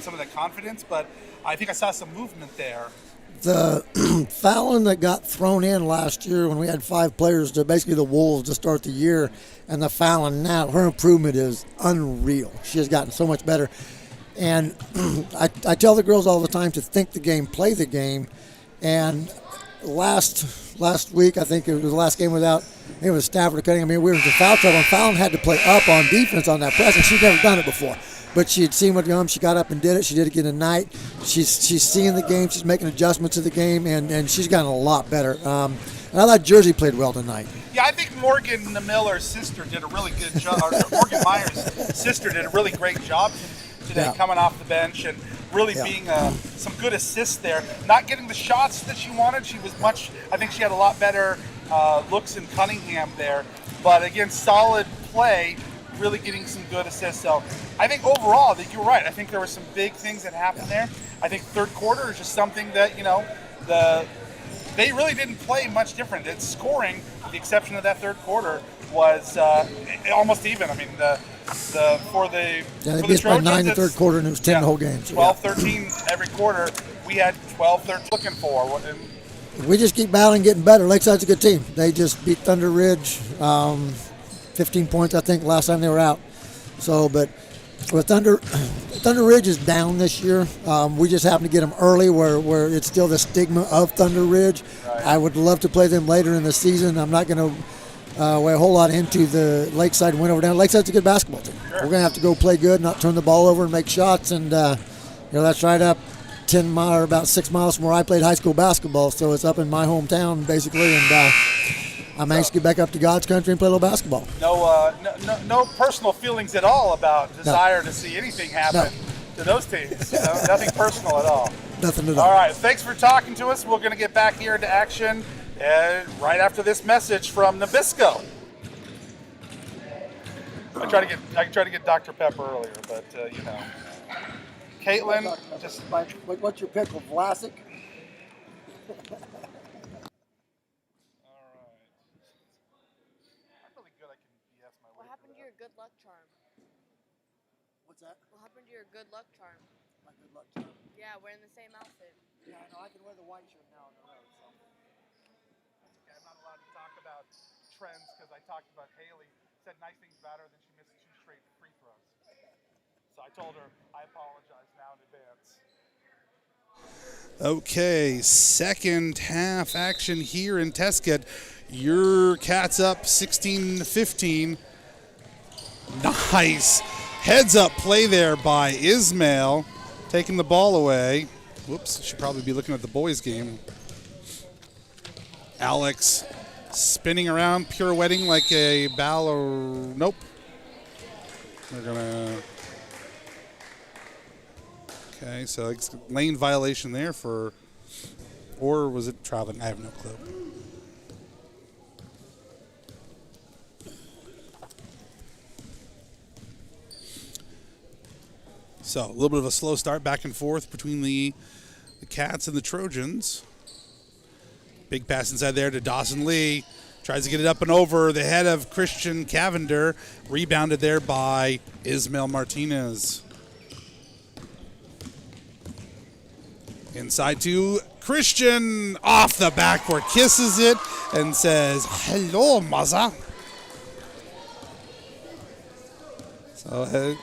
some of that confidence. But I think I saw some movement there. The Fallon that got thrown in last year when we had 5 players to basically the Wolves to start the year, and the Fallon now, her improvement is unreal. She has gotten so much better. And I tell the girls all the time to think the game, play the game. And last week, I think it was the last game without, it was Stafford cutting. I mean, we were in foul trouble, and Fallon had to play up on defense on that press, and she'd never done it before. But she had seen what come. She got up and did it. She did it again tonight. She's seeing the game. She's making adjustments to the game, and she's gotten a lot better. And I thought Jersey played well tonight. Yeah, I think Morgan Miller's sister did a really good job. Or Morgan Meyer's sister did a really great job today, coming off the bench and really being some good assists there. Not getting the shots that she wanted. She was I think she had a lot better looks in Cunningham there. But again, solid play, really getting some good assists. So I think overall, I think you're right. I think there were some big things that happened there. I think third quarter is just something that, they really didn't play much different. It's scoring, with the exception of that third quarter, was almost even. I mean, they beat us by 9 in the third quarter, and it was 10 the whole game. So 12-13 every quarter. We had 12-13 looking for. We just keep battling, getting better. Lakeside's a good team. They just beat Thunder Ridge, 15 points, I think, last time they were out. So, but with Thunder Ridge is down this year. We just happened to get them early where it's still the stigma of Thunder Ridge. Right. I would love to play them later in the season. I'm not going to weigh a whole lot into the Lakeside win over down. Lakeside's a good basketball team. Sure. We're going to have to go play good, not turn the ball over and make shots. And, that's right up 10 miles or about 6 miles from where I played high school basketball. So it's up in my hometown, basically. And I'm anxious to get back up to God's country and play a little basketball. No personal feelings at all about desire to see anything happen to those teams. Nothing personal at all. Nothing at all. All right, thanks for talking to us. We're going to get back here into action right after this message from Nabisco. I tried to get Dr. Pepper earlier, but Caitlin, just what's your pickle, Vlasic? What happened to your good luck charm? What's that? What happened to your good luck charm? My good luck charm. Yeah, wearing the same outfit. Yeah, I know. I can wear the white shirt now on the road. So. I'm not allowed to talk about trends because I talked about Haley. Said nice things about her, then she missed 2 straight free throws. So I told her I apologize now in advance. Okay, second half action here in Tescott. Your Cats up 16-15. Nice heads up play there by Ismail, taking the ball away. Whoops, should probably be looking at the boys' game. Alex spinning around, pirouetting like a ballerina. Nope. We're gonna. Okay, so it's lane violation there or was it traveling? I have no clue. So a little bit of a slow start back and forth between the Cats and the Trojans. Big pass inside there to Dawson Lee. Tries to get it up and over the head of Christian Cavender. Rebounded there by Ismail Martinez. Inside to Christian, off the backboard, kisses it and says, "Hello, mother." So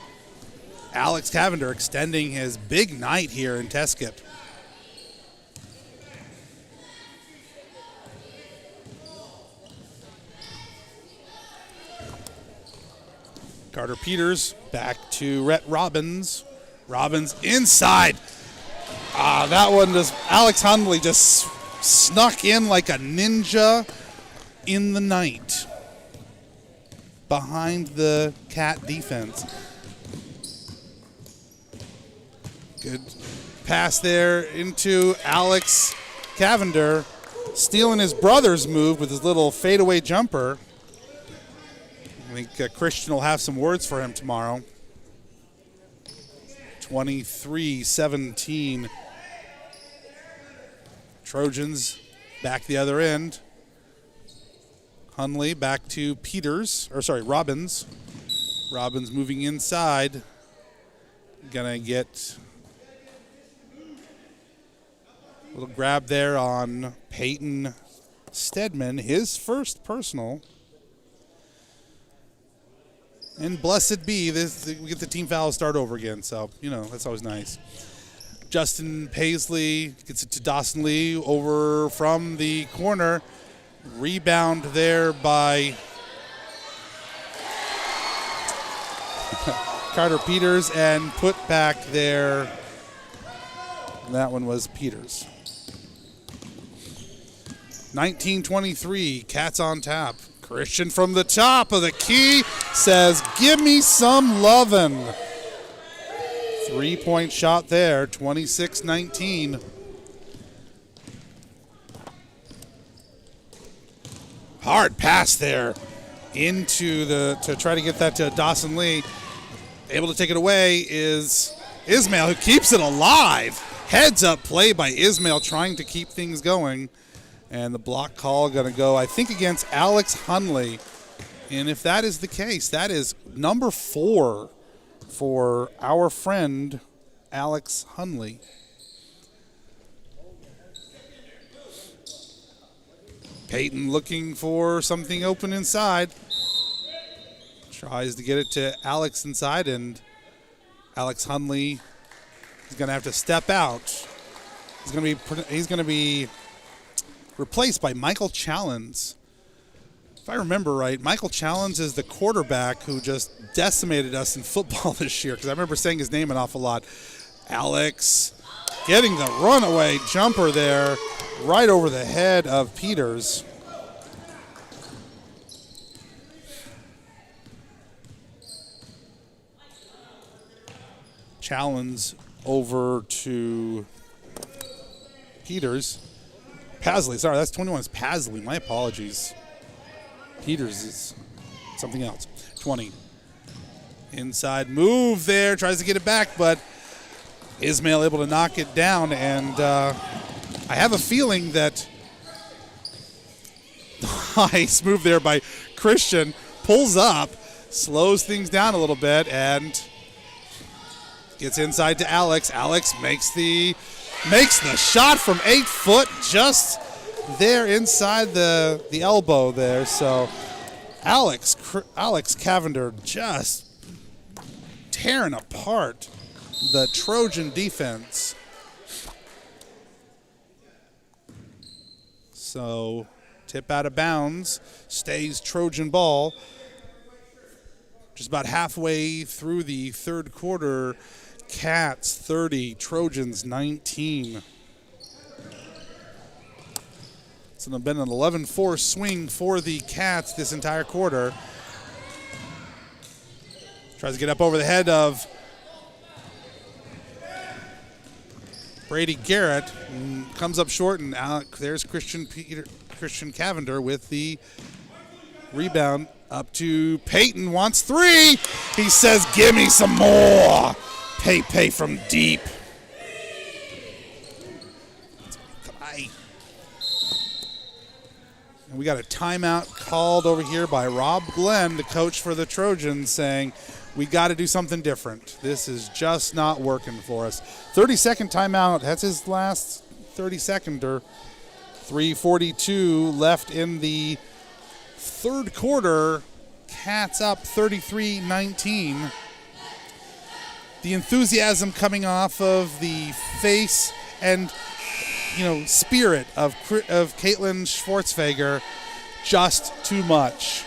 Alex Cavender extending his big night here in Tescott. Carter Peters back to Rhett Robbins. Robbins inside. That one just, Alex Hundley just snuck in like a ninja in the night behind the Cat defense. Good pass there into Alex Cavender, stealing his brother's move with his little fadeaway jumper. I think Christian will have some words for him tomorrow. 23-17. Trojans back the other end. Hundley back to Robbins. Robbins moving inside. Gonna get a little grab there on Peyton Stedman, his first personal. And blessed be, we get the team foul start over again, so, that's always nice. Justin Paisley gets it to Dawson Lee over from the corner. Rebound there by Carter Peters and put back there. That one was Peters. 19-23, Cats on tap. Christian from the top of the key says, "Give me some lovin'." 3-point shot there, 26-19. Hard pass there to try to get that to Dawson Lee. Able to take it away is Ismail, who keeps it alive. Heads up play by Ismail trying to keep things going. And the block call going to go, I think, against Alex Hundley. And if that is the case, that is number 4 for our friend Alex Hundley. Peyton looking for something open inside. Tries to get it to Alex inside, and Alex Hundley is going to have to step out. He's going to be replaced by Michael Challens. If I remember right, Michael Challens is the quarterback who just decimated us in football this year, because I remember saying his name an awful lot. Alex getting the runaway jumper there right over the head of Peters. Challenge over to Peters. Pasley, sorry, that's 21 is Pasley. My apologies. Peters is something else. 20. Inside move there, tries to get it back, but Ismail able to knock it down, and I have a feeling that nice move there by Christian, pulls up, slows things down a little bit, and gets inside to Alex. Alex makes the shot from 8 foot, just there inside the elbow there. So Alex Cavender just tearing apart the Trojan defense. So tip out of bounds, stays Trojan ball. Just about halfway through the third quarter, Cats 30, Trojans 19. It's been an 11-4 swing for the Cats this entire quarter. Tries to get up over the head of Brady Garrett. Comes up short, and there's Christian Cavender with the rebound. Up to Peyton, wants 3. He says, "Give me some more." Pay from deep. And we got a timeout called over here by Rob Glenn, the coach for the Trojans, saying, We got to do something different. This is just not working for us. 30-second timeout. That's his last 30-seconder. 3:42 left in the third quarter. Cats up 33-19. The enthusiasm coming off of the face and spirit of Caitlin Schwartzfeger, just too much.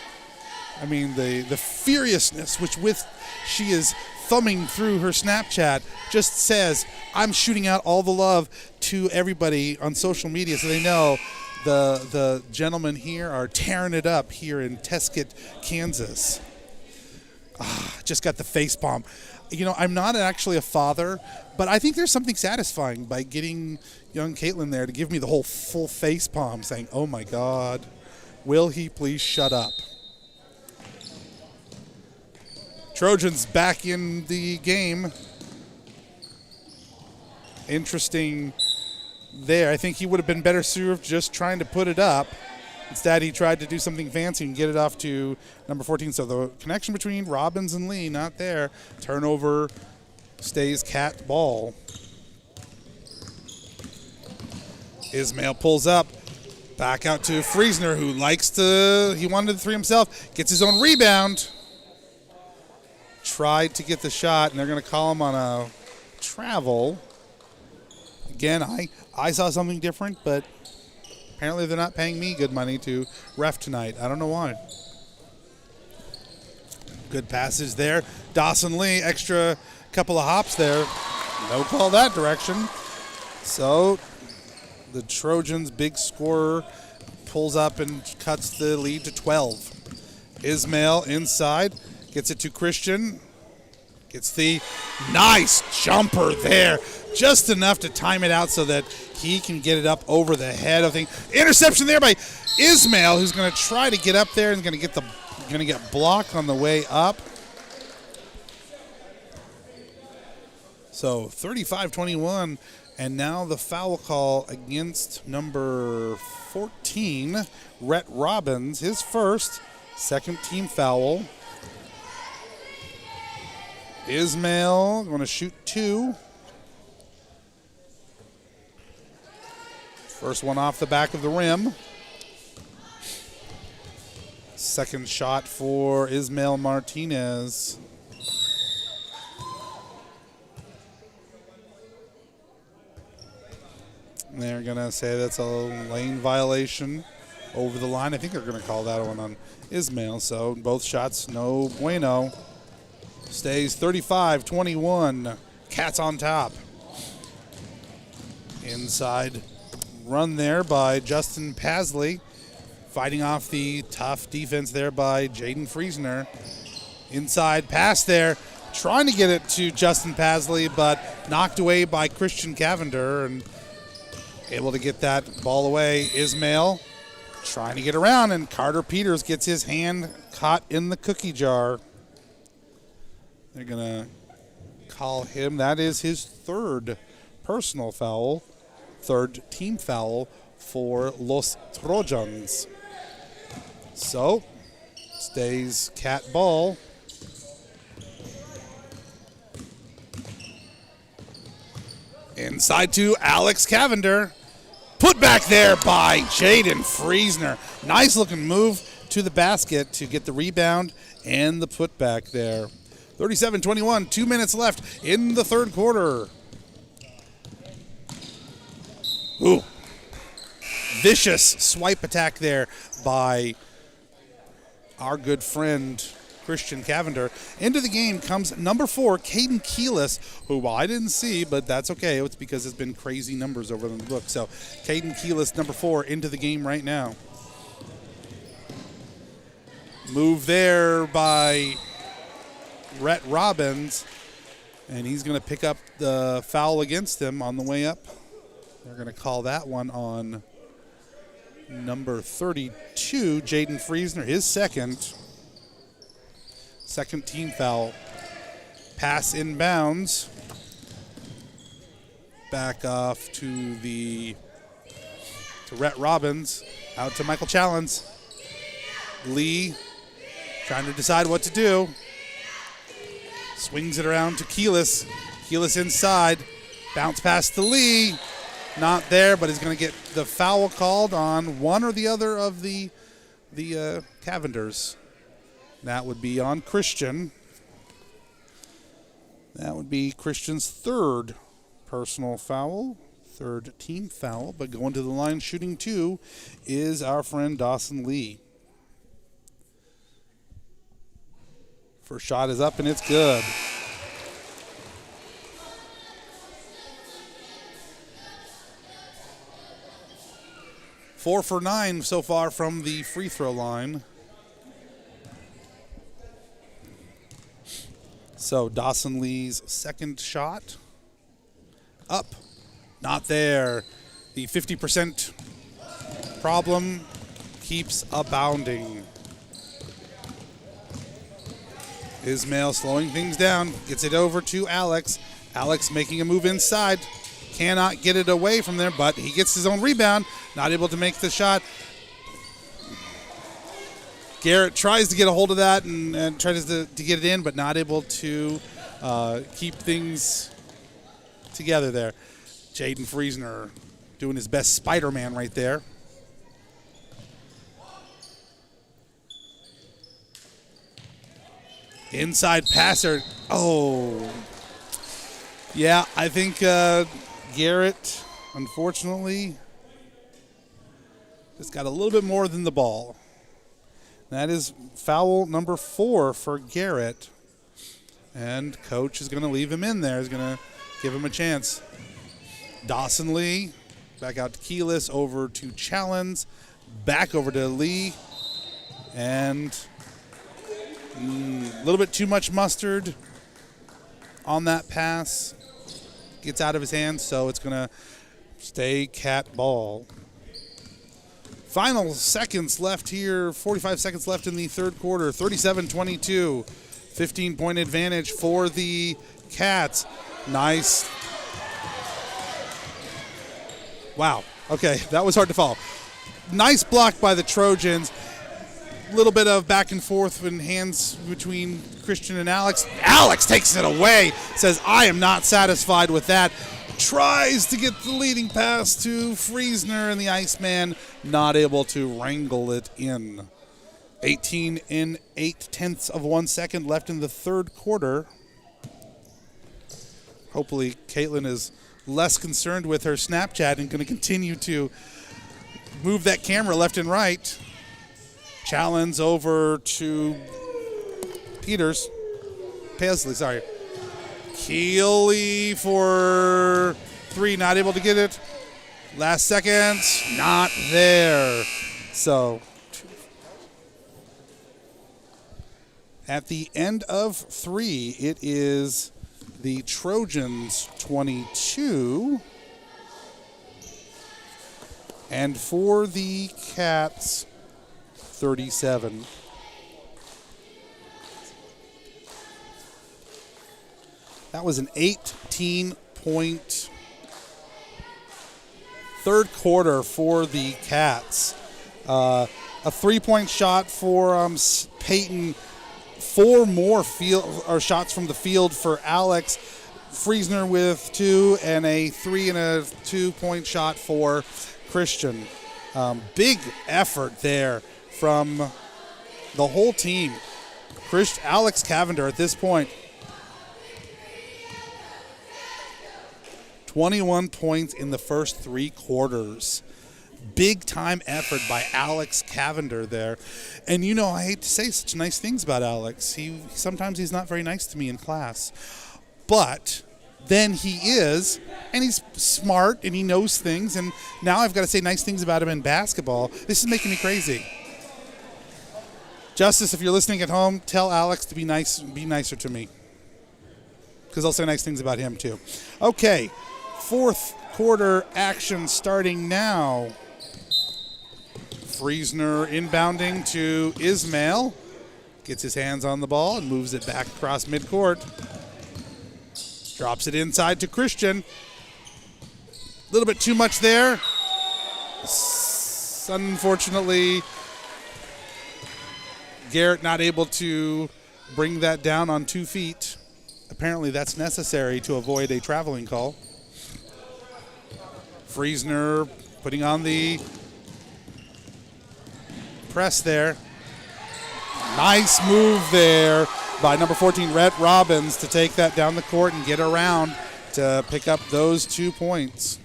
I mean, the furiousness with she is thumbing through her Snapchat just says, I'm shooting out all the love to everybody on social media so they know the gentlemen here are tearing it up here in Tescott, Kansas. Just got the face palm. I'm not actually a father, but I think there's something satisfying by getting young Caitlin there to give me the whole full face palm saying, oh my God, will he please shut up? Trojans back in the game. Interesting there. I think he would have been better served just trying to put it up. Instead, he tried to do something fancy and get it off to number 14. So the connection between Robbins and Lee, not there. Turnover stays Cat ball. Ismail pulls up. Back out to Friesner, who he wanted the three himself. Gets his own rebound. Tried to get the shot, and they're going to call him on a travel. Again, I saw something different, but apparently they're not paying me good money to ref tonight. I don't know why. Good passage there. Dawson Lee, extra couple of hops there. No call that direction. So the Trojans' big scorer pulls up and cuts the lead to 12. Ismail inside. Gets it to Christian. Gets the nice jumper there. Just enough to time it out so that he can get it up over the head of the interception there by Ismail, who's going to try to get up there and going to get blocked on the way up. So 35-21, and now the foul call against number 14, Rhett Robbins, his first, second team foul. Ismail going to shoot two. First one off the back of the rim. Second shot for Ismail Martinez. They're going to say that's a lane violation over the line. I think they're going to call that one on Ismail. So both shots, no bueno. Stays 35-21. Cats on top. Inside run there by Justin Pasley. Fighting off the tough defense there by Jaden Friesner. Inside pass there. Trying to get it to Justin Pasley, but knocked away by Christian Cavender and able to get that ball away. Ismail trying to get around, and Carter Peters gets his hand caught in the cookie jar. They're going to call him. That is his third personal foul, third team foul for Los Trojans. So, stays Cat ball. Inside to Alex Cavender. Put back there by Jaden Friesner. Nice looking move to the basket to get the rebound and the putback there. 37-21, 2 minutes left in the third quarter. Ooh. Vicious swipe attack there by our good friend Christian Cavender. Into the game comes number 4, Caden Keelis, who I didn't see, but that's okay. It's because it's been crazy numbers over in the book. So Caden Keelis, number 4, into the game right now. Move there by Rhett Robbins, and he's going to pick up the foul against him on the way up. They're going to call that one on number 32, Jaden Friesner, his second team foul. Pass inbounds. Back off to Rhett Robbins. Out to Michael Challens. Lee trying to decide what to do. Swings it around to Keelis. Keelis inside. Bounce pass to Lee. Not there, but he's going to get the foul called on one or the other of the Cavenders. That would be on Christian. That would be Christian's third personal foul, third team foul. But going to the line shooting 2 is our friend Dawson Lee. First shot is up and it's good. Four for 9 so far from the free throw line. So Dawson Lee's second shot. Up. Not there. The 50% problem keeps abounding. Ismail slowing things down. Gets it over to Alex. Alex making a move inside. Cannot get it away from there, but he gets his own rebound. Not able to make the shot. Garrett tries to get a hold of that and tries to get it in, but not able to keep things together there. Jaden Friesner doing his best Spider-Man right there. Inside passer. Oh. Yeah, I think Garrett, unfortunately, just got a little bit more than the ball. That is foul number 4 for Garrett. And coach is going to leave him in there. He's going to give him a chance. Dawson Lee, back out to Keelis, over to Challens, back over to Lee. And a little bit too much mustard on that pass. Gets out of his hands, so it's going to stay Cat ball. Final seconds left here, 45 seconds left in the third quarter, 37-22. 15-point advantage for the Cats. Nice. Wow, okay, that was hard to follow. Nice block by the Trojans. Little bit of back and forth in hands between Christian and Alex. Alex takes it away, says, I am not satisfied with that. Tries to get the leading pass to Friesner, and the Iceman not able to wrangle it in. 18 and 8/10 of 1 second left in the third quarter. Hopefully Caitlin is less concerned with her Snapchat and going to continue to move that camera left and right. Challenge over to Paisley, sorry. Keeley for 3, not able to get it. Last second, not there. So at the end of 3, it is the Trojans 22. And for the Cats, 37. That was an 18-point third quarter for the Cats. A 3-point shot for Peyton. 4 more shots from the field for Alex. Friesner with 2, and a 3 and a 2-point shot for Christian. Big effort there from the whole team. Alex Cavender at this point, 21 points in the first 3 quarters. Big time effort by Alex Cavender there. And you know, I hate to say such nice things about Alex. Sometimes he's not very nice to me in class. But then he is, and he's smart and he knows things, and now I've got to say nice things about him in basketball. This is making me crazy. Justice, if you're listening at home, tell Alex to be nicer to me, because I'll say nice things about him too. Okay, fourth quarter action starting now. Friesner inbounding to Ismail. Gets his hands on the ball and moves it back across midcourt. Drops it inside to Christian. A little bit too much there. Unfortunately, Garrett not able to bring that down on 2 feet. Apparently that's necessary to avoid a traveling call. Friesner putting on the press there. Nice move there by number 14, Rhett Robbins, to take that down the court and get around to pick up those 2 points.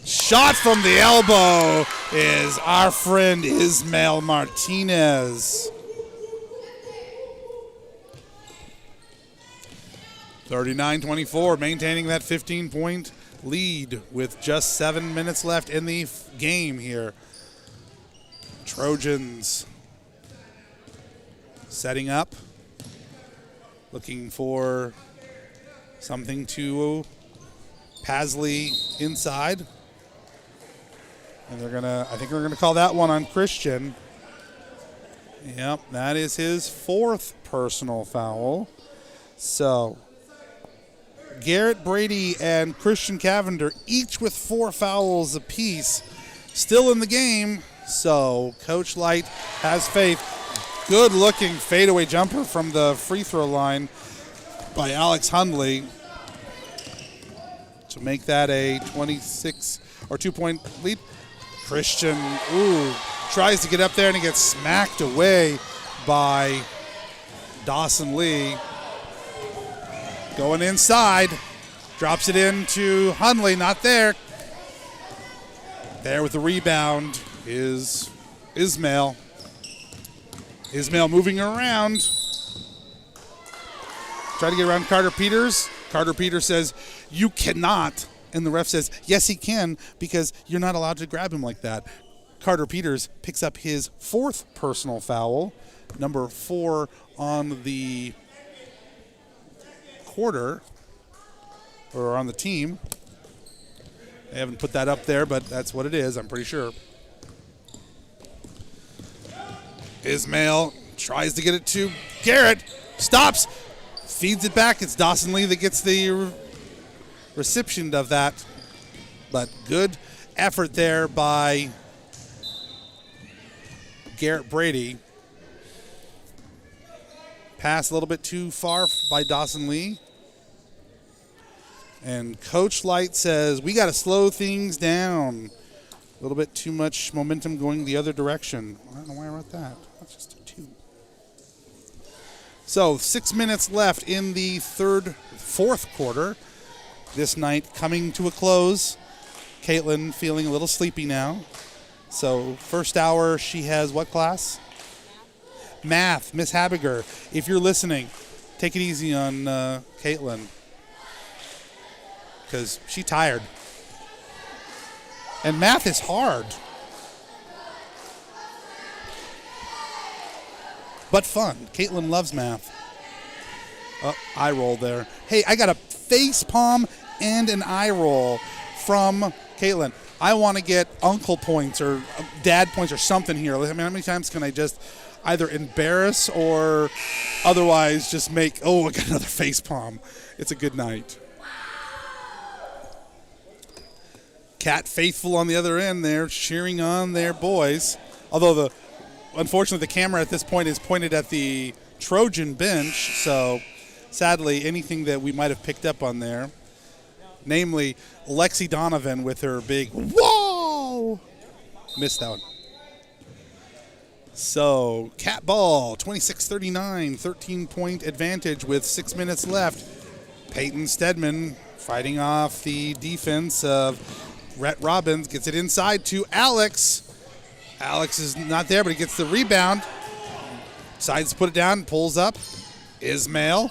Shot from the elbow is our friend Ismael Martinez. 39-24, maintaining that 15-point lead with just 7 minutes left in the game here. Trojans setting up, looking for something to Pasley inside. And I think they're gonna call that one on Christian. Yep, that is his 4th personal foul. So Garrett Brady and Christian Cavender, each with 4 fouls apiece, still in the game. So Coach Light has faith. Good looking fadeaway jumper from the free throw line by Alex Hundley to make that a 26 or 2-point lead. Christian, tries to get up there and he gets smacked away by Dawson Lee. Going inside, drops it into Hundley, not there. There with the rebound is Ismael. Ismael moving around. Try to get around Carter Peters. Carter Peters says, "You cannot." And the ref says, "Yes, he can, because you're not allowed to grab him like that." Carter Peters picks up his 4th personal foul, number 4 on the quarter, or on the team. They haven't put that up there, but that's what it is, I'm pretty sure. Ismael tries to get it to Garrett, stops, feeds it back. It's Dawson Lee that gets the reception of that, but good effort there by Garrett Brady. Pass a little bit too far by Dawson Lee. And Coach Light says, we got to slow things down. A little bit too much momentum going the other direction. I don't know why I wrote that. That's just a 2. So 6 minutes left in the fourth quarter. This night coming to a close. Caitlin feeling a little sleepy now. So first hour, she has what class? Math. Miss Habiger, if you're listening, take it easy on Caitlin, because she's tired. And math is hard, but fun. Caitlin loves math. Oh, eye roll there. Hey, I got a face palm and an eye roll from Caitlin. I want to get uncle points or dad points or something here. I mean, how many times can I just either embarrass or otherwise just make, I got another face palm. It's a good night. Cat Faithful on the other end there, cheering on their boys. Although, unfortunately, the camera at this point is pointed at the Trojan bench, so sadly, anything that we might have picked up on there, namely Lexi Donovan with her big whoa, missed that one. So, Cat ball, 26-39, 13-point advantage with 6 minutes left. Peyton Stedman fighting off the defense of Rhett Robbins, gets it inside to Alex. Alex is not there, but he gets the rebound. Decides to put it down, pulls up. Ismael.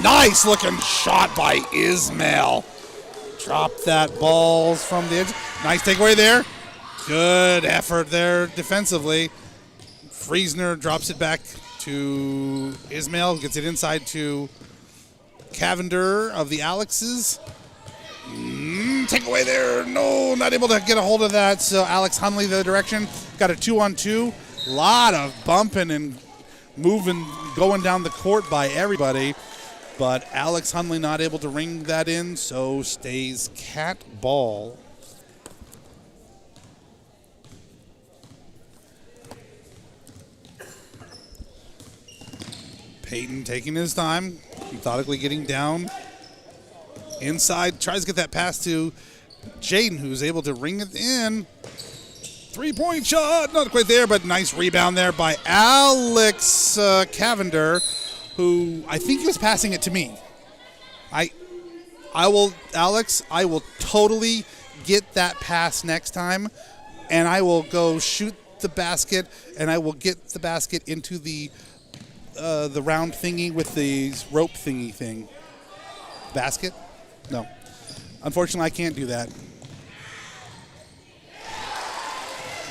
Nice looking shot by Ismael. Dropped that ball from the edge. Nice takeaway there. Good effort there defensively. Friesner drops it back to Ismael, gets it inside to Cavender of the Alexes. Takeaway there. No, not able to get a hold of that. So Alex Hundley the direction. Got a 2-on-2. Lot of bumping and moving, going down the court by everybody. But Alex Hundley not able to ring that in, so stays Cat ball. Peyton taking his time, methodically getting down inside, tries to get that pass to Jaden, who's able to ring it in. 3-point shot, not quite there, but nice rebound there by Alex Cavender, who I think he was passing it to me. I will totally get that pass next time, and I will go shoot the basket, and I will get the basket into the round thingy with the rope thingy thing. Basket? No. Unfortunately, I can't do that.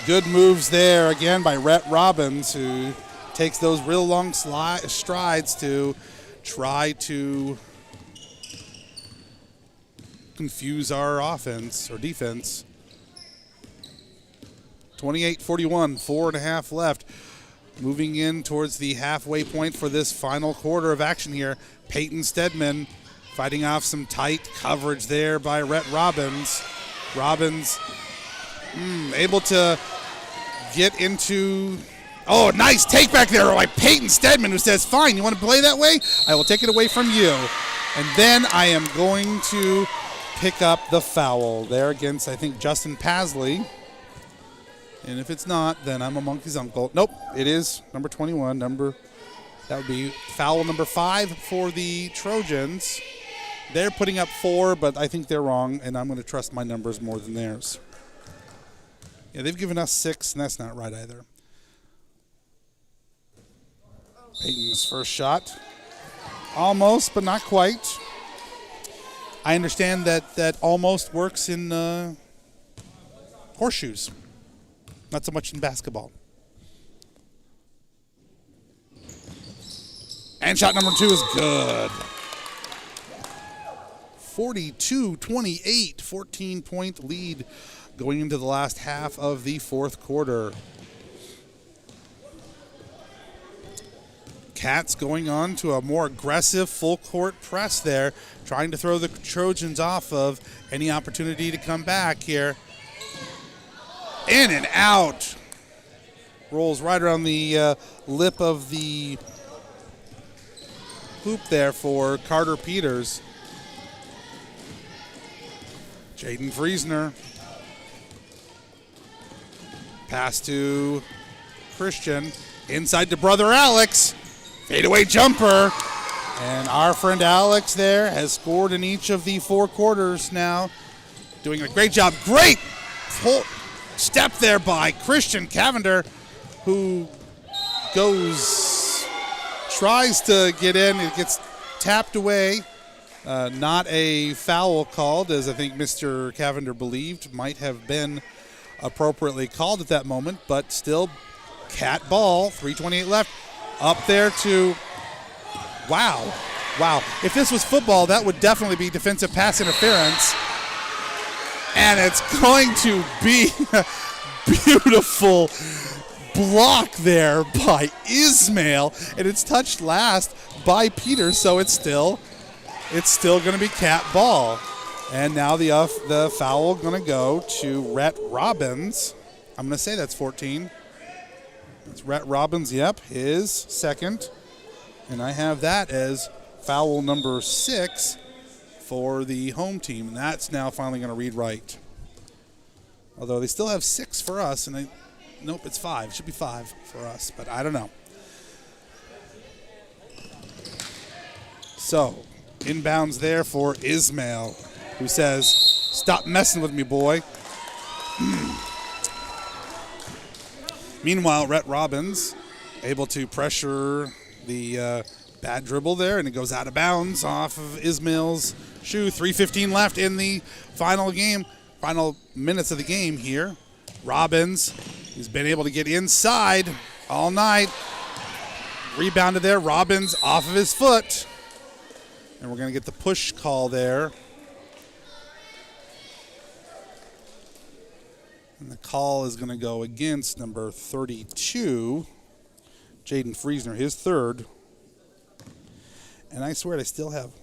Good moves there again by Rhett Robbins, who takes those real long strides to try to confuse our offense or defense. 28-41, 4.5 left. Moving in towards the halfway point for this final quarter of action here. Peyton Stedman fighting off some tight coverage there by Rhett Robbins. Robbins able to get into, oh, nice take back there by Peyton Stedman, who says, fine, you want to play that way? I will take it away from you. And then I am going to pick up the foul there against, I think, Justin Pasley. And if it's not, then I'm a monkey's uncle. Nope, it is number 21. That would be foul number 5 for the Trojans. They're putting up 4, but I think they're wrong, and I'm going to trust my numbers more than theirs. Yeah, they've given us 6, and that's not right either. Peyton's first shot. Almost, but not quite. I understand that almost works in horseshoes. Not so much in basketball. And shot number 2 is good. 42-28, 14-point lead going into the last half of the fourth quarter. Cats going on to a more aggressive full-court press there, trying to throw the Trojans off of any opportunity to come back here. In and out. Rolls right around the lip of the hoop there for Carter Peters. Jaden Friesner. Pass to Christian. Inside to brother Alex. Fadeaway jumper. And our friend Alex there has scored in each of the 4 quarters now. Doing a great job. Great full step there by Christian Cavender, who tries to get in. It gets tapped away. Not a foul called, as I think Mr. Cavender believed might have been appropriately called at that moment, but still cat ball, 3:28 left, up there to, wow. If this was football, that would definitely be defensive pass interference. And it's going to be a beautiful block there by Ismail, and it's touched last by Peter, so it's still going to be cat ball. And now the foul going to go to Rhett Robbins. I'm going to say that's 14. It's Rhett Robbins, yep, his second. And I have that as foul number 6 for the home team. And that's now finally going to read right. Although they still have 6 for us, and nope, it's 5. It should be 5 for us, but I don't know. So, inbounds there for Ismail, who says, stop messing with me, boy. Meanwhile, Rhett Robbins able to pressure the bad dribble there, and it goes out of bounds off of Ismail's shoe. 3:15 left in the final minutes of the game here. Robbins, who's been able to get inside all night, rebounded there. Robbins off of his foot. And we're going to get the push call there. And the call is going to go against number 32, Jaden Friesner, his third. And I swear I still have one.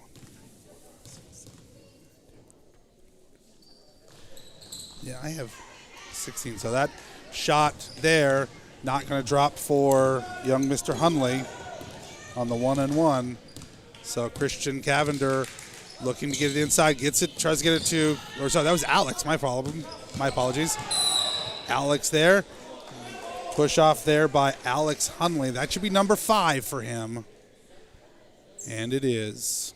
Yeah, I have 16. So that shot there, not going to drop for young Mr. Hunley. on the 1-and-1. So Christian Cavender looking to get it inside, gets it, tries to get it to, or sorry, that was Alex, my problem. My apologies. Alex there. Push off there by Alex Hunley. That should be number 5 for him. And it is.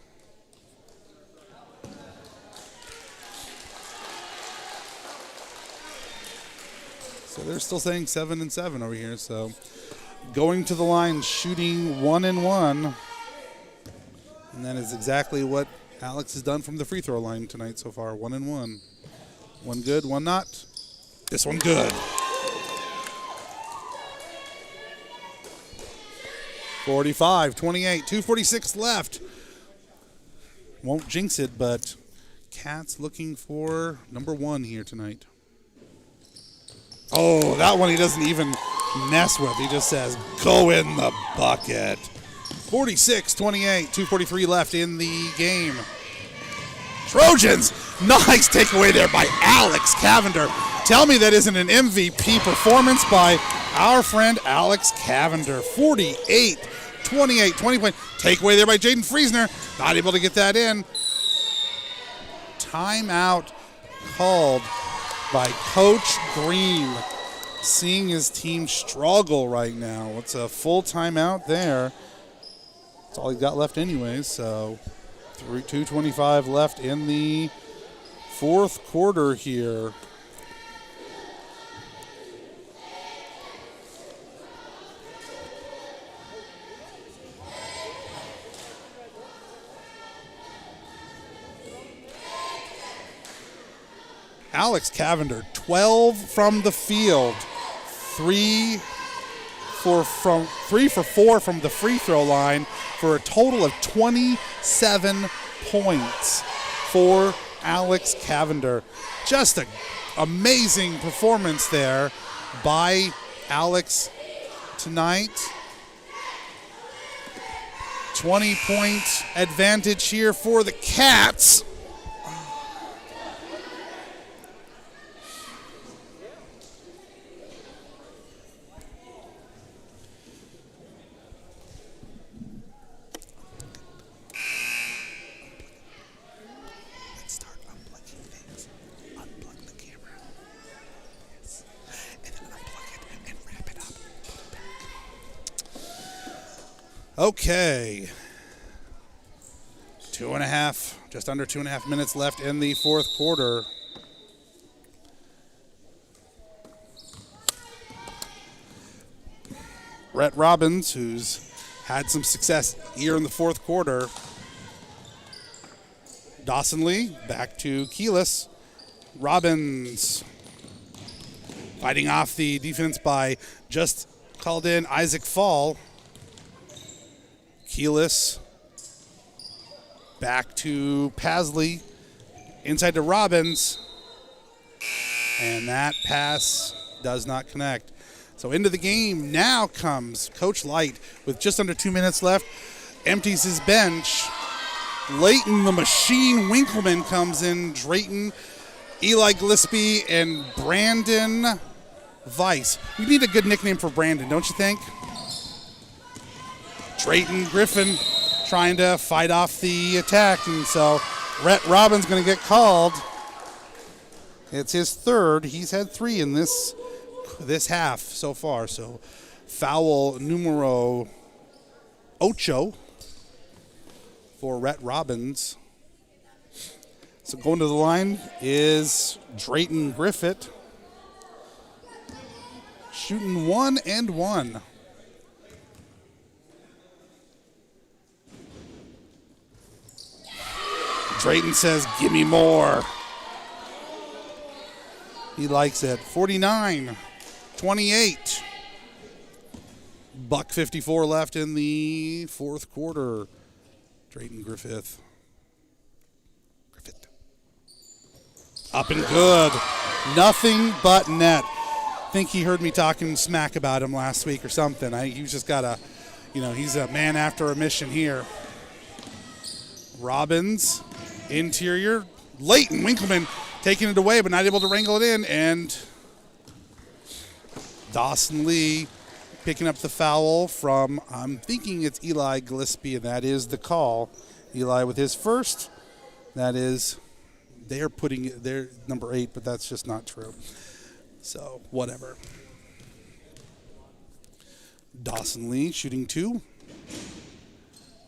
So they're still saying 7-7 over here. So going to the line, shooting 1-and-1. And that is exactly what Alex has done from the free throw line tonight so far. 1-and-1. One good, one not. This one good. 45-28, 2:46 left. Won't jinx it, but Cat's looking for number 1 here tonight. Oh, that one he doesn't even mess with. He just says, go in the bucket. 46-28, 2:43 left in the game. Trojans, nice takeaway there by Alex Cavender. Tell me that isn't an MVP performance by our friend Alex Cavender. 48-28, 20-point takeaway there by Jaden Friesner. Not able to get that in. Timeout called by Coach Green. Seeing his team struggle right now. It's a full timeout there. That's all he got left anyways, so 2:25 left in the fourth quarter here. Alex Cavender, 12 from the field, 3 for 4 from the free throw line for a total of 27 points for Alex Cavender. Just an amazing performance there by Alex tonight. 20-point advantage here for the Cats. Okay. Just under 2.5 minutes left in the fourth quarter. Rhett Robbins, who's had some success here in the fourth quarter. Dawson Lee back to Keelis. Robbins fighting off the defense by just called in Isaac Fall. Keelis back to Pasley, inside to Robbins, and that pass does not connect. So into the game now comes Coach Light with just under 2 minutes left, empties his bench. Leighton the Machine Winkleman comes in, Drayton, Eli Gillespie, and Brandon Weiss. We need a good nickname for Brandon, don't you think? Drayton Griffin trying to fight off the attack, and so Rhett Robbins going to get called. It's his third. He's had 3 in this half so far. So foul numero 8 for Rhett Robbins. So going to the line is Drayton Griffith, shooting 1-and-1. Drayton says, give me more. He likes it. 49-28. $1:54 left in the fourth quarter. Drayton Griffith. Up and good. Nothing but net. I think he heard me talking smack about him last week or something. He's just got he's a man after a mission here. Robbins. Interior, Leighton Winkleman taking it away but not able to wrangle it in, and Dawson Lee picking up the foul from, I'm thinking it's Eli Gillespie, and that is the call. Eli with his first. That is, they're number 8, but that's just not true. So, whatever. Dawson Lee shooting 2.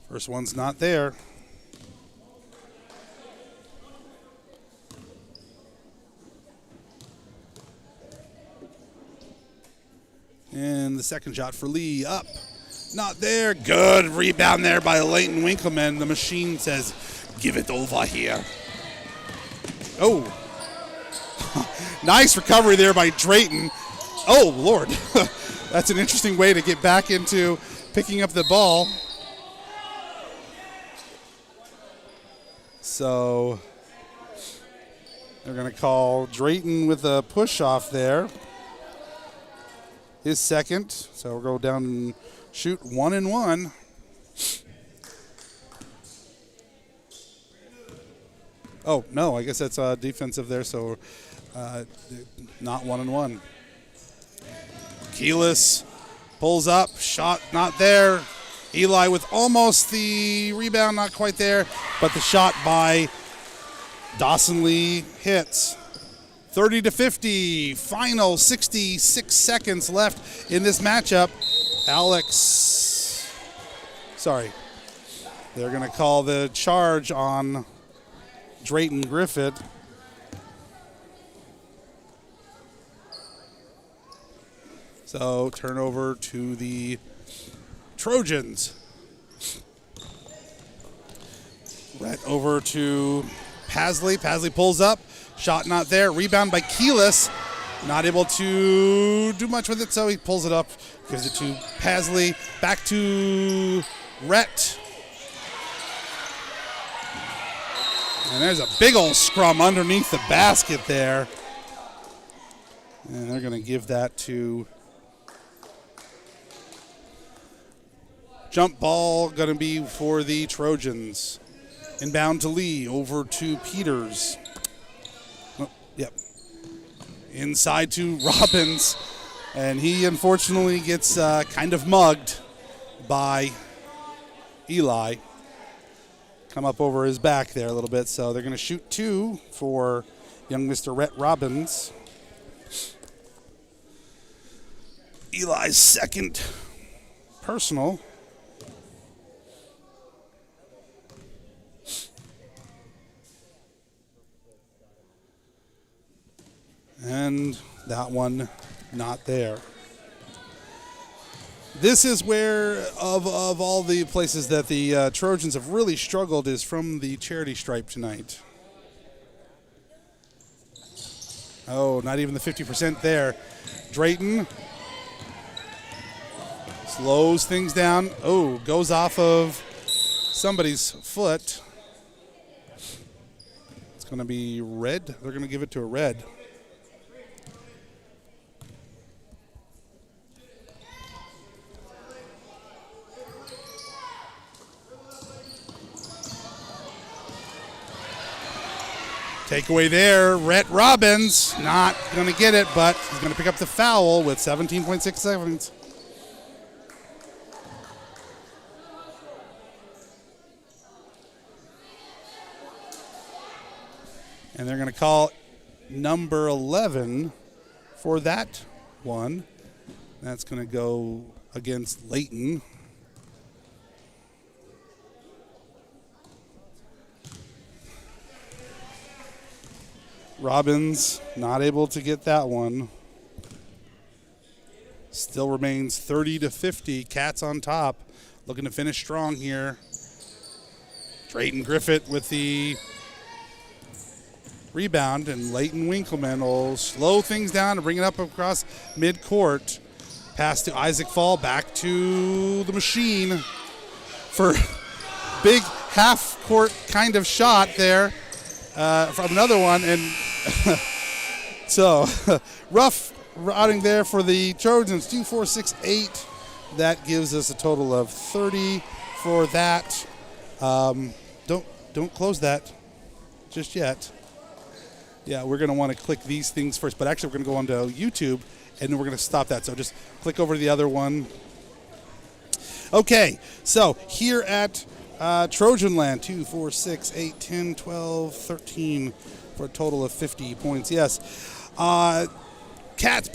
First one's not there. And the second shot for Lee, up. Not there. Good rebound there by Leighton Winkleman. The machine says, give it over here. Oh. Nice recovery there by Drayton. Oh, Lord. That's an interesting way to get back into picking up the ball. So they're going to call Drayton with a push off there. His second. So we'll go down and shoot 1 and 1. Oh, no, I guess that's defensive there, so not 1 and 1. Keelis pulls up, shot not there. Eli with almost the rebound, not quite there, but the shot by Dawson Lee hits. 30-50, final 66 seconds left in this matchup. They're going to call the charge on Drayton Griffith. So turnover to the Trojans. Right over to Pasley. Pasley pulls up. Shot not there. Rebound by Keelis. Not able to do much with it, so he pulls it up. Gives it to Pasley. Back to Rhett. And there's a big old scrum underneath the basket there. And they're going to give that to... Jump ball going to be for the Trojans. Inbound to Lee. Over to Peters. Yep. Inside to Robbins. And he unfortunately gets kind of mugged by Eli. Come up over his back there a little bit. So they're going to shoot 2 for young Mr. Rhett Robbins. Eli's second personal. And that one not there. This is where, of all the places that the Trojans have really struggled, is from the charity stripe tonight. Oh, not even the 50% there. Drayton slows things down. Oh, goes off of somebody's foot. It's going to be red. They're going to give it to a red. Takeaway there, Rhett Robbins, not going to get it, but he's going to pick up the foul with 17.6 seconds. And they're going to call number 11 for that one. That's going to go against Leighton. Robbins not able to get that one. Still remains 30-50. Cats on top. Looking to finish strong here. Drayton Griffith with the rebound, and Leighton Winkleman will slow things down and bring it up across midcourt. Pass to Isaac Fall. Back to the machine for big half-court kind of shot there from another one. And so rough routing there for the Trojans. 2, 4, 6, 8. That gives us a total of 30 for that. Don't close that just yet. Yeah, we're going to want to click these things first, but actually we're going to go onto YouTube, and then we're going to stop that. So just click over to the other one. Okay, so here at Trojan Land, 2, 4, 6, 8, 10, 12, 13, for a total of 50 points. Yes. Cats